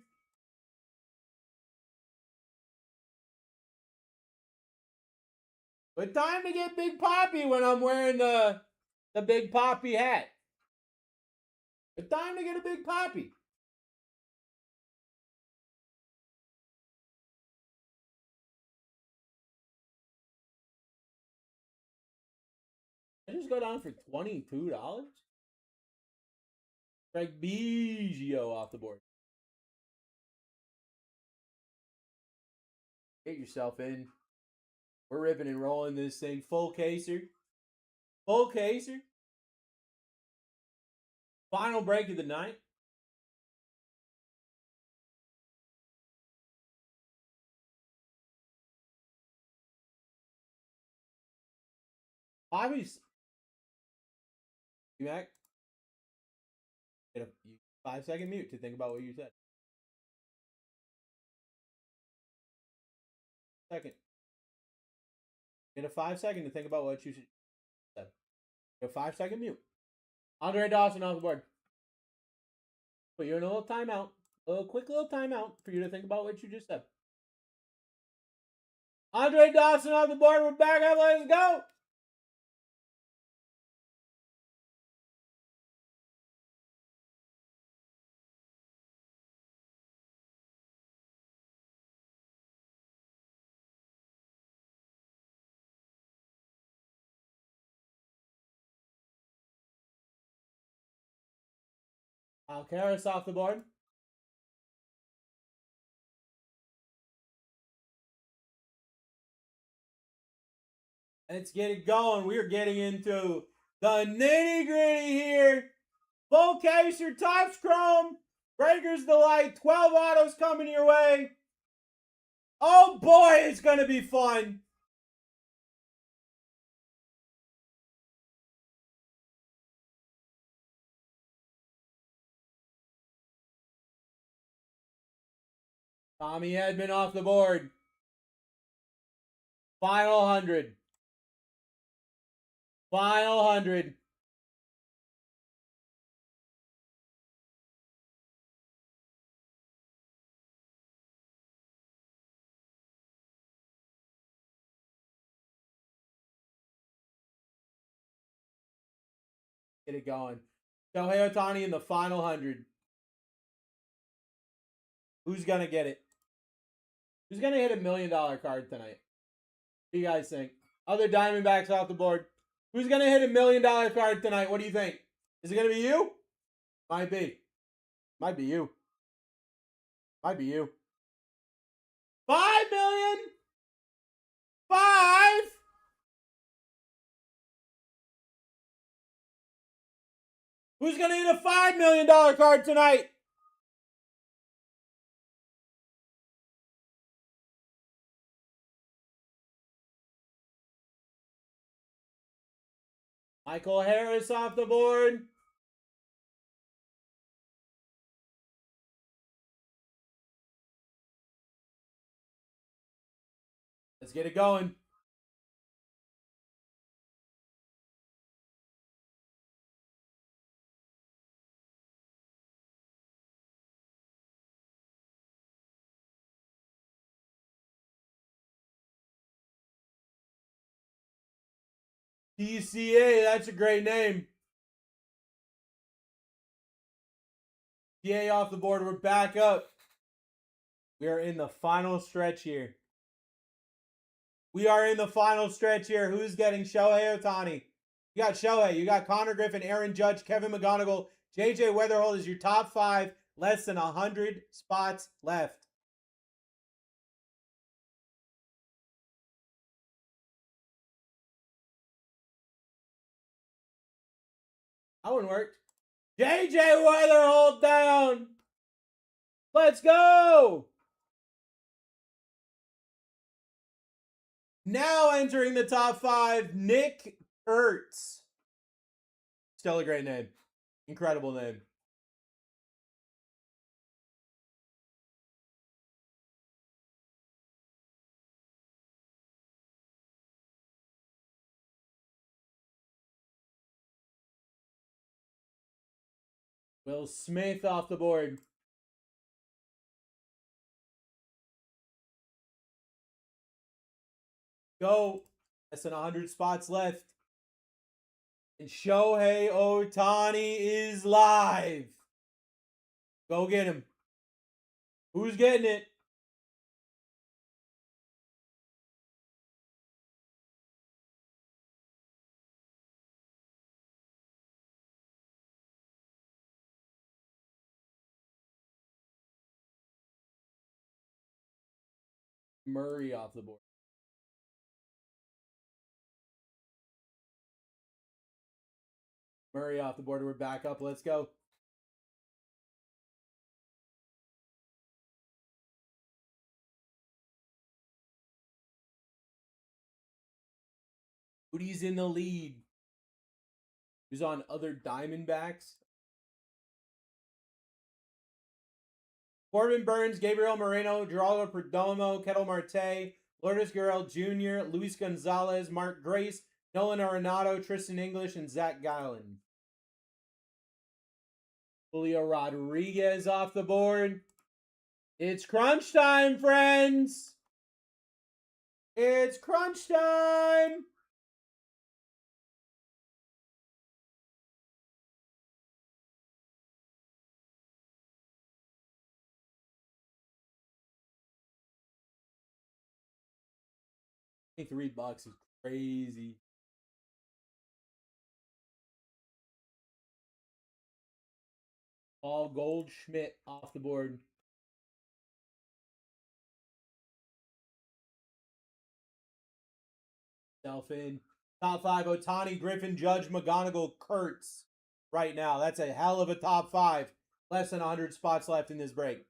But time to get Big Poppy when I'm wearing the Big Poppy hat. But time to get a Big Poppy. just go down for $22? Craig Biggio off the board. Get yourself in. We're ripping and rolling this thing. Full caser. Full caser. Final break of the night. Bobby's. You Mac? Get a 5-second mute to think about what you said. Second. Get a 5-second to think about what you said. Get a 5-second mute. Andre Dawson off the board. Put you in a little timeout. A quick little timeout for you to think about what you just said. Andre Dawson off the board. We're back up. Let's go. Alcaraz off the board. Let's get it going. We're getting into the nitty gritty here. Full case, your Topps Chrome. Breakers Delight. 12 autos coming your way. Oh boy, it's going to be fun. Tommy Edman off the board. Final 100. Final 100. Get it going. Shohei Ohtani in the final 100. Who's going to get it? Who's going to hit $1 million card tonight? What do you guys think? Other Diamondbacks off the board. Who's going to hit $1 million card tonight? What do you think? Is it going to be you? Might be. Might be you. Might be you. 5 million? 5? Who's going to hit a $5 million card tonight? Michael Harris off the board. Let's get it going. TCA, that's a great name. TA off the board. We're back up. We are in the final stretch here. We are in the final stretch here. Who's getting Shohei Ohtani? You got Shohei. You got Connor Griffin, Aaron Judge, Kevin McGonigal, JJ Weatherhold is your top 5. Less than 100 spots left. That one worked. JJ Weatherhold down. Let's go. Now entering the top 5, Nick Kurtz. Still a great name. Incredible name. Will Smith off the board. Go. Less than 100 spots left. And Shohei Ohtani is live. Go get him. Who's getting it? Murray off the board. Murray off the board. We're back up. Let's go. Who's in the lead? Who's on other Diamondbacks? Corbin Burns, Gabriel Moreno, Geraldo Perdomo, Ketel Marte, Lourdes Gurriel Jr., Luis Gonzalez, Mark Grace, Nolan Arenado, Tristan English, and Zach Gallen. Julio Rodriguez off the board. It's crunch time, friends. It's crunch time. $3 is crazy. Paul Goldschmidt off the board. Self in. Top 5, Ohtani, Griffin, Judge, McGonigal, Kurtz. Right now. That's a hell of a top 5. Less than 100 spots left in this break.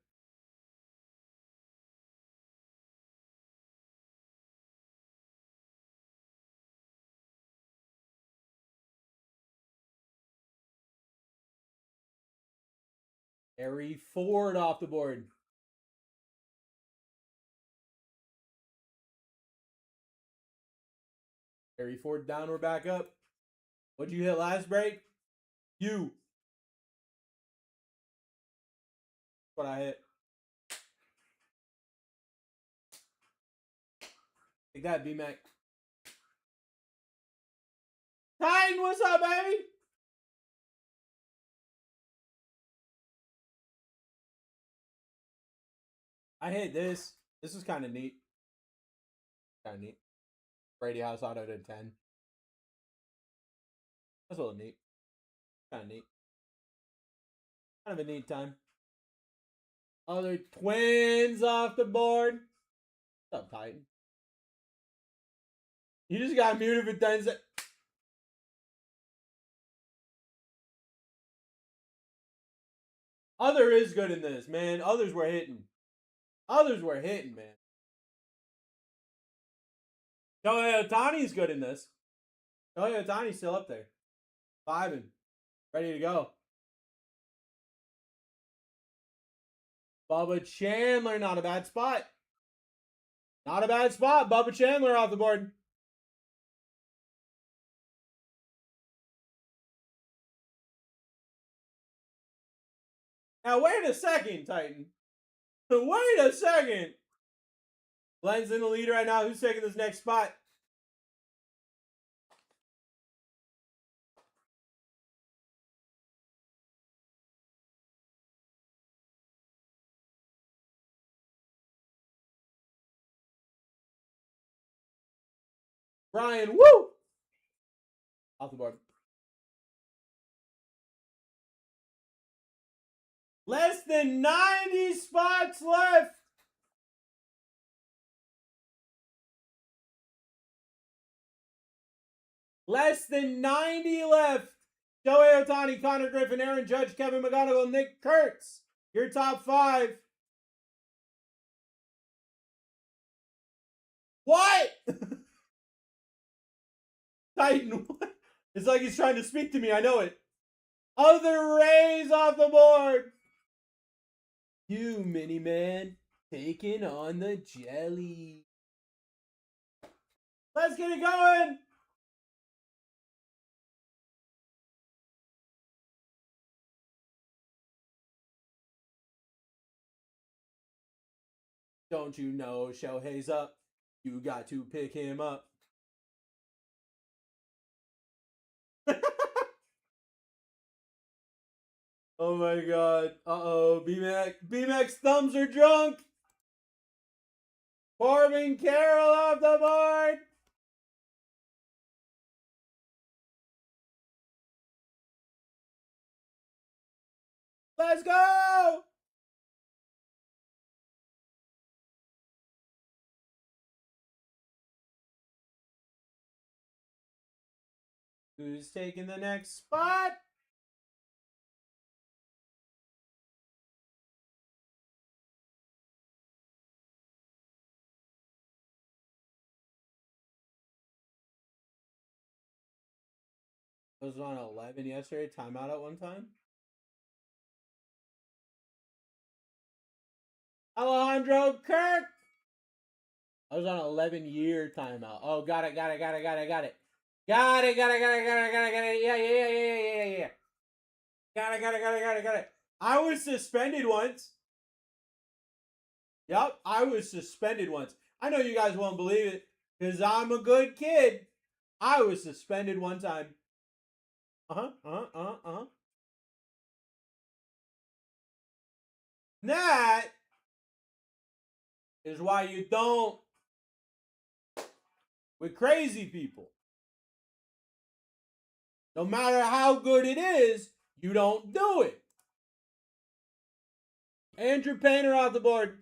Harry Ford off the board. Harry Ford down, we're back up. What'd you hit last break? You. What I hit. Take that, B-Mac. Titan, what's up, baby? I hit this. This is kind of neat. Kind of neat. Brady House auto to 10. That's a little neat. Kind of neat. Kind of a neat time. Other Twins off the board. What's up, Titan? You just got muted for 10 seconds. Other is good in this, man. Others were hitting. Others were hitting, man. Shohei Ohtani's good in this. Shohei Ohtani's still up there. Vibing. Ready to go. Bubba Chandler, not a bad spot. Not a bad spot. Bubba Chandler off the board. Now, wait a second, Titan. Wait a second. Glenn's in the lead right now. Who's taking this next spot? Brian, woo! Off the board. Less than 90 spots left. Less than 90 left. Shohei Ohtani, Connor Griffin, Aaron Judge, Kevin McGonigal, Nick Kurtz. Your top 5. What? Titan, what? It's like he's trying to speak to me. I know it. Other Rays off the board. You, Mini-Man, taking on the jelly. Let's get it going. Don't you know Shohei's up? You got to pick him up. Oh my god. Uh-oh. B-Mac's thumbs are drunk. Corbin Carroll off the board. Let's go. Who's taking the next spot? I was on 11 yesterday. Timeout at one time. Alejandro Kirk. I was on an 11-year timeout. Oh, got it. Got it. Yeah. Got it. I was suspended once. Yep, I was suspended once. I know you guys won't believe it because I'm a good kid. I was suspended one time. That is why you don't with crazy people. No matter how good it is, you don't do it. Andrew Painter off the board.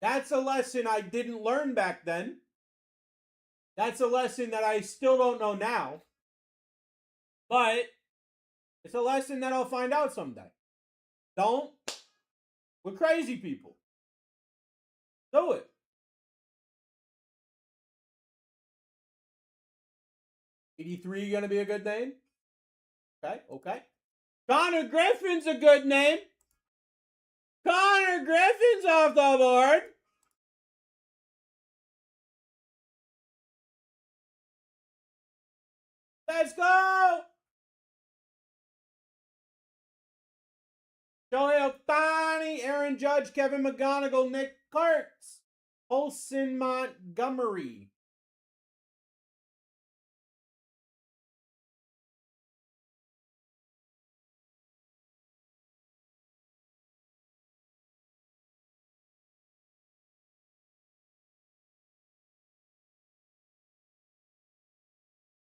That's a lesson I didn't learn back then. That's a lesson that I still don't know now. But it's a lesson that I'll find out someday. Don't with crazy people. Do it. 83 gonna be a good name? Okay. Connor Griffin's a good name. Connor Griffin's off the board. Let's go. Shohei Ohtani, Aaron Judge, Kevin McGonigal, Nick Kurtz, Olsen Montgomery.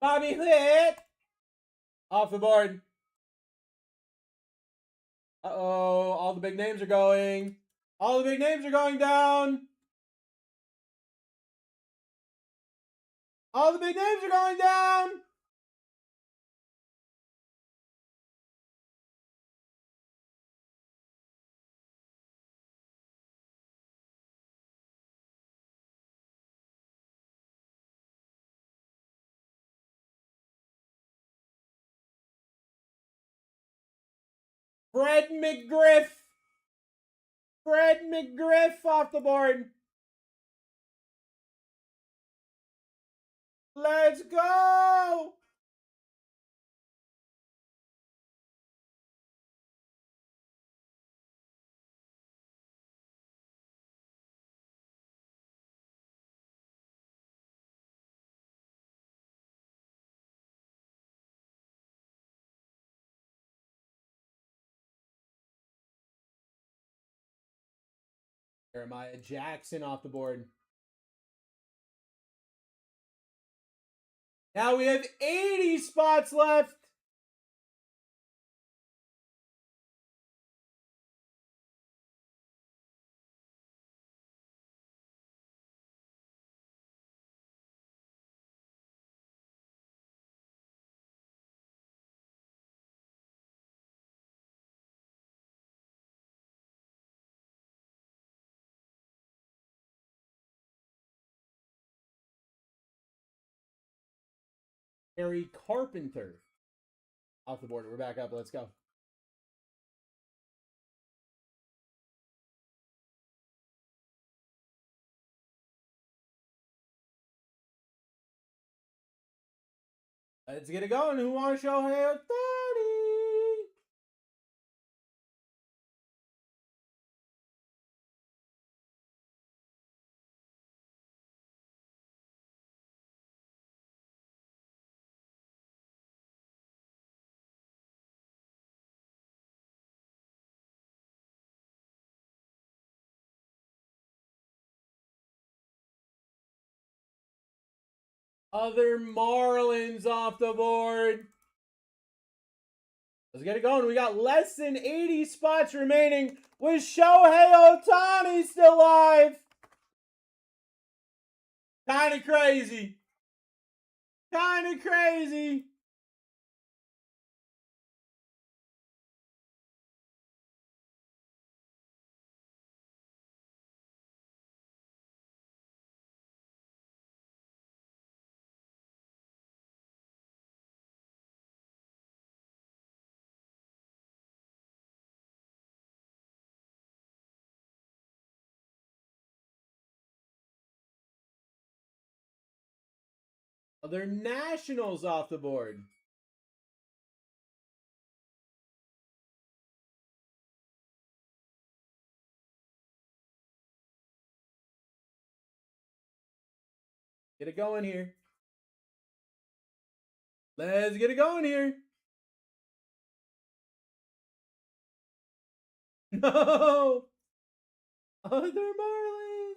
Bobby Hit off the board. Uh-oh, all the big names are going. All the big names are going down. All the big names are going down. Fred McGriff. Fred McGriff off the board. Let's go. Jeremiah Jackson off the board. Now we have 80 spots left. Harry Carpenter off the board. We're back up. Let's go. Let's get it going. Who wants Shohei Ohtani? Other Marlins off the board. Let's get it going. We got less than 80 spots remaining with Shohei Ohtani still alive. Kind of crazy. Kind of crazy. Other Nationals off the board. Get it going here. Let's get it going here. No! Other Marlins!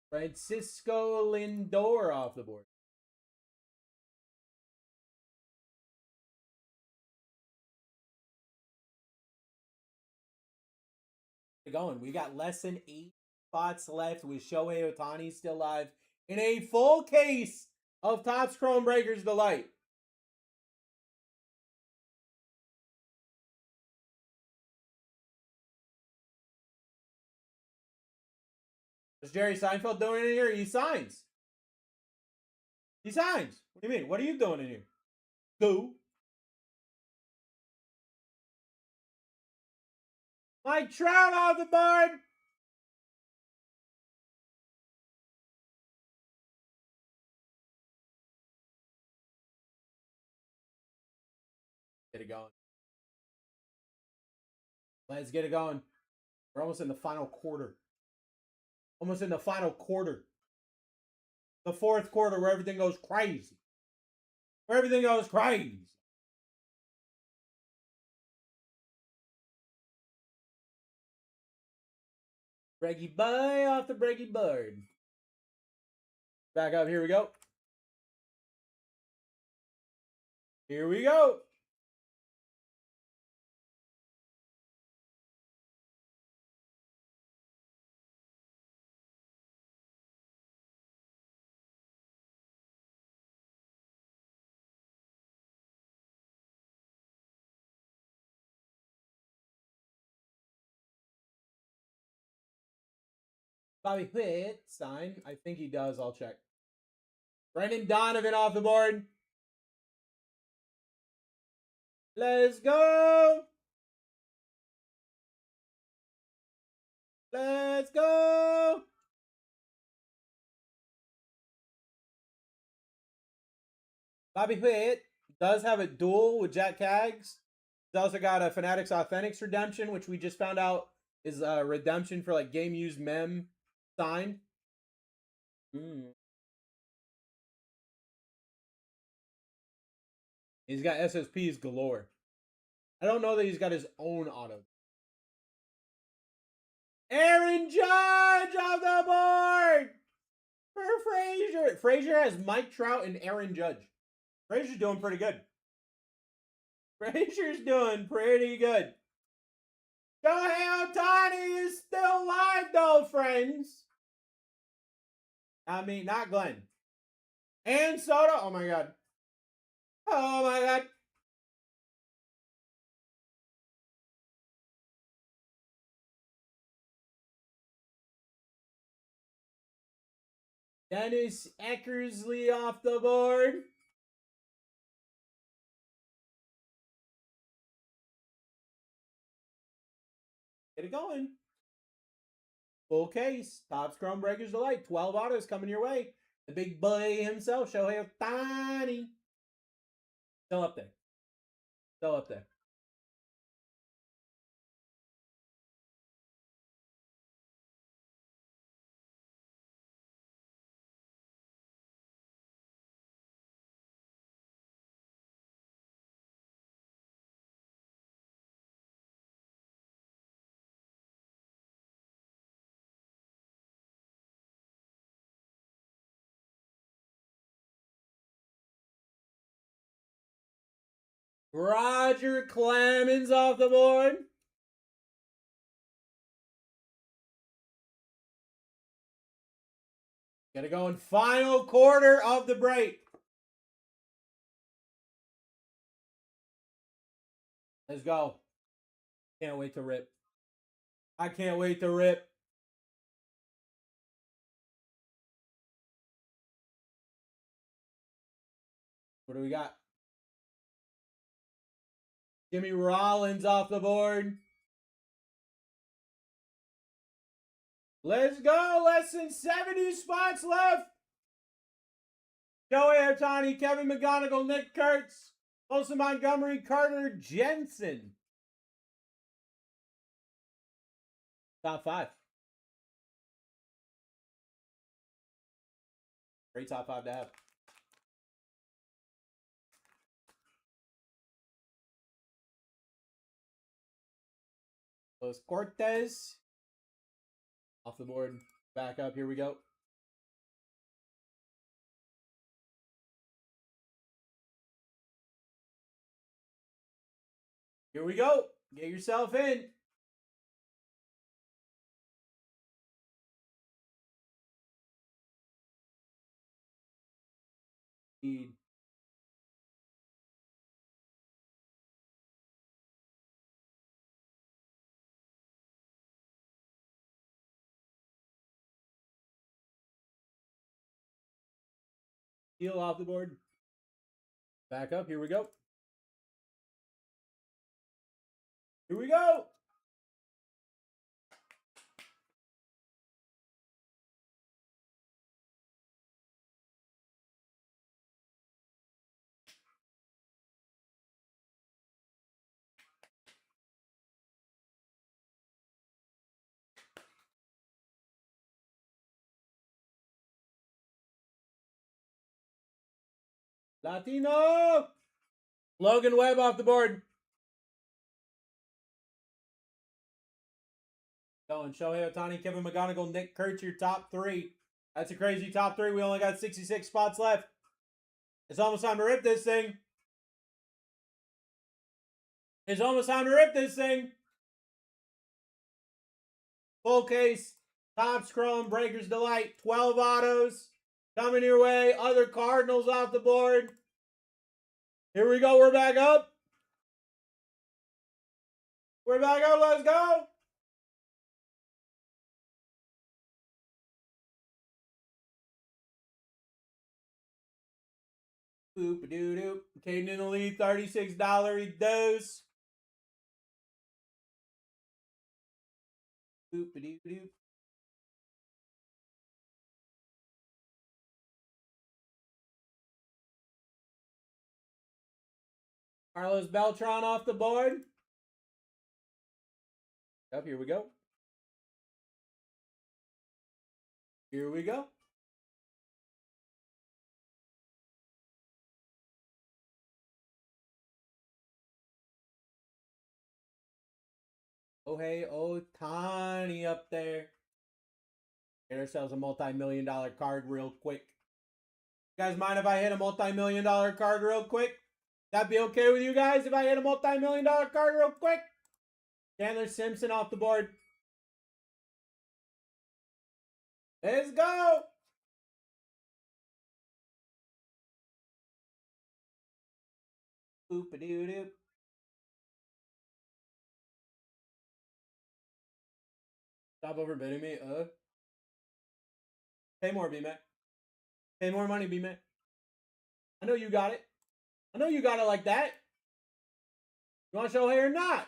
Francisco Lindor off the board. Going. We got less than 8 spots left with Shohei Ohtani still alive in a full case of Topps Chrome Breakers Delight. What's Jerry Seinfeld doing in here? He signs. He signs. What do you mean? What are you doing in here? Go. Mike Trout off the board. Get it going. Let's get it going. We're almost in the final quarter. Almost in the final quarter. The fourth quarter where everything goes crazy. Where everything goes crazy. Breggy Boy off the Breggy Bird. Back up. Here we go. Here we go. Bobby Witt sign. I think he does. I'll check. Brendan Donovan off the board. Let's go. Let's go. Bobby Witt does have a duel with Jack Caggs. He's also got a Fanatics Authentics redemption, which we just found out is a redemption for like game used mem signed. He's got SSPs galore. I don't know that he's got his own auto. Aaron Judge off the board for Frazier. Frazier has Mike Trout and Aaron Judge. Frazier's doing pretty good. Frazier's doing pretty good. Shohei Ohtani is still alive, though, friends. I mean, not Glenn. And Soto. Oh, my God. Oh, my God. Dennis Eckersley off the board. Get it going. Full case. Topps Chrome Breakers Delight. 12 autos coming your way. The big boy himself, Shohei Ohtani. Still up there. Still up there. Roger Clemens off the board. Gonna go in final quarter of the break. Let's go. Can't wait to rip. I can't wait to rip. What do we got? Jimmy Rollins off the board. Let's go. Less than 70 spots left. Shohei Ohtani, Kevin McGonigal, Nick Kurtz, Wilson Montgomery, Carter Jensen. Top 5. Great top 5 to have. Los Cortez. Off the board. Back up. Here we go. Here we go. Get yourself in. Heel off the board. Back up. Here we go. Here we go. Latino. Logan Webb off the board. Going Shohei Ohtani, Kevin McGonigal, Nick Kurtz, your top 3. That's a crazy top 3. We only got 66 spots left. It's almost time to rip this thing. It's almost time to rip this thing. Full case, Topps Chrome, Breakers Delight, 12 autos. Coming your way. Other Cardinals off the board. Here we go. We're back up. We're back up. Let's go. Boop-a-doo-doo. Caden in the lead, $36 dose. Boop-a-doo-doo. Carlos Beltran off the board. Up, here we go. Here we go. Oh, hey, Ohtani up there. Get ourselves a multi-million-dollar card real quick. You guys mind if I hit a multi-million-dollar card real quick? That be okay with you guys if I hit a multi-million-dollar card real quick? Chandler Simpson off the board. Let's go. Boop-a-doo-doo. Stop overbidding me. Pay more, B-Mac. Pay more money, B-Mac. I know you got it. I know you got it like that. You want to show here or not?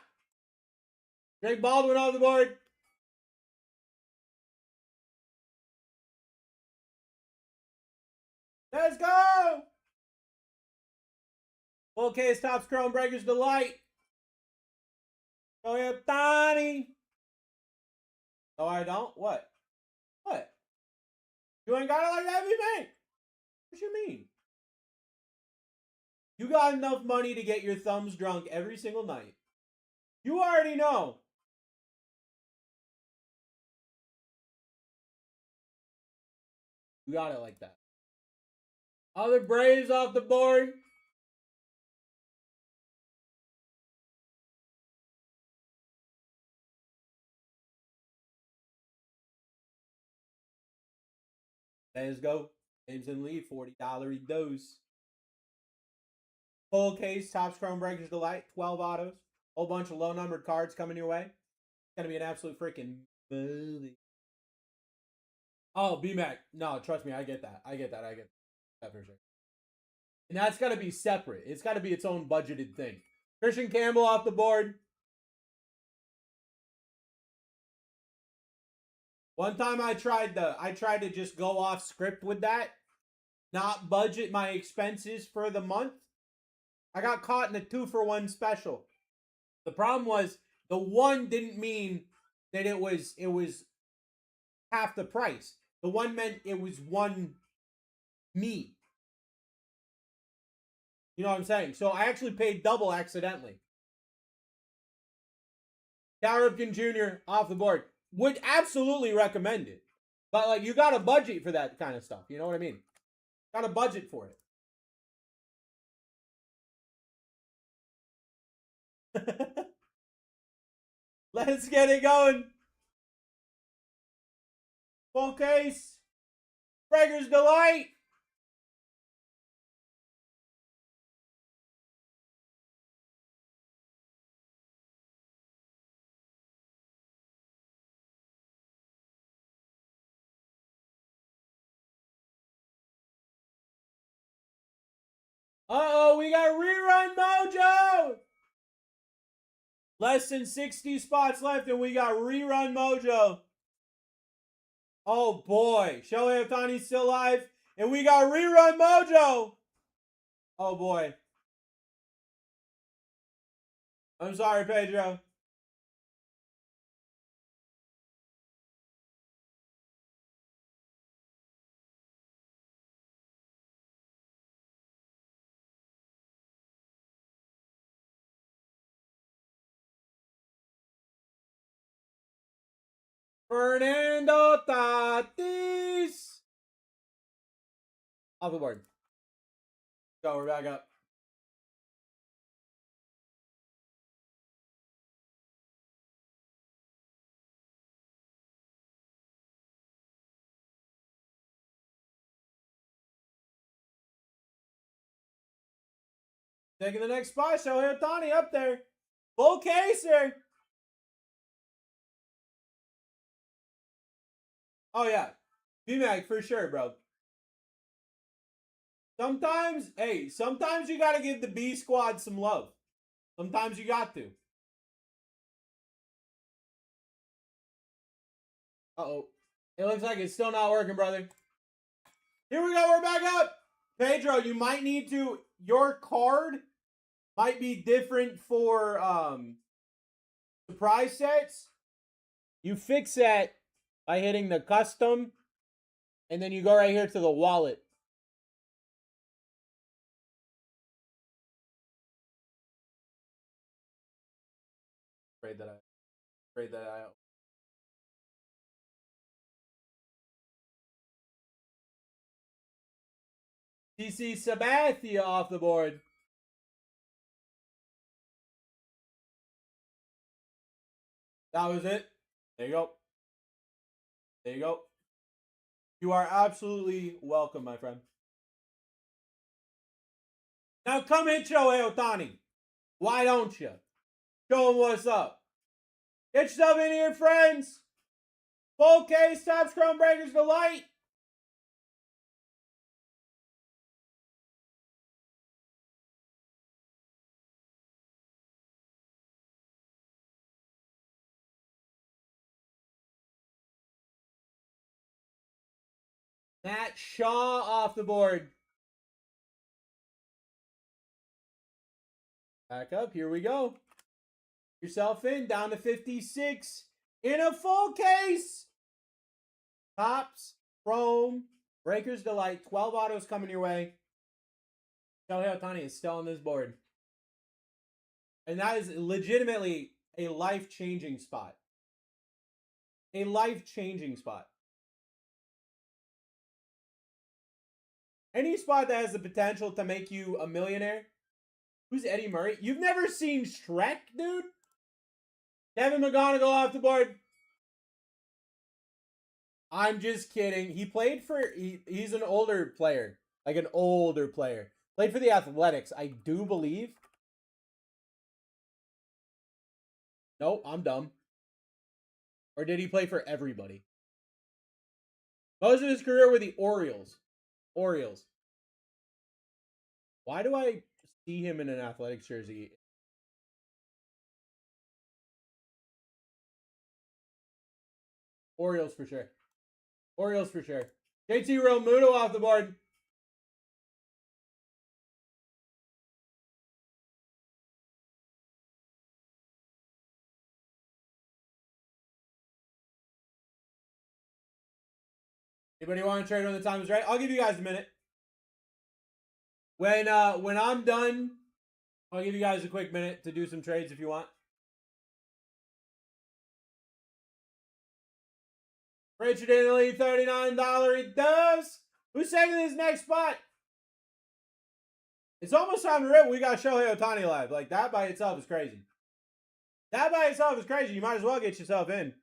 Drake Baldwin off the board. Let's go. Full case, Topps Chrome, Breakers Delight. Shohei Ohtani. No, I don't. What? What? You ain't got it like that, B-Mac? What you mean? You got enough money to get your thumbs drunk every single night. You already know. You got it like that. Other Braves off the board. Let's go. James in lead, $40 dose. Full case, Topps Chrome Breakers Delight, 12 autos. Whole bunch of low numbered cards coming your way. It's gonna be an absolute freaking movie. Oh, BMAC. No, trust me, I get that. I get that for sure. And that's gotta be separate. It's gotta be its own budgeted thing. Christian Campbell off the board. One time I tried to just go off script with that, not budget my expenses for the month. I got caught in a 2-for-1 special. The problem was the one didn't mean that it was half the price. The one meant it was one me. You know what I'm saying? So I actually paid double accidentally. Cal Ripken Jr. off the board. Would absolutely recommend it. But like you got a budget for that kind of stuff. You know what I mean? Got a budget for it. Let's get it going. Full case. Breakers Delight. Uh-oh, we got rerun mojo. Less than 60 spots left, and we got rerun mojo. Oh, boy. Shohei Ohtani's still alive, and we got rerun mojo. Oh, boy. I'm sorry, Pedro. Fernando Tatis. Off the board. Go, we're back up. Taking the next spot, Shohei Ohtani up there. Full case here. Oh, yeah. BMAC for sure, bro. Sometimes you got to give the B squad some love. Sometimes you got to. Uh-oh. It looks like it's still not working, brother. Here we go. We're back up. Pedro, you might need to... Your card might be different for surprise sets. You fix that by hitting the custom. And then you go right here to the wallet. Afraid that I TC Sabathia off the board. That was it. There you go. There you go. You are absolutely welcome, my friend. Now come hit Shohei Ohtani. Why don't you? Show him what's up. Get yourself in here, friends. Full case, Topps Chrome Breakers Delight. Matt Shaw off the board. Back up. Here we go. Yourself in. Down to 56. In a full case. Topps Chrome Breakers Delight. 12 autos coming your way. Shohei Ohtani is still on this board. And that is legitimately a life-changing spot. A life-changing spot. Any spot that has the potential to make you a millionaire. Who's Eddie Murray? You've never seen Shrek, dude? Kevin McGonigal off the board. I'm just kidding. He played for. He's an older player, like an older player. Played for the Athletics, I do believe. Nope, I'm dumb. Or did he play for everybody? Most of his career were the Orioles. Orioles. Why do I see him in an Athletics jersey? Orioles for sure. Orioles for sure. JT Realmuto off the board. Anybody want to trade when the time is right? I'll give you guys a minute. When I'm done, I'll give you guys a quick minute to do some trades if you want. Richard in the lead, $39. He does. Who's taking this next spot? It's almost time to rip. We got Shohei Ohtani live. Like, that by itself is crazy. That by itself is crazy. You might as well get yourself in.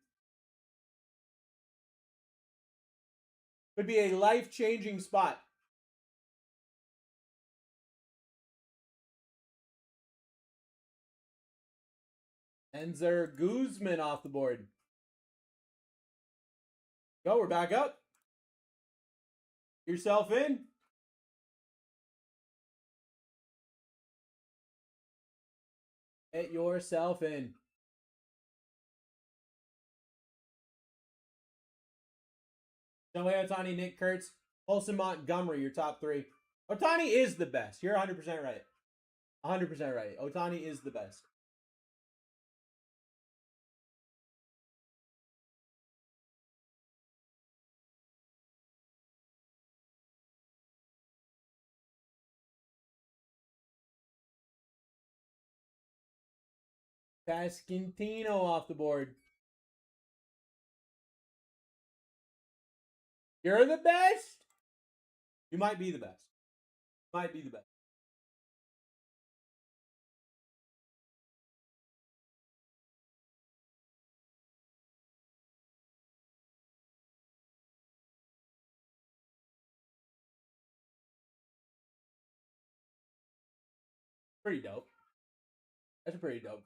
Could be a life-changing spot. Enzer Guzman off the board. Go, we're back up. Yourself in. Get yourself in. Shohei Ohtani, Nick Kurtz, Olsen Montgomery, your top three. Ohtani is the best. You're 100% right. 100% right. Ohtani is the best. Pasquantino off the board. You're the best? You might be the best. Might be the best. Pretty dope. That's a pretty dope.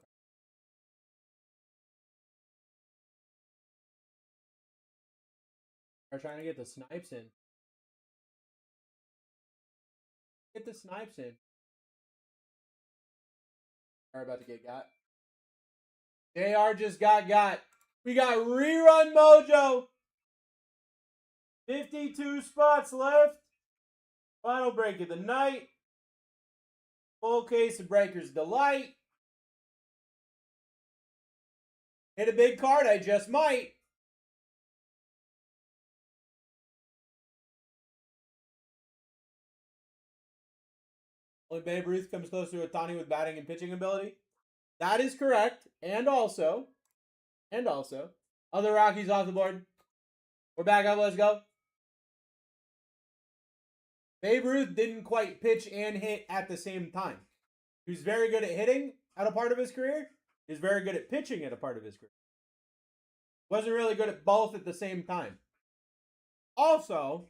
We're trying to get the snipes in. Get the snipes in. Are about to get got. JR just got. We got rerun mojo. 52 spots left. Final break of the night. Full case of Breaker's Delight. Hit a big card, I just might. Only Babe Ruth comes close to Ohtani with batting and pitching ability. That is correct. And also, other Rockies off the board. We're back up. Let's go. Babe Ruth didn't quite pitch and hit at the same time. He was very good at hitting at a part of his career. He was very good at pitching at a part of his career. Wasn't really good at both at the same time. Also,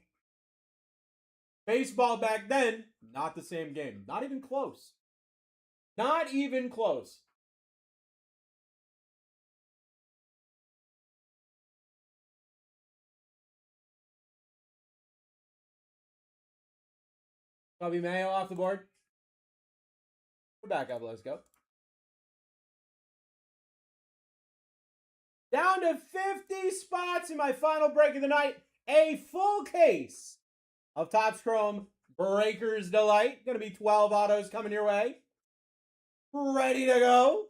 baseball back then, not the same game. Not even close. Not even close. Cubby Mayo off the board. We're back up. Let's go. Down to 50 spots in my final break of the night. A full case of Topps Chrome Breaker's Delight. Going to be 12 autos coming your way. Ready to go.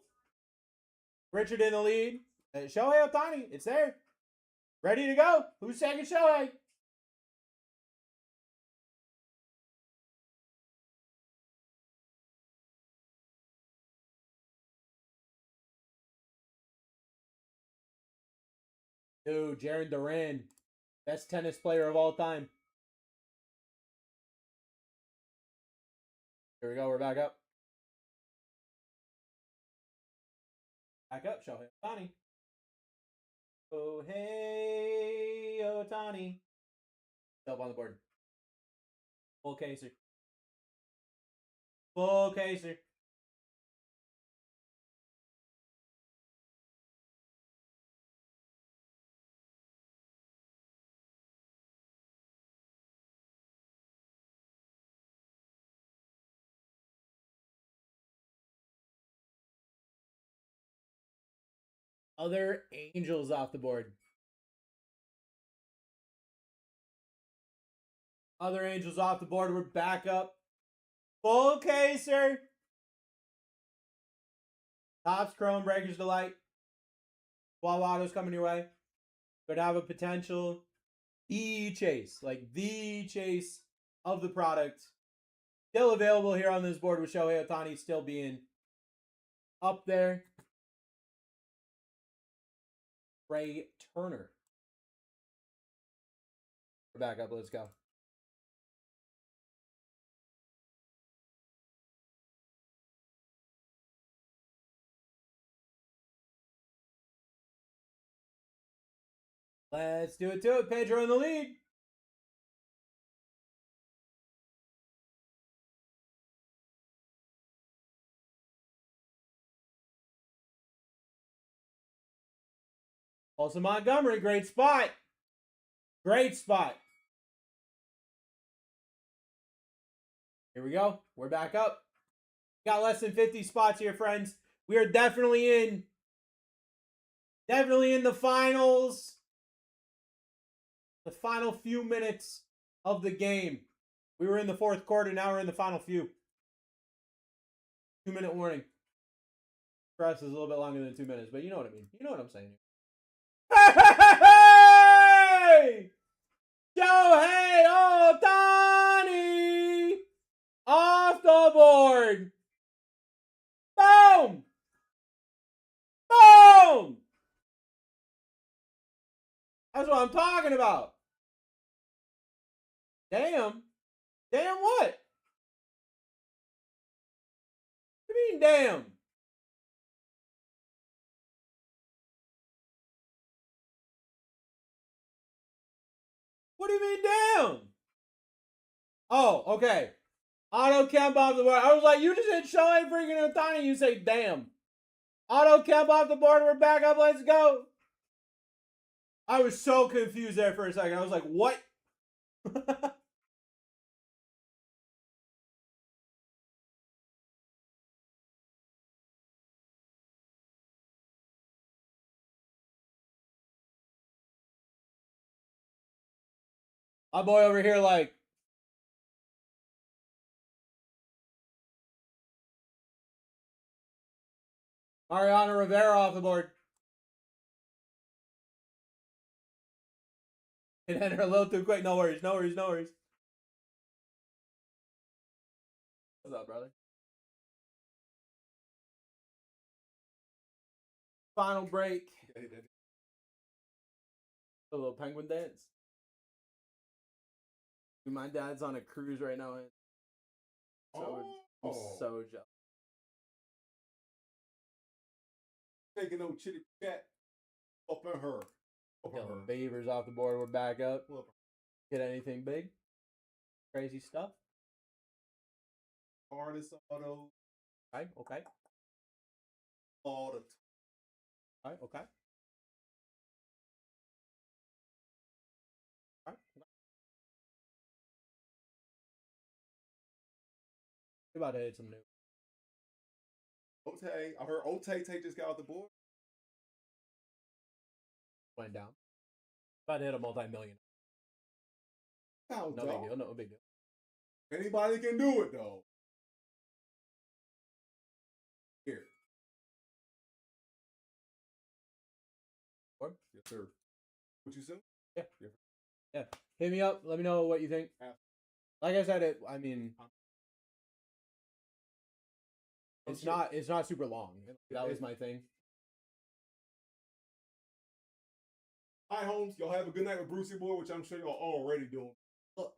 Richard in the lead. Shohei Ohtani. It's there. Ready to go. Who's taking Shohei? Dude, Jaron Duran. Best tennis player of all time. Here we go. We're back up. Back up. Shohei Ohtani. Oh, hey, Ohtani. Otani. Still up on the board. Full caser. Full caser. Other Angels off the board. Other Angels off the board. We're back up. Full caser. Tops, Chrome, Breakers Delight. Wawado's coming your way. Could have a potential the chase. Like the chase of the product. Still available here on this board with Shohei Ohtani still being up there. Ray Turner. We're back up. Let's go. Let's do it to it. Pedro in the lead. Also Montgomery, great spot. Great spot. Here we go. We're back up. Got less than 50 spots here, friends. We are definitely in the finals. The final few minutes of the game. We were in the fourth quarter. Now we're in the final few. 2-minute warning. For us, is a little bit longer than 2 minutes, but you know what I mean. You know what I'm saying. Hey! Shohei Ohtani! Off the board! Boom! Boom! That's what I'm talking about. Damn. Damn what? What do you mean, damn? What do you mean, damn? Oh, okay. Auto Kemp off the board. I was like, you just said Shohei freaking Ohtani. You say, damn. Auto Kemp off the board. We're back up. Let's go. I was so confused there for a second. I was like, what? My boy over here like, Mariano Rivera off the board. It entered a little too quick. No worries, no worries, no worries. What's up, brother? Final break. A little penguin dance. My dad's on a cruise right now. So I'm so jealous. Taking no chitty chat up in her. Beavers off the board. We're back up. Get anything big? Crazy stuff. Artist auto. Okay, okay. All the All right, okay. All right. We're about to hit some new. Ote. I heard Ote take this guy off the board. Went down. About to hit a multi-million. No big deal. No big deal. Anybody can do it though. Here. Or? Yes, sir. What you said? Yeah. Yeah. Hit me up. Let me know what you think. Like I said, it's not super long. That was my thing. Hi, Holmes. Y'all have a good night with Brucey Boy, which I'm sure y'all already doing. Look.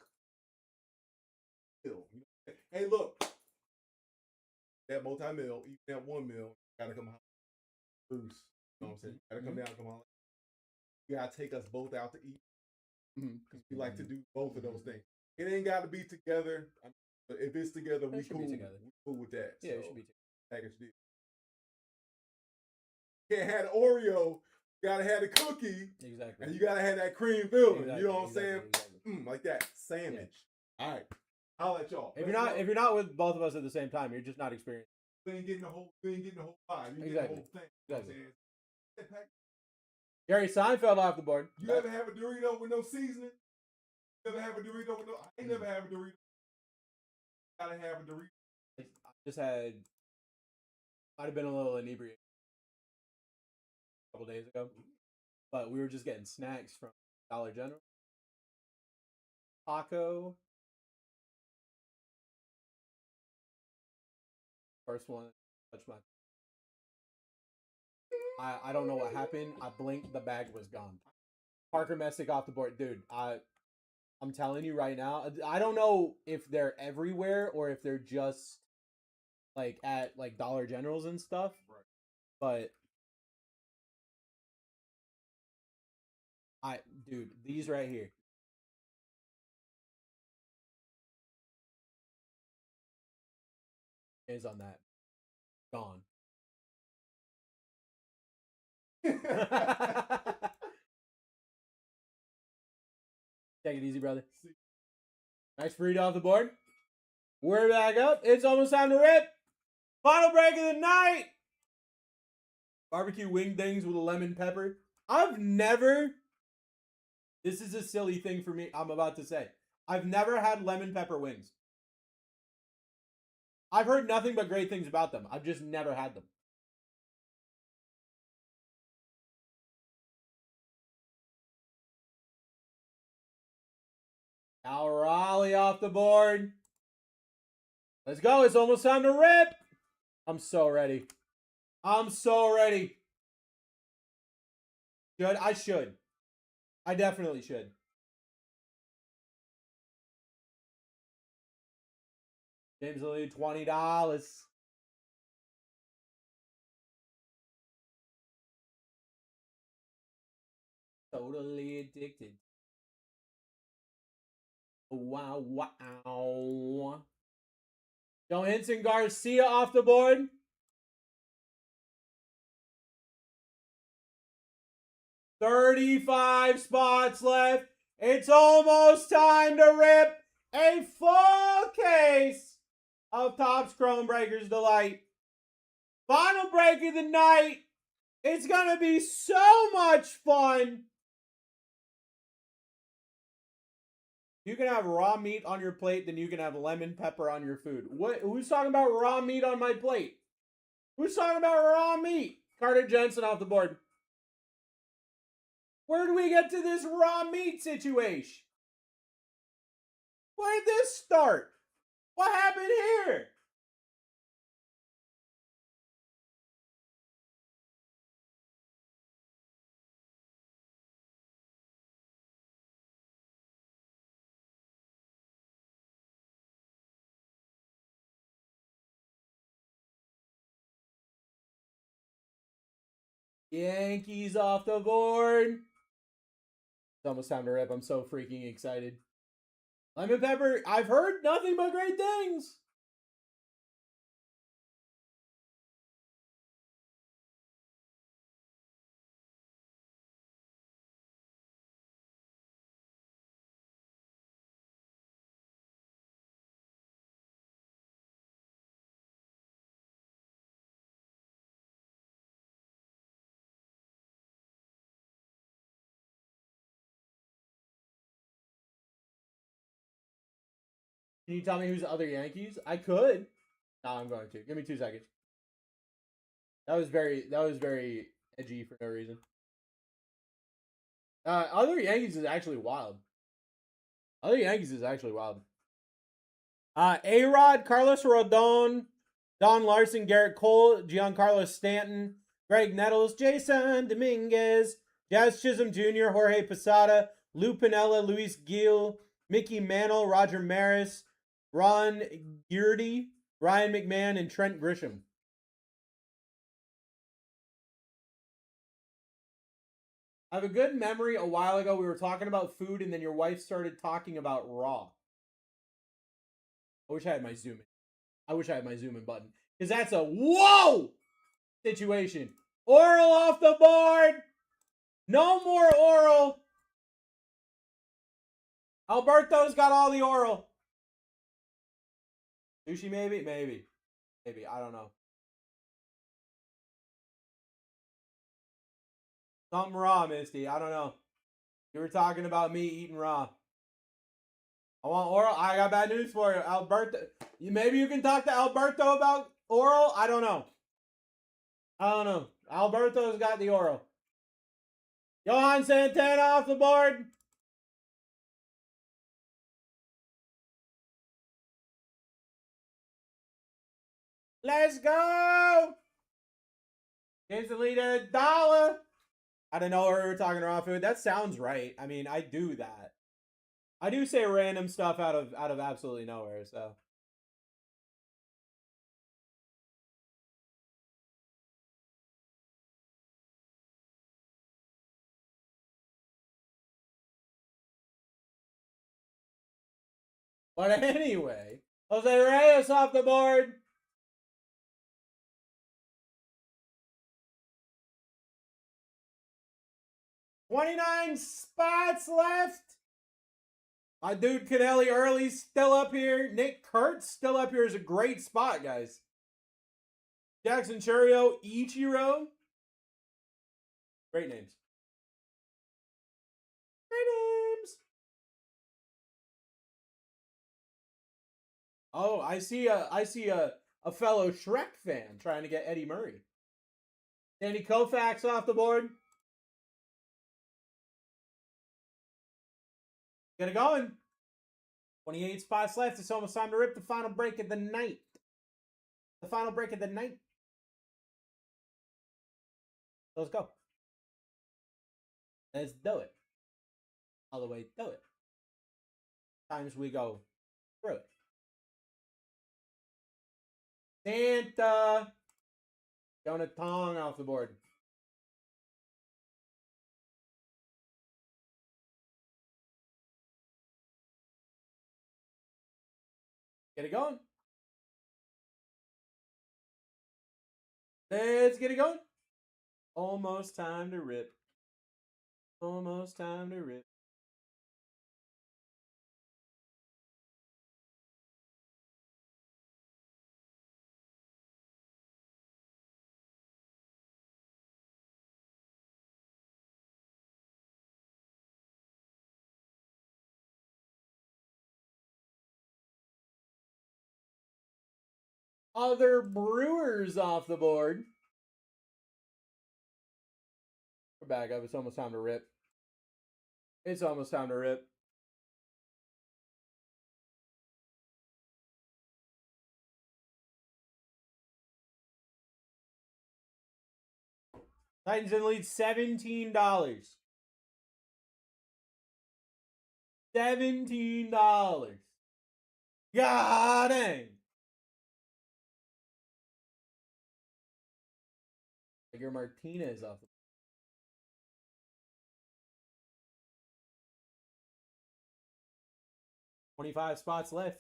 Hey, look. That multi-mill, even that 1 mil, gotta come out. Bruce. You know what I'm saying? Gotta come down, come on. You gotta take us both out to eat. We like to do both of those things. It ain't got to be together. But if it's together, we cool. We cool with that. Yeah, it should be together. Package deal. Can't have the Oreo. You gotta have the cookie. Exactly. And you gotta have that cream filling. You know what I'm saying? Like that sandwich. Yeah. All right. I'll let y'all. If you're not with both of us at the same time, you're just not experiencing. You ain't getting the whole vibe. You get the whole thing. Exactly. Gary Seinfeld off the board. You ever have a Dorito with no seasoning? You ever have a Dorito with no? I ain't never have a Dorito. Gotta have a Dorito. I just had. Might have been a little inebriated a couple days ago, but we were just getting snacks from Dollar General. Taco. First one touched my. I don't know what happened. I blinked, the bag was gone. Parker Messick off the board, dude. I'm telling you right now. I don't know if they're everywhere or if they're just like at like Dollar Generals and stuff. Right. But dude, these right here. Is on that. Gone. Take it easy, brother. Nice burrito off the board. We're back up. It's almost time to rip. Final break of the night. Barbecue wing things with a lemon pepper. I've never. This is a silly thing for me. I'm about to say. I've never had lemon pepper wings. I've heard nothing but great things about them. I've just never had them. Al Raleigh off the board. Let's go. It's almost time to rip. I'm so ready. I'm so ready. I should. I definitely should. James Lilly, $20. Totally addicted. Wow, wow. Joe Henson Garcia off the board. $35 spots left. It's almost time to rip a full case of Topps Chrome Breakers Delight. Final break of the night. It's going to be so much fun. You can have raw meat on your plate, then you can have lemon pepper on your food. Who's talking about raw meat on my plate? Who's talking about raw meat? Carter Jensen off the board. Where did we get to this raw meat situation? Where did this start? What happened here? Yankees off the board. It's almost time to rip. I'm so freaking excited. Lemon pepper, I've heard nothing but great things. Can you tell me who's the other Yankees? I could. No, I'm going to. Give me 2 seconds. That was very edgy for no reason. Other Yankees is actually wild. A-Rod, Carlos Rodon, Don Larson, Garrett Cole, Giancarlo Stanton, Greg Nettles, Jason Dominguez, Jazz Chisholm Jr., Jorge Posada, Lou Piniella, Luis Gil, Mickey Mantle, Roger Maris, Ron Geardy, Ryan McMahon, and Trent Grisham. I have a good memory a while ago. We were talking about food, and then your wife started talking about raw. I wish I had my zoom in. I wish I had my zoom in button. Because that's a whoa situation. Oral off the board. No more oral. Alberto's got all the oral. Sushi, maybe? Maybe. Maybe. I don't know. Something raw, Misty. I don't know. You were talking about me eating raw. I want oral. I got bad news for you. Alberto. Maybe you can talk to Alberto about oral? I don't know. I don't know. Alberto's got the oral. Johan Santana off the board. Let's go. Gives the lead $1. I don't know where we were talking raw food. That sounds right. I mean, I do that. I do say random stuff out of absolutely nowhere, so. But anyway, Jose Reyes off the board. $29 spots left. My dude Canelli Early's still up here. Nick Kurtz still up here is a great spot, guys. Jackson Churio, Ichiro. Great names. Great names. Oh, I see a fellow Shrek fan trying to get Eddie Murray. Danny Koufax off the board. Get it going. 28 spots left. It's almost time to rip the final break of the night. The final break of the night. Let's go. Let's do it. All the way through it. Times we go through it. Santa. Jonah Tong off the board. Get it going. Let's get it going. Almost time to rip. Almost time to rip. Other Brewers off the board. We're back up. It's almost time to rip. It's almost time to rip. Titans in lead $17. $17. God dang. Edgar Martinez off the 25 spots left.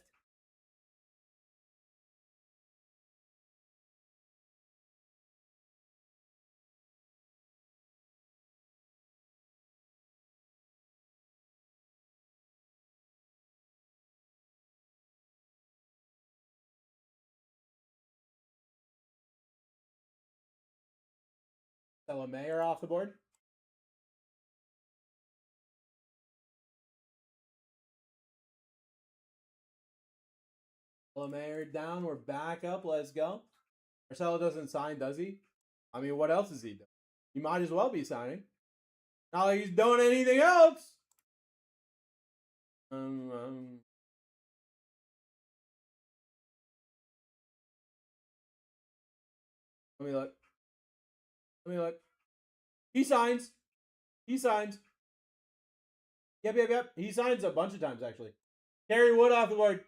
Stella Mayer off the board. Stella Mayer down. We're back up. Let's go. Marcelo doesn't sign, does he? I mean, what else is he doing? He might as well be signing. Not like he's doing anything else. Let me look. Let me look. He signs. He signs. Yep. He signs a bunch of times, actually. Kerry Wood off the board.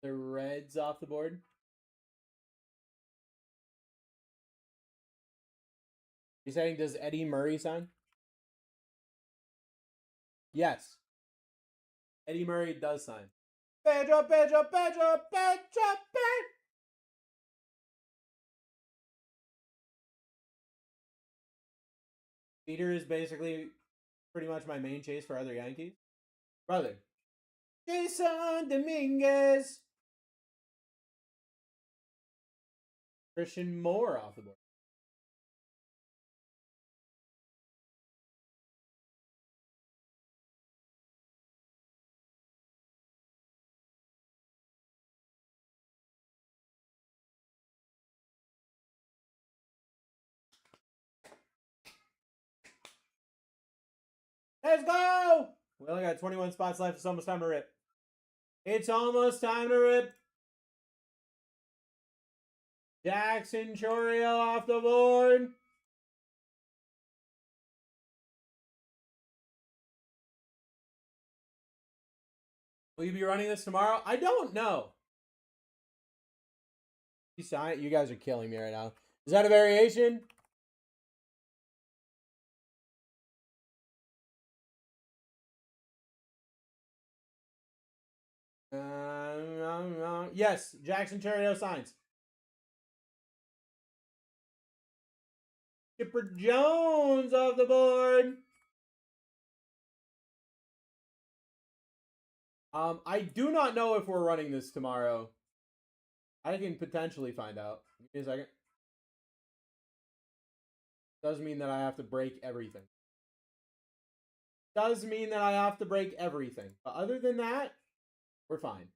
The Reds off the board. You saying, does Eddie Murray sign? Yes. Eddie Murray does sign. Pedro. Peter is basically pretty much my main chase for other Yankees. Brother. Jason Dominguez. Christian Moore off the board. Let's go! We only got 21 spots left. It's almost time to rip. It's almost time to rip. Jackson Chourio off the board. Will you be running this tomorrow? I don't know. You guys are killing me right now. Is that a variation? Yes, Jackson Chourio signs. Chipper Jones off the board. I do not know if we're running this tomorrow. I can potentially find out. Give me a second. Does mean that I have to break everything. Does mean that I have to break everything. But other than that, we're fine.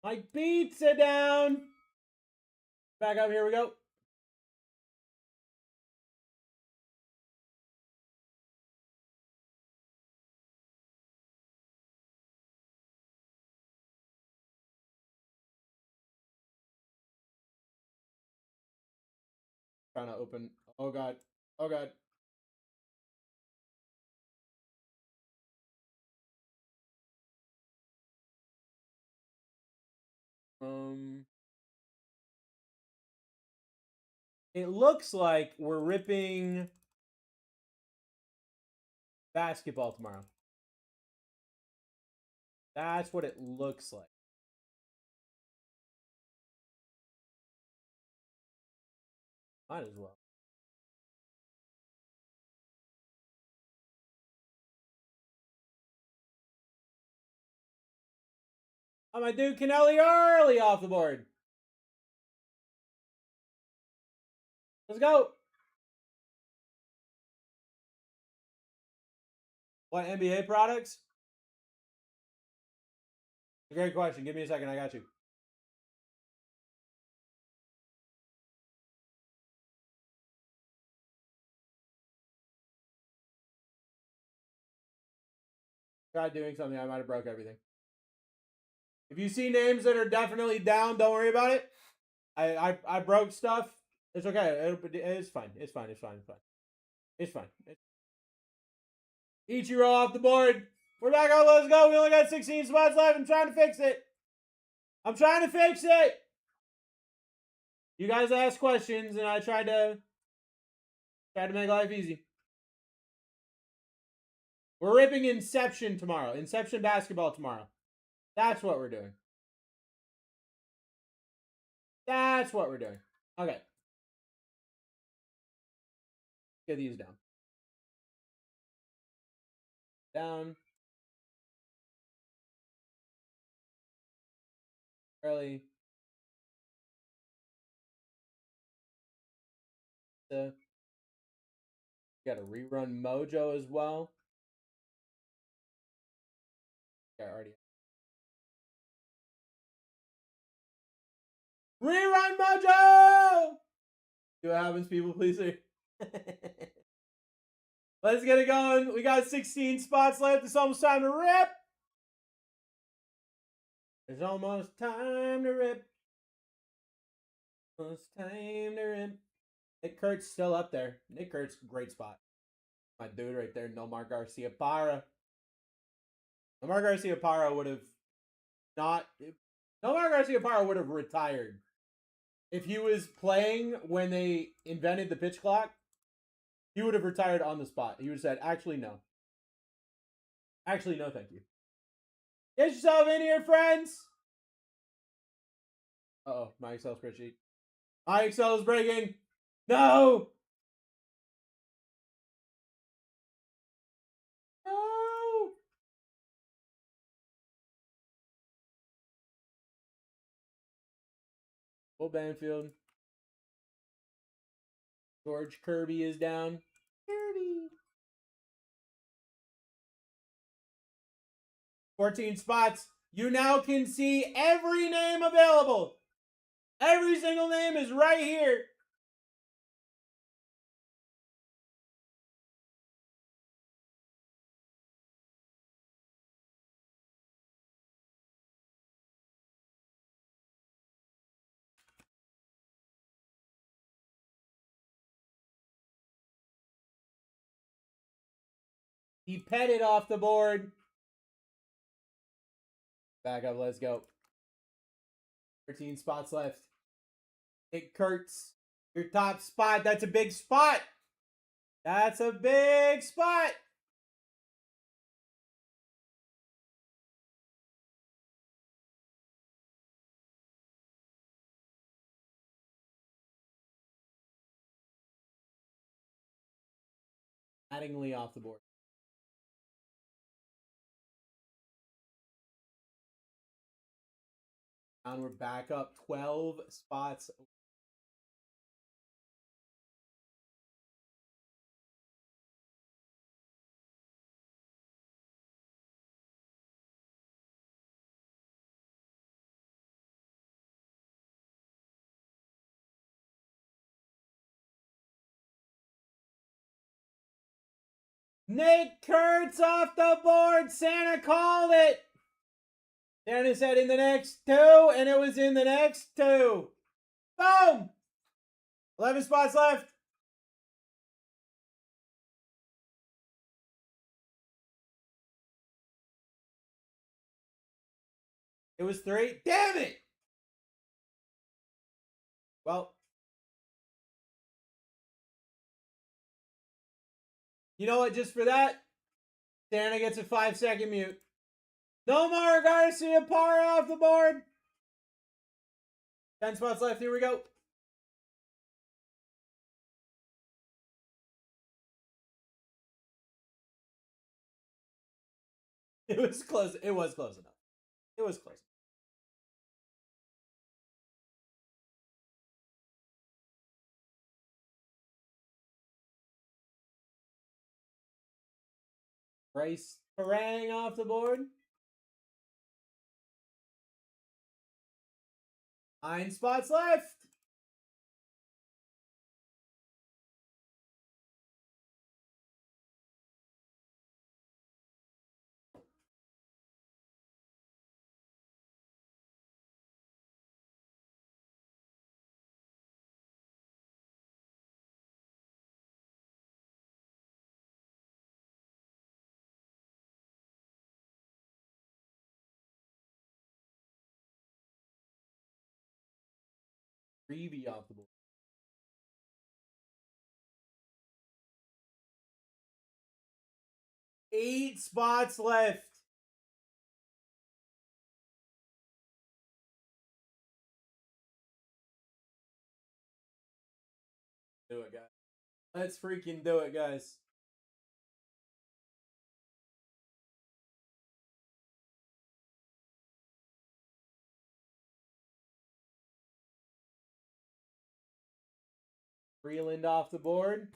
My pizza down. Back up, here we go. Trying to open. Oh god. Oh god. It looks like we're ripping basketball tomorrow. That's what it looks like. Might as well. Oh, my dude Canelli early off the board. Let's go. What NBA products? Great question. Give me a second. I got you. Tried doing something. I might have broke everything. If you see names that are definitely down, don't worry about it. I broke stuff. It's okay. It's fine. It's fine. It's fine. It's fine. It's fine. Ichiro off the board. We're back on. Let's go. We only got 16 spots left. I'm trying to fix it. I'm trying to fix it. You guys asked questions, and I tried to make life easy. We're ripping Inception tomorrow. Inception basketball tomorrow. That's what we're doing. That's what we're doing. Okay. Get these down. Down. Early. Got a rerun Mojo as well. Yeah, already. Rerun Mojo! See what happens, people, please. Let's get it going. We got 16 spots left. It's almost time to rip. It's almost time to rip. Almost time to rip. Nick Kurtz still up there. Nick Kurtz, great spot. My dude right there, Nomar Garcia Parra. Nomar Garcia Parra would have not. Nomar Garcia Parra would have retired if he was playing when they invented the pitch clock. He would have retired on the spot. He would have said, "Actually, no. Actually, no, thank you. Get yourself in here, friends." Uh-oh, my Excel spreadsheet. My Excel is breaking. No. No. Will Banfield. George Kirby is down. Kirby. 14 spots. You now can see every name available. Every single name is right here. He petted off the board. Back up, let's go. 13 spots left. Nick Kurtz, your top spot. That's a big spot. That's a big spot. Mattingly off the board. And we're back up 12 spots. Nick Kurtz off the board. Santa called it. Santa said in the next two, and it was in the next two. Boom! 11 spots left. It was 3. Damn it! Well, you know what? Just for that, Santa gets a 5-second mute. Nomar Garcia Parra off the board. 10 spots left. Here we go. It was close. It was close enough. It was close. Bryce Parang off the board. 9 spots left. Reeve off the board. 8 spots left. Do it, guys. Let's freaking do it, guys. Freeland off the board.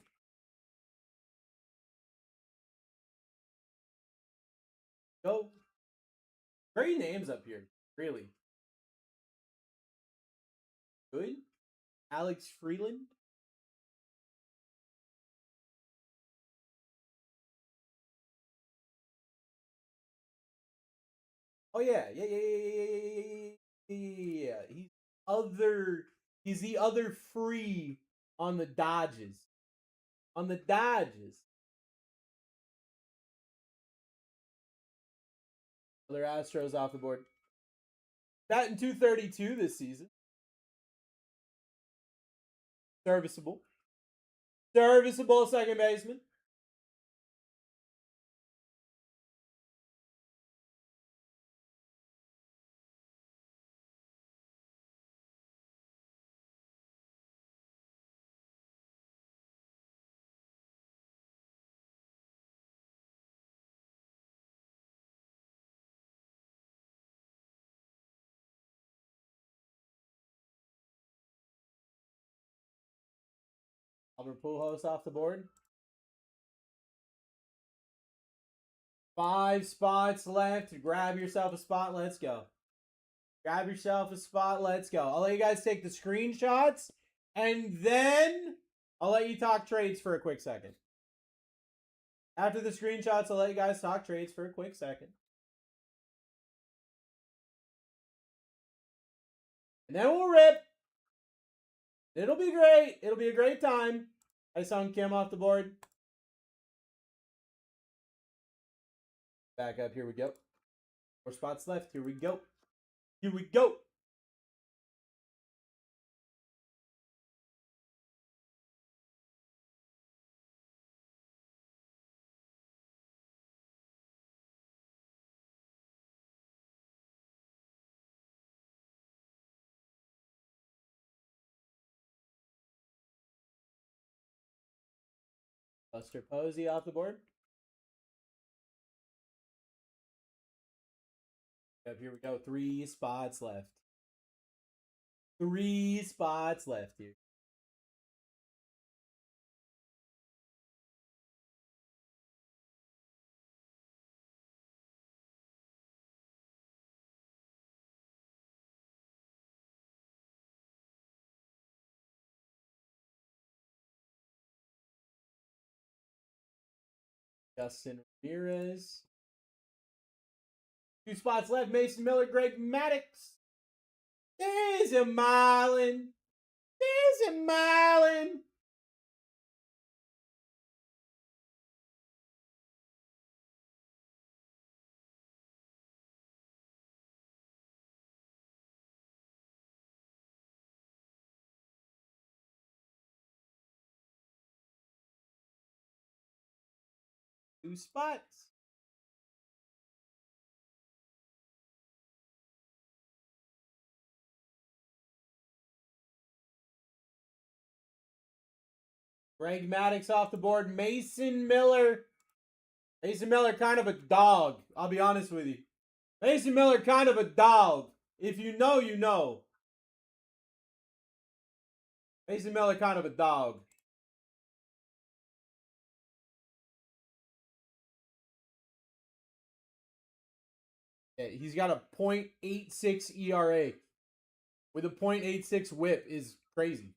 Go. Great names up here. Really. Good. Alex Freeland. Oh yeah, yeah. He's the other free on the Dodgers. On the Dodgers. Other Astros off the board. Batting .232 this season. Serviceable. Serviceable second baseman. Albert Pujols off the board. 5 spots left. Grab yourself a spot. Let's go. Grab yourself a spot. Let's go. I'll let you guys take the screenshots. And then I'll let you talk trades for a quick second. After the screenshots, I'll let you guys talk trades for a quick second. And then we'll rip. It'll be great. It'll be a great time. I saw Kim off the board. Back up. Here we go. 4 spots left. Here we go. Here we go. Buster Posey off the board. Yep, here we go. 3 spots left. 3 spots left here. Justin Ramirez. 2 spots left. Mason Miller, Greg Maddux. There's a Marlin. There's a Marlin. Two spots. Greg Maddux off the board. Mason Miller. Mason Miller, kind of a dog. I'll be honest with you. Mason Miller, kind of a dog. If you know, you know. Mason Miller, kind of a dog. Yeah, he's got a .86 ERA with a .86 whip is crazy.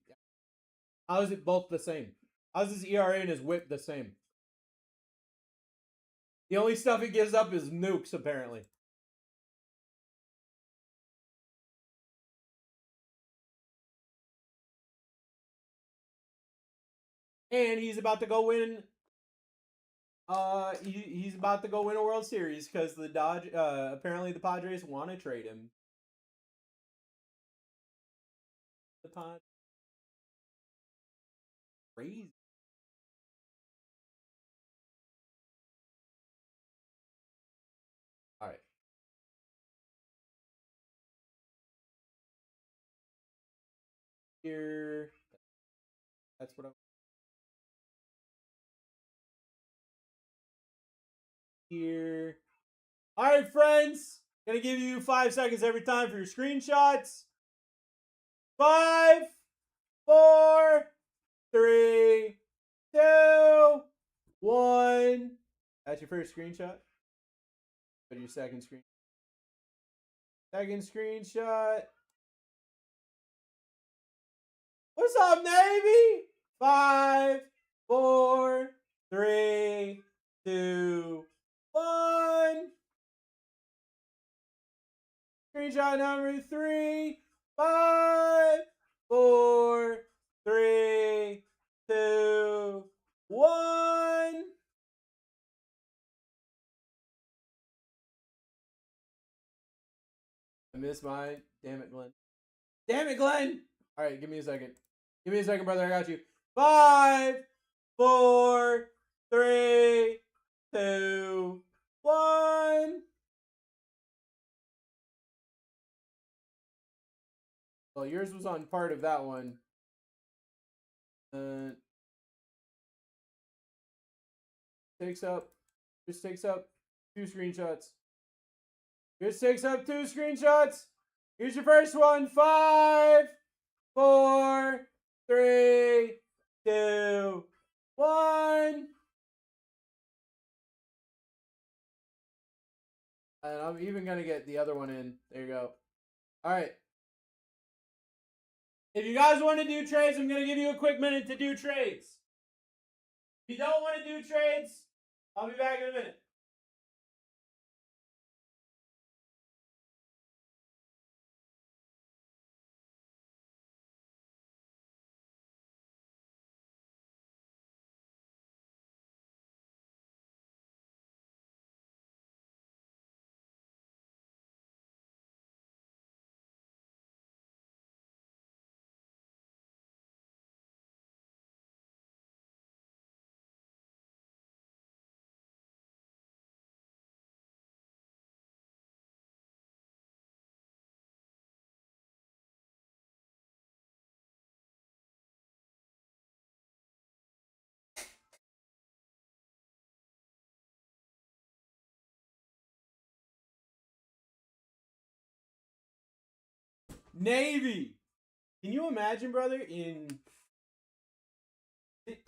How is it both the same? How's his ERA and his whip the same? The only stuff he gives up is nukes, apparently. And he's about to go win. He's about to go win a World Series because the apparently the Padres want to trade him. The Padres. Crazy. All right. Here. That's what I'm. Here. All right, friends. Gonna give you 5 seconds every time for your screenshots. 5, 4, 3, 2, 1. That's your first screenshot. Go to your second screen. Second screenshot. What's up, Navy? 5, 4, 3, 2, 1. Screenshot number 3, 5, 4, 3, I missed mine. Damn it, Glenn. Damn it, Glenn! Alright, give me a second. Give me a second, brother. I got you. 5, 4, 3, 2, 1. Well, yours was on part of that one. Takes up. Just takes up 2 screenshots. Just takes up 2 screenshots. Here's your first one. 5, 4, 3, 2, 1. And I'm even going to get the other one in. There you go. All right. If you guys want to do trades, I'm going to give you a quick minute to do trades. If you don't want to do trades, I'll be back in a minute. Navy. Can you imagine, brother, in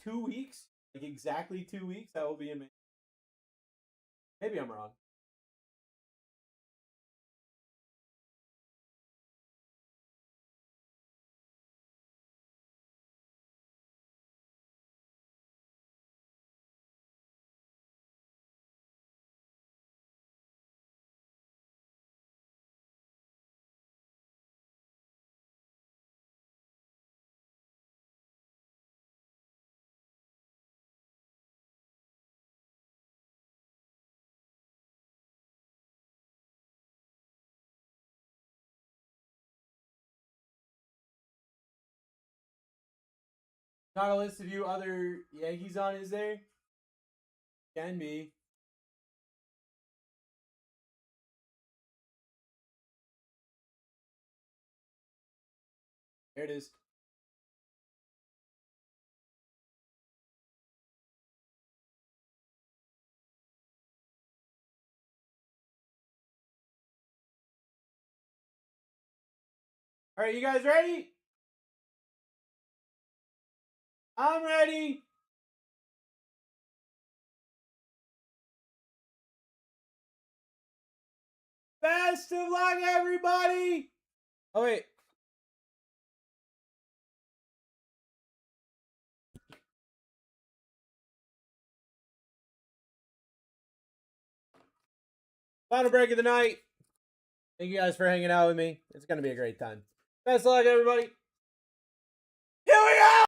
2 weeks? Like exactly 2 weeks? That will be amazing. Maybe I'm wrong. Not a list of you other Yankees on, is there? Can be. There it is. All right, you guys ready? I'm ready. Best of luck, everybody. Oh, wait. Final break of the night. Thank you guys for hanging out with me. It's going to be a great time. Best of luck, everybody. Here we go.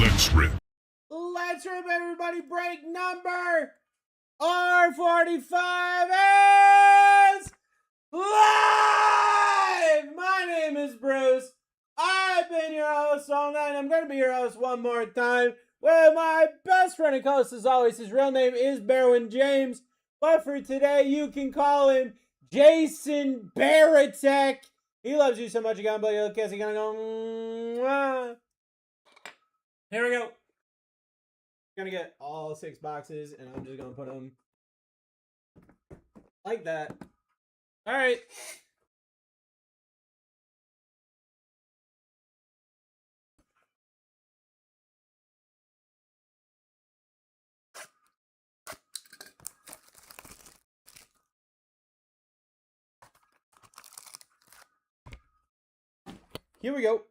Let's rip. Let's rip, everybody. Break number R45 is live! My name is Bruce. I've been your host all night. I'm going to be your host one more time with my best friend and co-host, as always. His real name is Berwin James, but for today, you can call him Jason Baratek. He loves you so much, you're going to play your kiss. You're going to go, mwah. Here we go. I'm going to get all 6 boxes, and I'm just going to put them like that. All right. Here we go.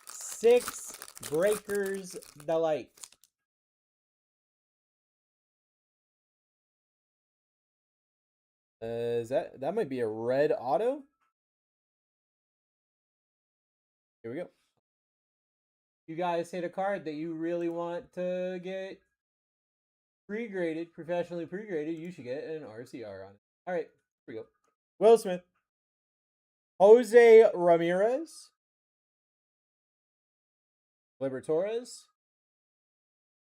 6 Breakers Delight. Is that might be a red auto? Here we go. You guys hit a card that you really want to get pre-graded, professionally pre-graded, you should get an RCR on it. All right, here we go. Will Smith. Jose Ramirez. Liberatores.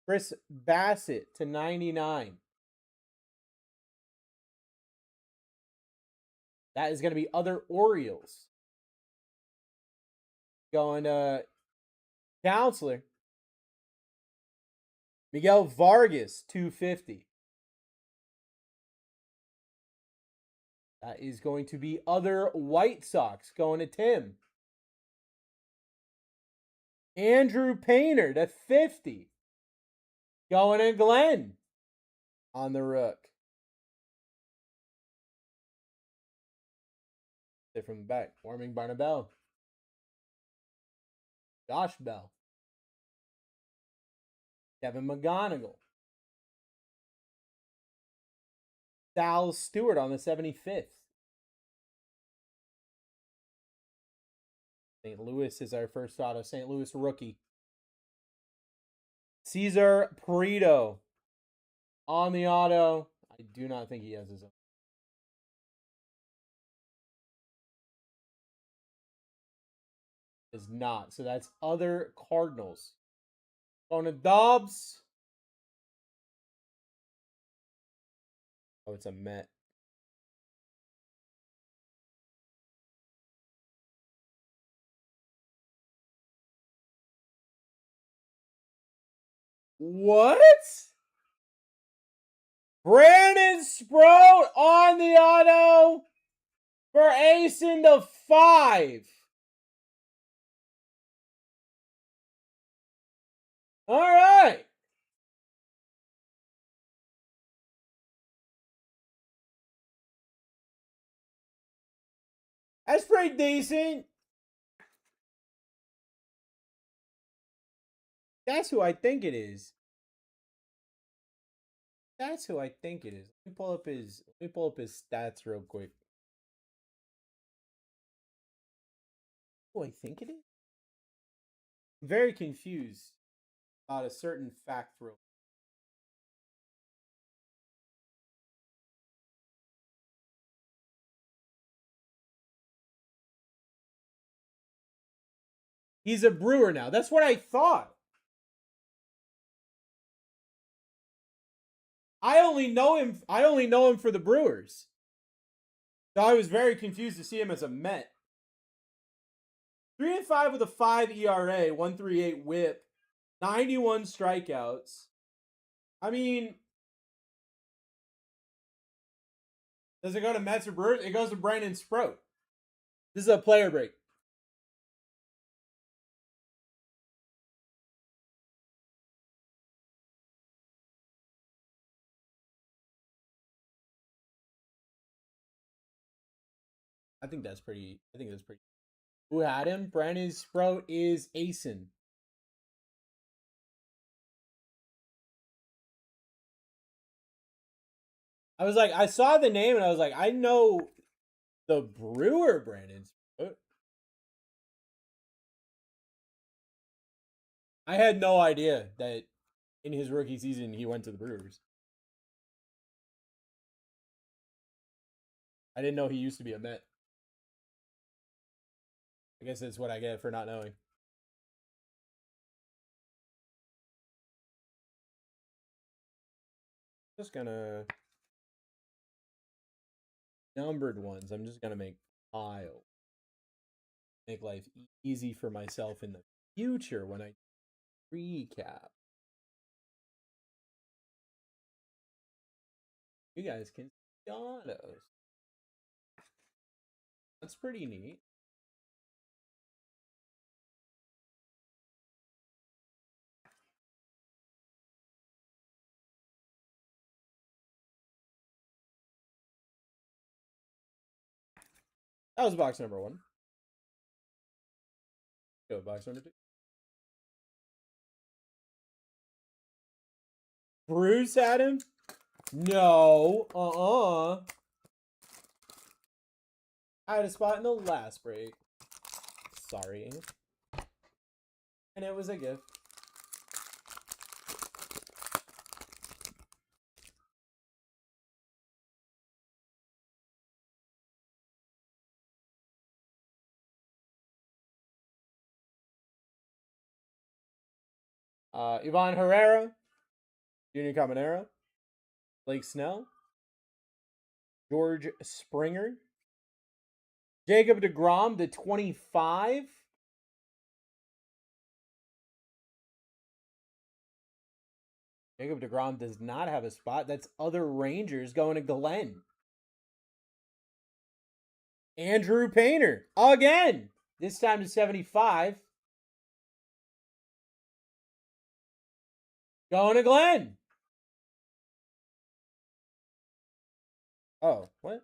Chris Bassett to 99. That is going to be other Orioles. Going to Counselor. Miguel Vargas, 250. That is going to be other White Sox. Going to Tim. Andrew Painter to 50. Going to Glenn on the Rook. They're from the back. Warming Barnabell. Josh Bell. Kevin McGonigal. Sal Stewart on the 75th. St. Louis is our first auto. St. Louis rookie. Cesar Prieto on the auto. I do not think he has his own. Is not. So that's other Cardinals. Going to Dobbs. Oh, it's a Met. What? Brandon Sproat on the auto for Ace in the 5. All right. That's pretty decent. That's who I think it is. That's who I think it is. Let me pull up his stats real quick. Who I think it is? I'm very confused about a certain fact real. He's a Brewer now. That's what I thought. I only know him for the Brewers. So I was very confused to see him as a Met. 3-5 with a 5 ERA, 1.38 WHIP, 91 strikeouts. I mean, does it go to Mets or Brewers? It goes to Brandon Sproat. This is a player break. I think that's pretty. Who had him? Brandon Sproat is Asen. I was like, I saw the name and I was like, I know the Brewer Brandon Sproat. I had no idea that in his rookie season he went to the Brewers. I didn't know he used to be a Met. I guess that's what I get for not knowing. Just gonna numbered ones. I'm just gonna make pile. Make life easy for myself in the future when I recap. You guys can see autos. That's pretty neat. That was box number 1. Go box number 2. Bruce had him? No. I had a spot in the last break. Sorry. And it was a gift. Ivan Herrera, Junior Caminero, Blake Snell, George Springer, Jacob deGrom to 25. Jacob deGrom does not have a spot. That's other Rangers going to Glenn. Andrew Painter again. This time to 75. Going to Glenn. Oh, what?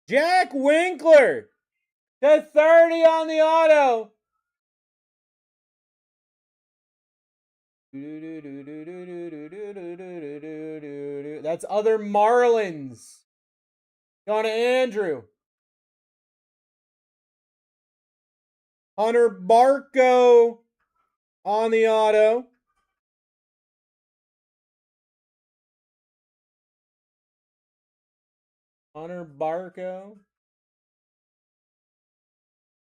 Jack Winkler to 30 on the auto. That's other Marlins. Going to Andrew. Hunter Barco on the auto. Hunter Barco.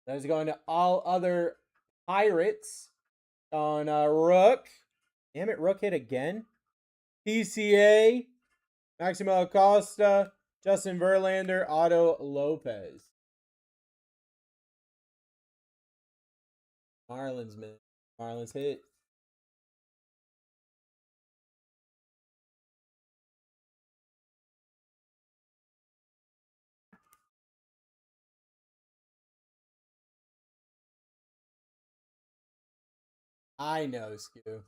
That is going to all other Pirates on Rook. Damn it, Rook hit again. PCA. Maximo Acosta. Justin Verlander. Otto Lopez. Marlins, man. Marlins hit. I know, Skew.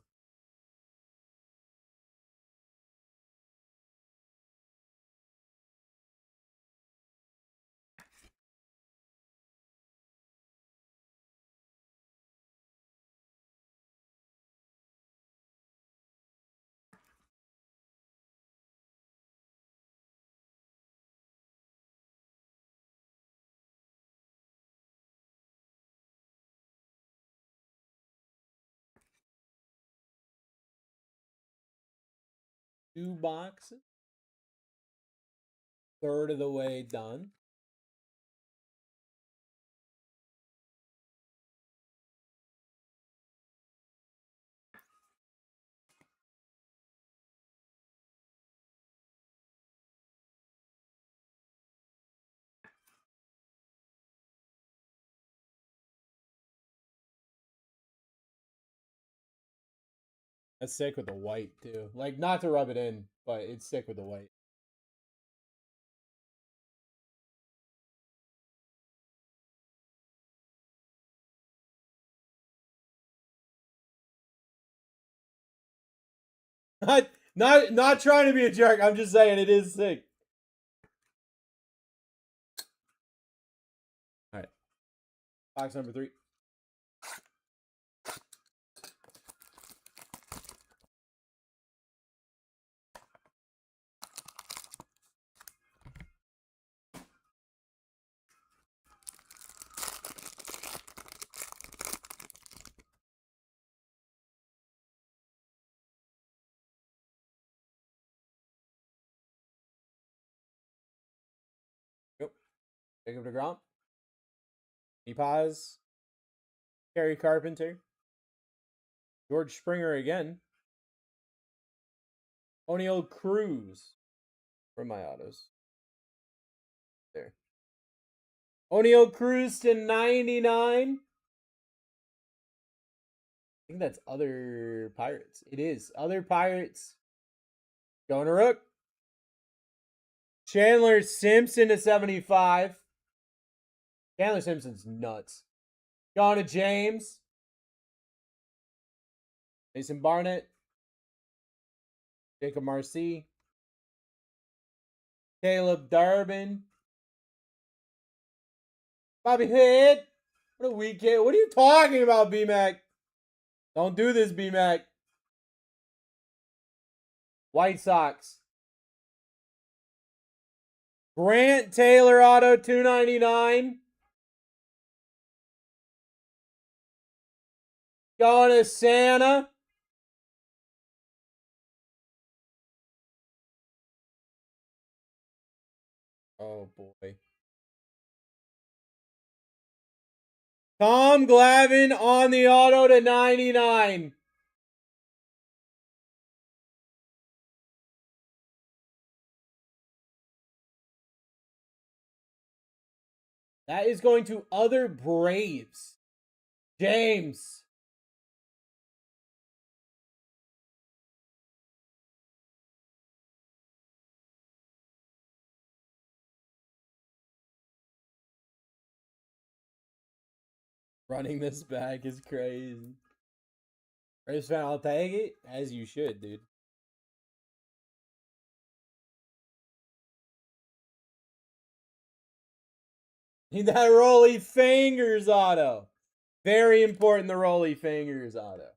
Two boxes. Third of the way done. That's sick with the white, too. Like, not to rub it in, but it's sick with the white. Not trying to be a jerk. I'm just saying it is sick. All right. Box number 3. Yep. Jacob deGrom. Paz. Kerry Carpenter. George Springer again. O'Neill Cruz. For my autos. There. O'Neill Cruz to 99. I think that's other Pirates. It is. Other Pirates. Going to Rook. Chandler Simpson to 75. Chandler Simpson's nuts. Going to James. Mason Barnett. Jacob Marcy. Caleb Durbin. Bobby Hood. What a weekend. What are you talking about, B-Mac? Don't do this, B-Mac. White Sox. Grant Taylor auto 299. Going to Santa. Oh, boy. Tom Glavine on the auto to 99. That is going to other Braves. James. Running this back is crazy. Braves fan, I'll take it. As you should, dude. Need that Rolly Fingers auto. Very important, the Rolly Fingers auto.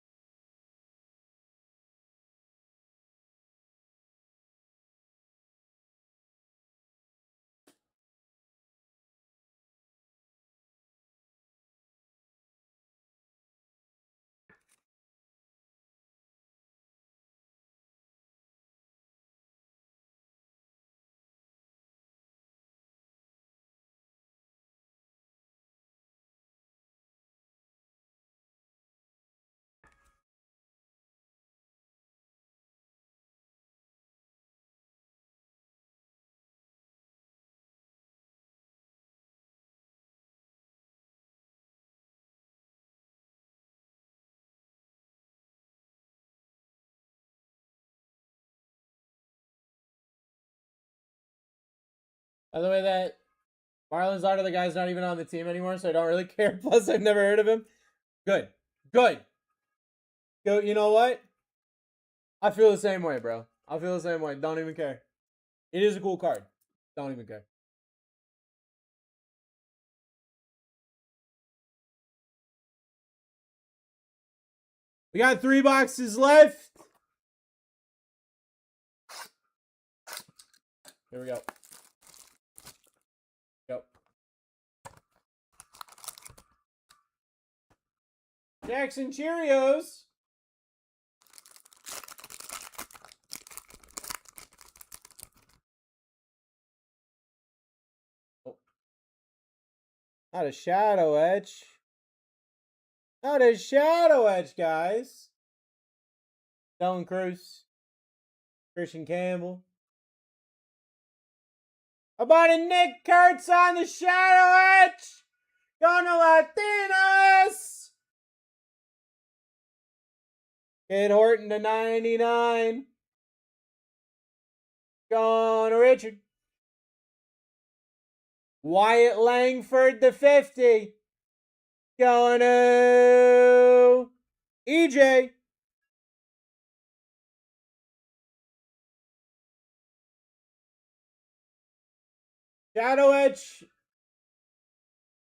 By the way, that Marlins auto, the guy's not even on the team anymore, so I don't really care. Plus, I've never heard of him. Good. Good. Go, you know what? I feel the same way, bro. I feel the same way. Don't even care. It is a cool card. Don't even care. We got 3 boxes left. Here we go. Go. Jackson Cheerios. Oh. Not a shadow edge. Not a shadow edge, guys. Dylan Cruz. Christian Campbell. About a Nick Kurtz on the shadow edge. Going to Latinos. Kid Horton to 99. Going to Richard. Wyatt Langford to 50. Going to EJ. Shadow Edge,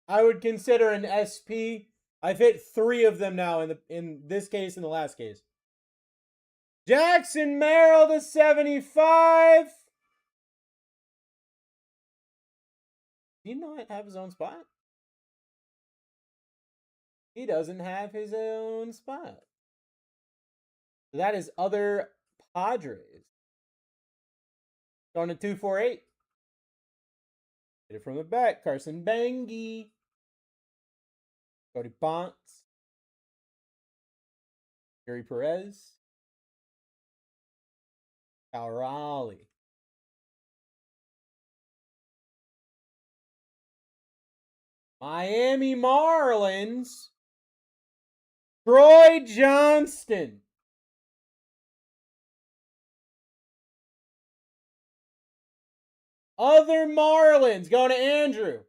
I would consider an SP. I've hit 3 of them now in this case and the last case. Jackson Merrill to 75. Does he not have his own spot? He doesn't have his own spot. That is other Padres. Going to 248. Hit it from the back. Carson Bengi. Cody Ponce. Gary Perez. Cal Raleigh. Miami Marlins. Troy Johnston. Other Marlins. Going to Andrew.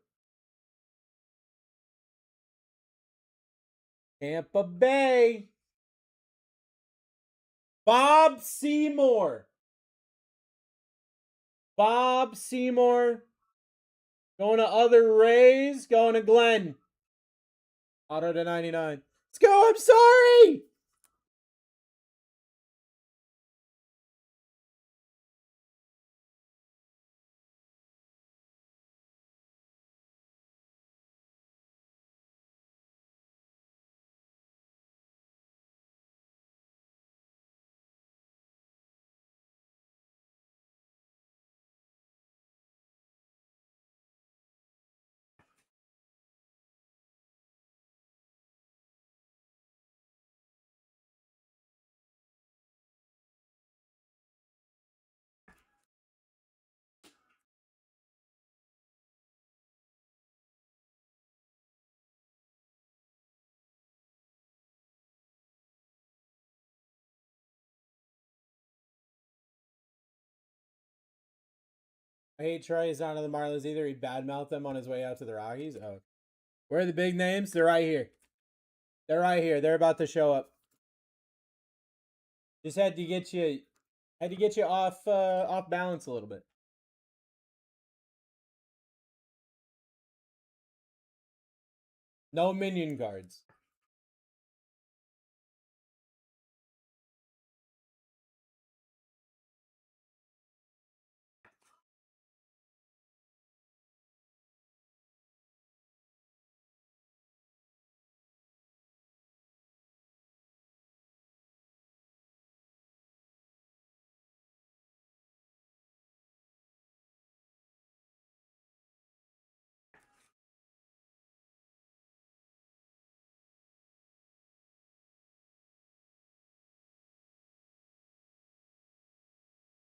Tampa Bay. Bob Seymour. Bob Seymour. Going to other Rays. Going to Glenn. Auto to 99. Let's go. I'm sorry. I hate Trey. He's not on the Marlins either. He badmouthed them on his way out to the Rockies. Oh, where are the big names? They're right here. They're right here. They're about to show up. Just had to get you off off balance a little bit. No minion cards.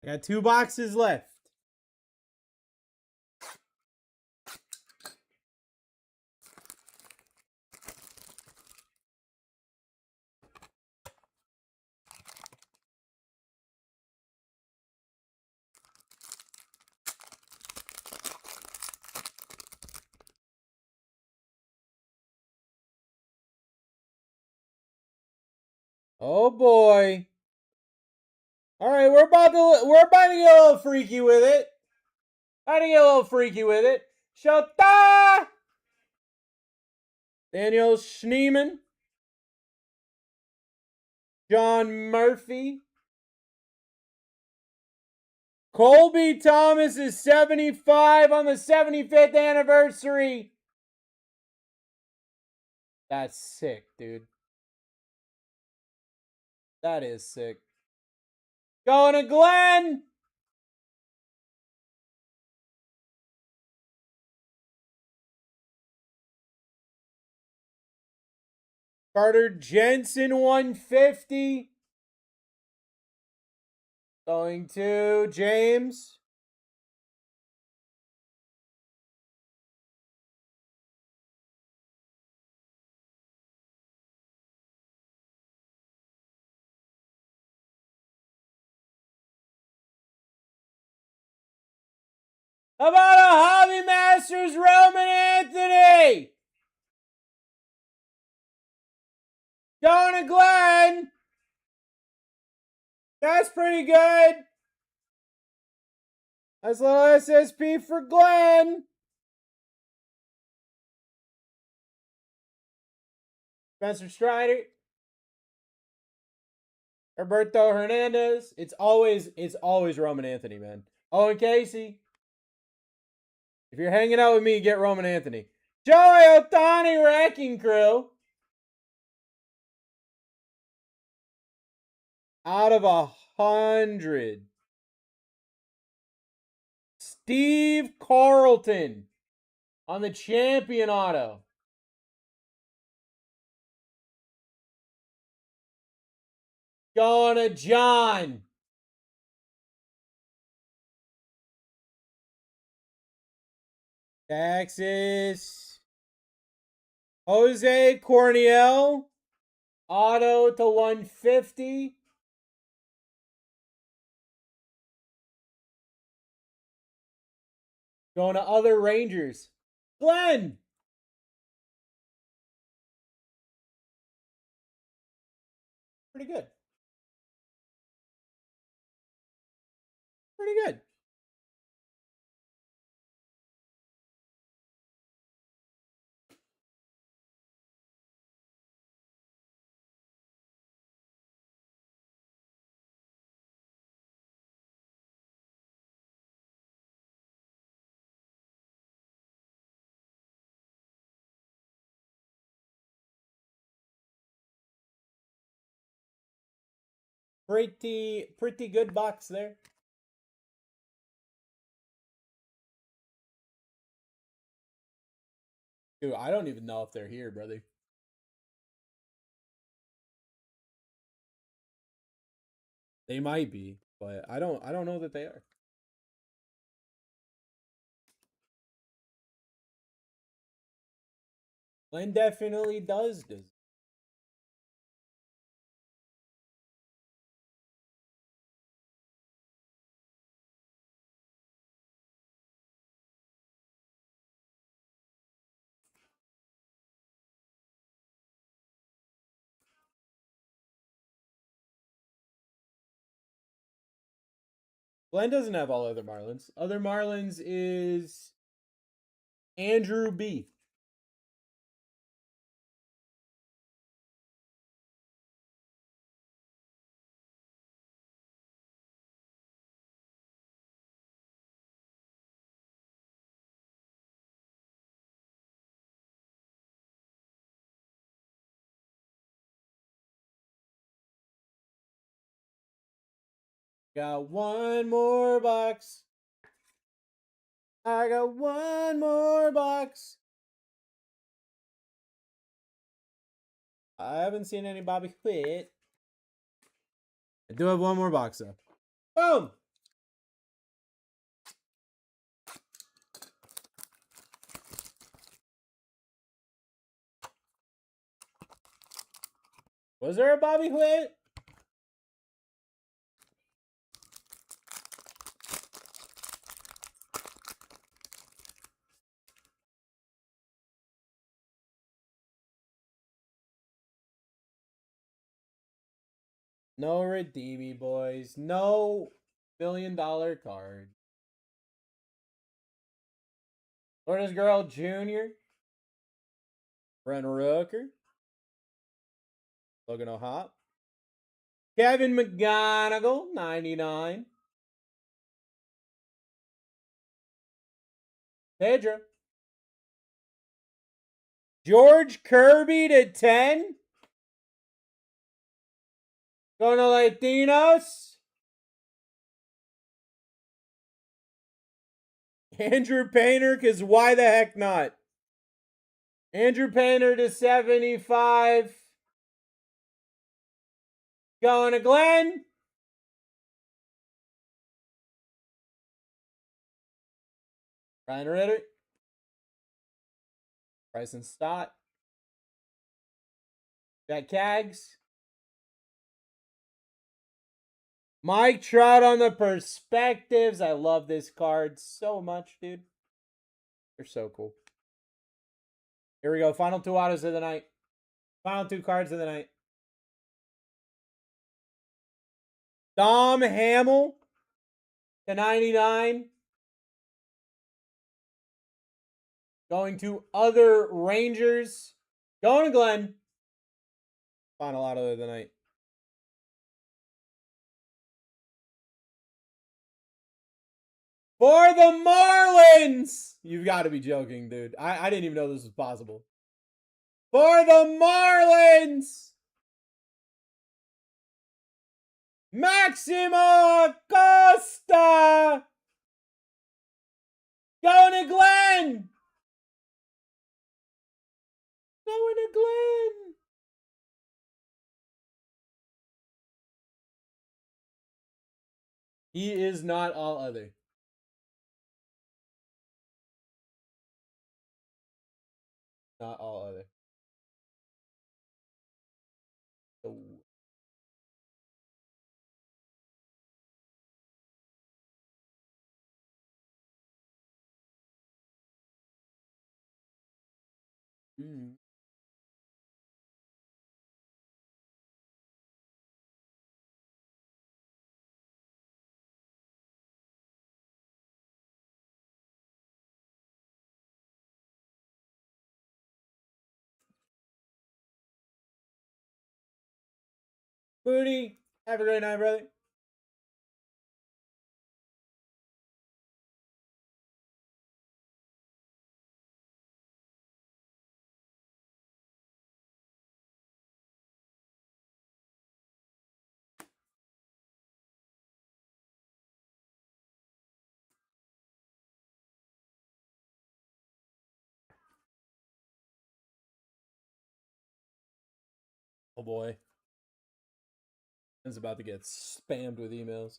I got 2 boxes left. Oh boy. All right, we're about to get a little freaky with it. Shota! Daniel Schneeman. John Murphy. Colby Thomas is 75 on the 75th anniversary. That's sick, dude. That is sick. Going to Glenn. Carter Jensen, 150. Going to James. How about a Hobby Masters Roman Anthony? Going to Glenn. That's pretty good. Nice little SSP for Glenn. Spencer Strider. Roberto Hernandez. It's always Roman Anthony, man. Owen Casey. If you're hanging out with me, get Roman Anthony. Joey Ohtani Wrecking Crew. Out of 100. Steve Carlton on the champion auto. Going to John. Texas. Jose Corniel. Auto to 150. Going to other Rangers. Glenn. Pretty good. Pretty good. Pretty good box there. Dude, I don't even know if they're here, brother. They might be, but I don't know that they are. Glenn definitely does. Glenn doesn't have all other Marlins. Other Marlins is Andrew B. Got one more box. I got one more box. I haven't seen any Bobby Witt. I do have one more box though. Boom! Was there a Bobby Witt? No redeemy, boys. No $1 million card. Lourdes Girl Jr. Brent Rooker. Logan O'Hop. Kevin McGonigal, 99. Pedro. George Kirby to 10. Going to Latinos. Andrew Painter, because why the heck not? Andrew Painter to 75. Going to Glenn. Ryan Ritter. Bryson Stott. Jack Cags. Mike Trout on the perspectives. I love this card so much, dude. They're so cool. Here we go. Final 2 autos of the night. Final 2 cards of the night. Dom Hamill to 99. Going to other Rangers. Going to Glenn. Final auto of the night. For the Marlins! You've got to be joking, dude. I didn't even know this was possible. For the Marlins! Maximo Acosta! Going to Glenn! Going to Glenn! He is not all other. Not all other. Oh. Mm. Booty, have a great night, brother. Oh boy. It's about to get spammed with emails.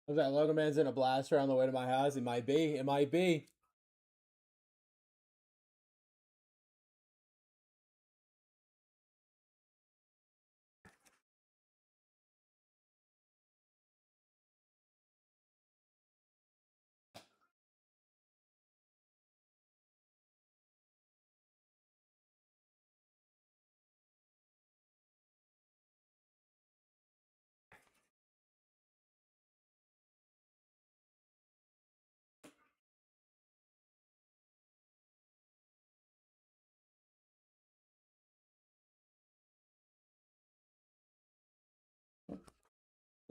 Was that Logan Man's in a blaster on the way to my house? It might be. It might be.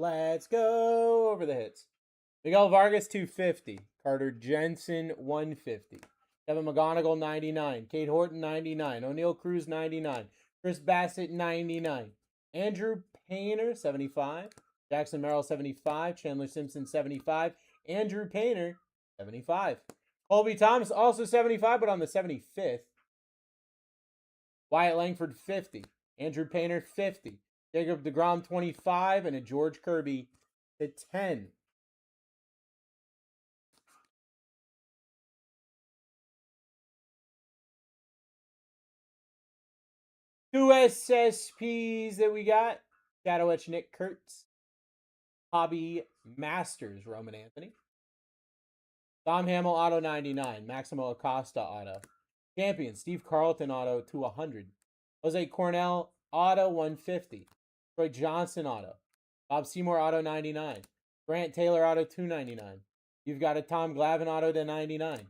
Let's go over the hits. Miguel Vargas, 250. Carter Jensen, 150. Kevin McGonigal, 99. Kate Horton, 99. O'Neal Cruz, 99. Chris Bassett, 99. Andrew Painter, 75. Jackson Merrill, 75. Chandler Simpson, 75. Andrew Painter, 75. Colby Thomas, also 75, but on the 75th. Wyatt Langford, 50. Andrew Painter, 50. Jacob DeGrom, 25. And a George Kirby to 10. Two SSPs that we got. Shadow Etch Nick Kurtz. Hobby Masters Roman Anthony. Dom Hamill auto 99. Maximo Acosta auto. Champion Steve Carlton auto to 100. Jose Cornell auto 150. Troy Johnson auto. Bob Seymour auto 99. Grant Taylor auto 299. You've got a Tom Glavine auto to 99.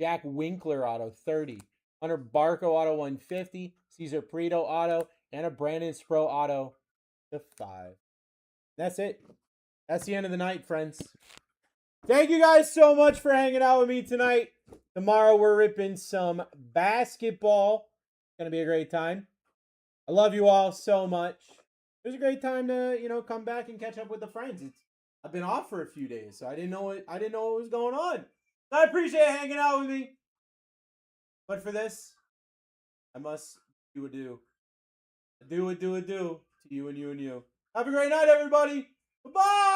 Jack Winkler auto 30. Hunter Barco auto 150. Cesar Prieto auto. And a Brandon Spro auto to 5. That's it. That's the end of the night, friends. Thank you guys so much for hanging out with me tonight. Tomorrow we're ripping some basketball. It's going to be a great time. I love you all so much. It was a great time to, come back and catch up with the friends. I've been off for a few days, so I didn't know what was going on. So I appreciate hanging out with me. But for this, I must do a do. A do to you and you and you. Have a great night, everybody. Bye-bye.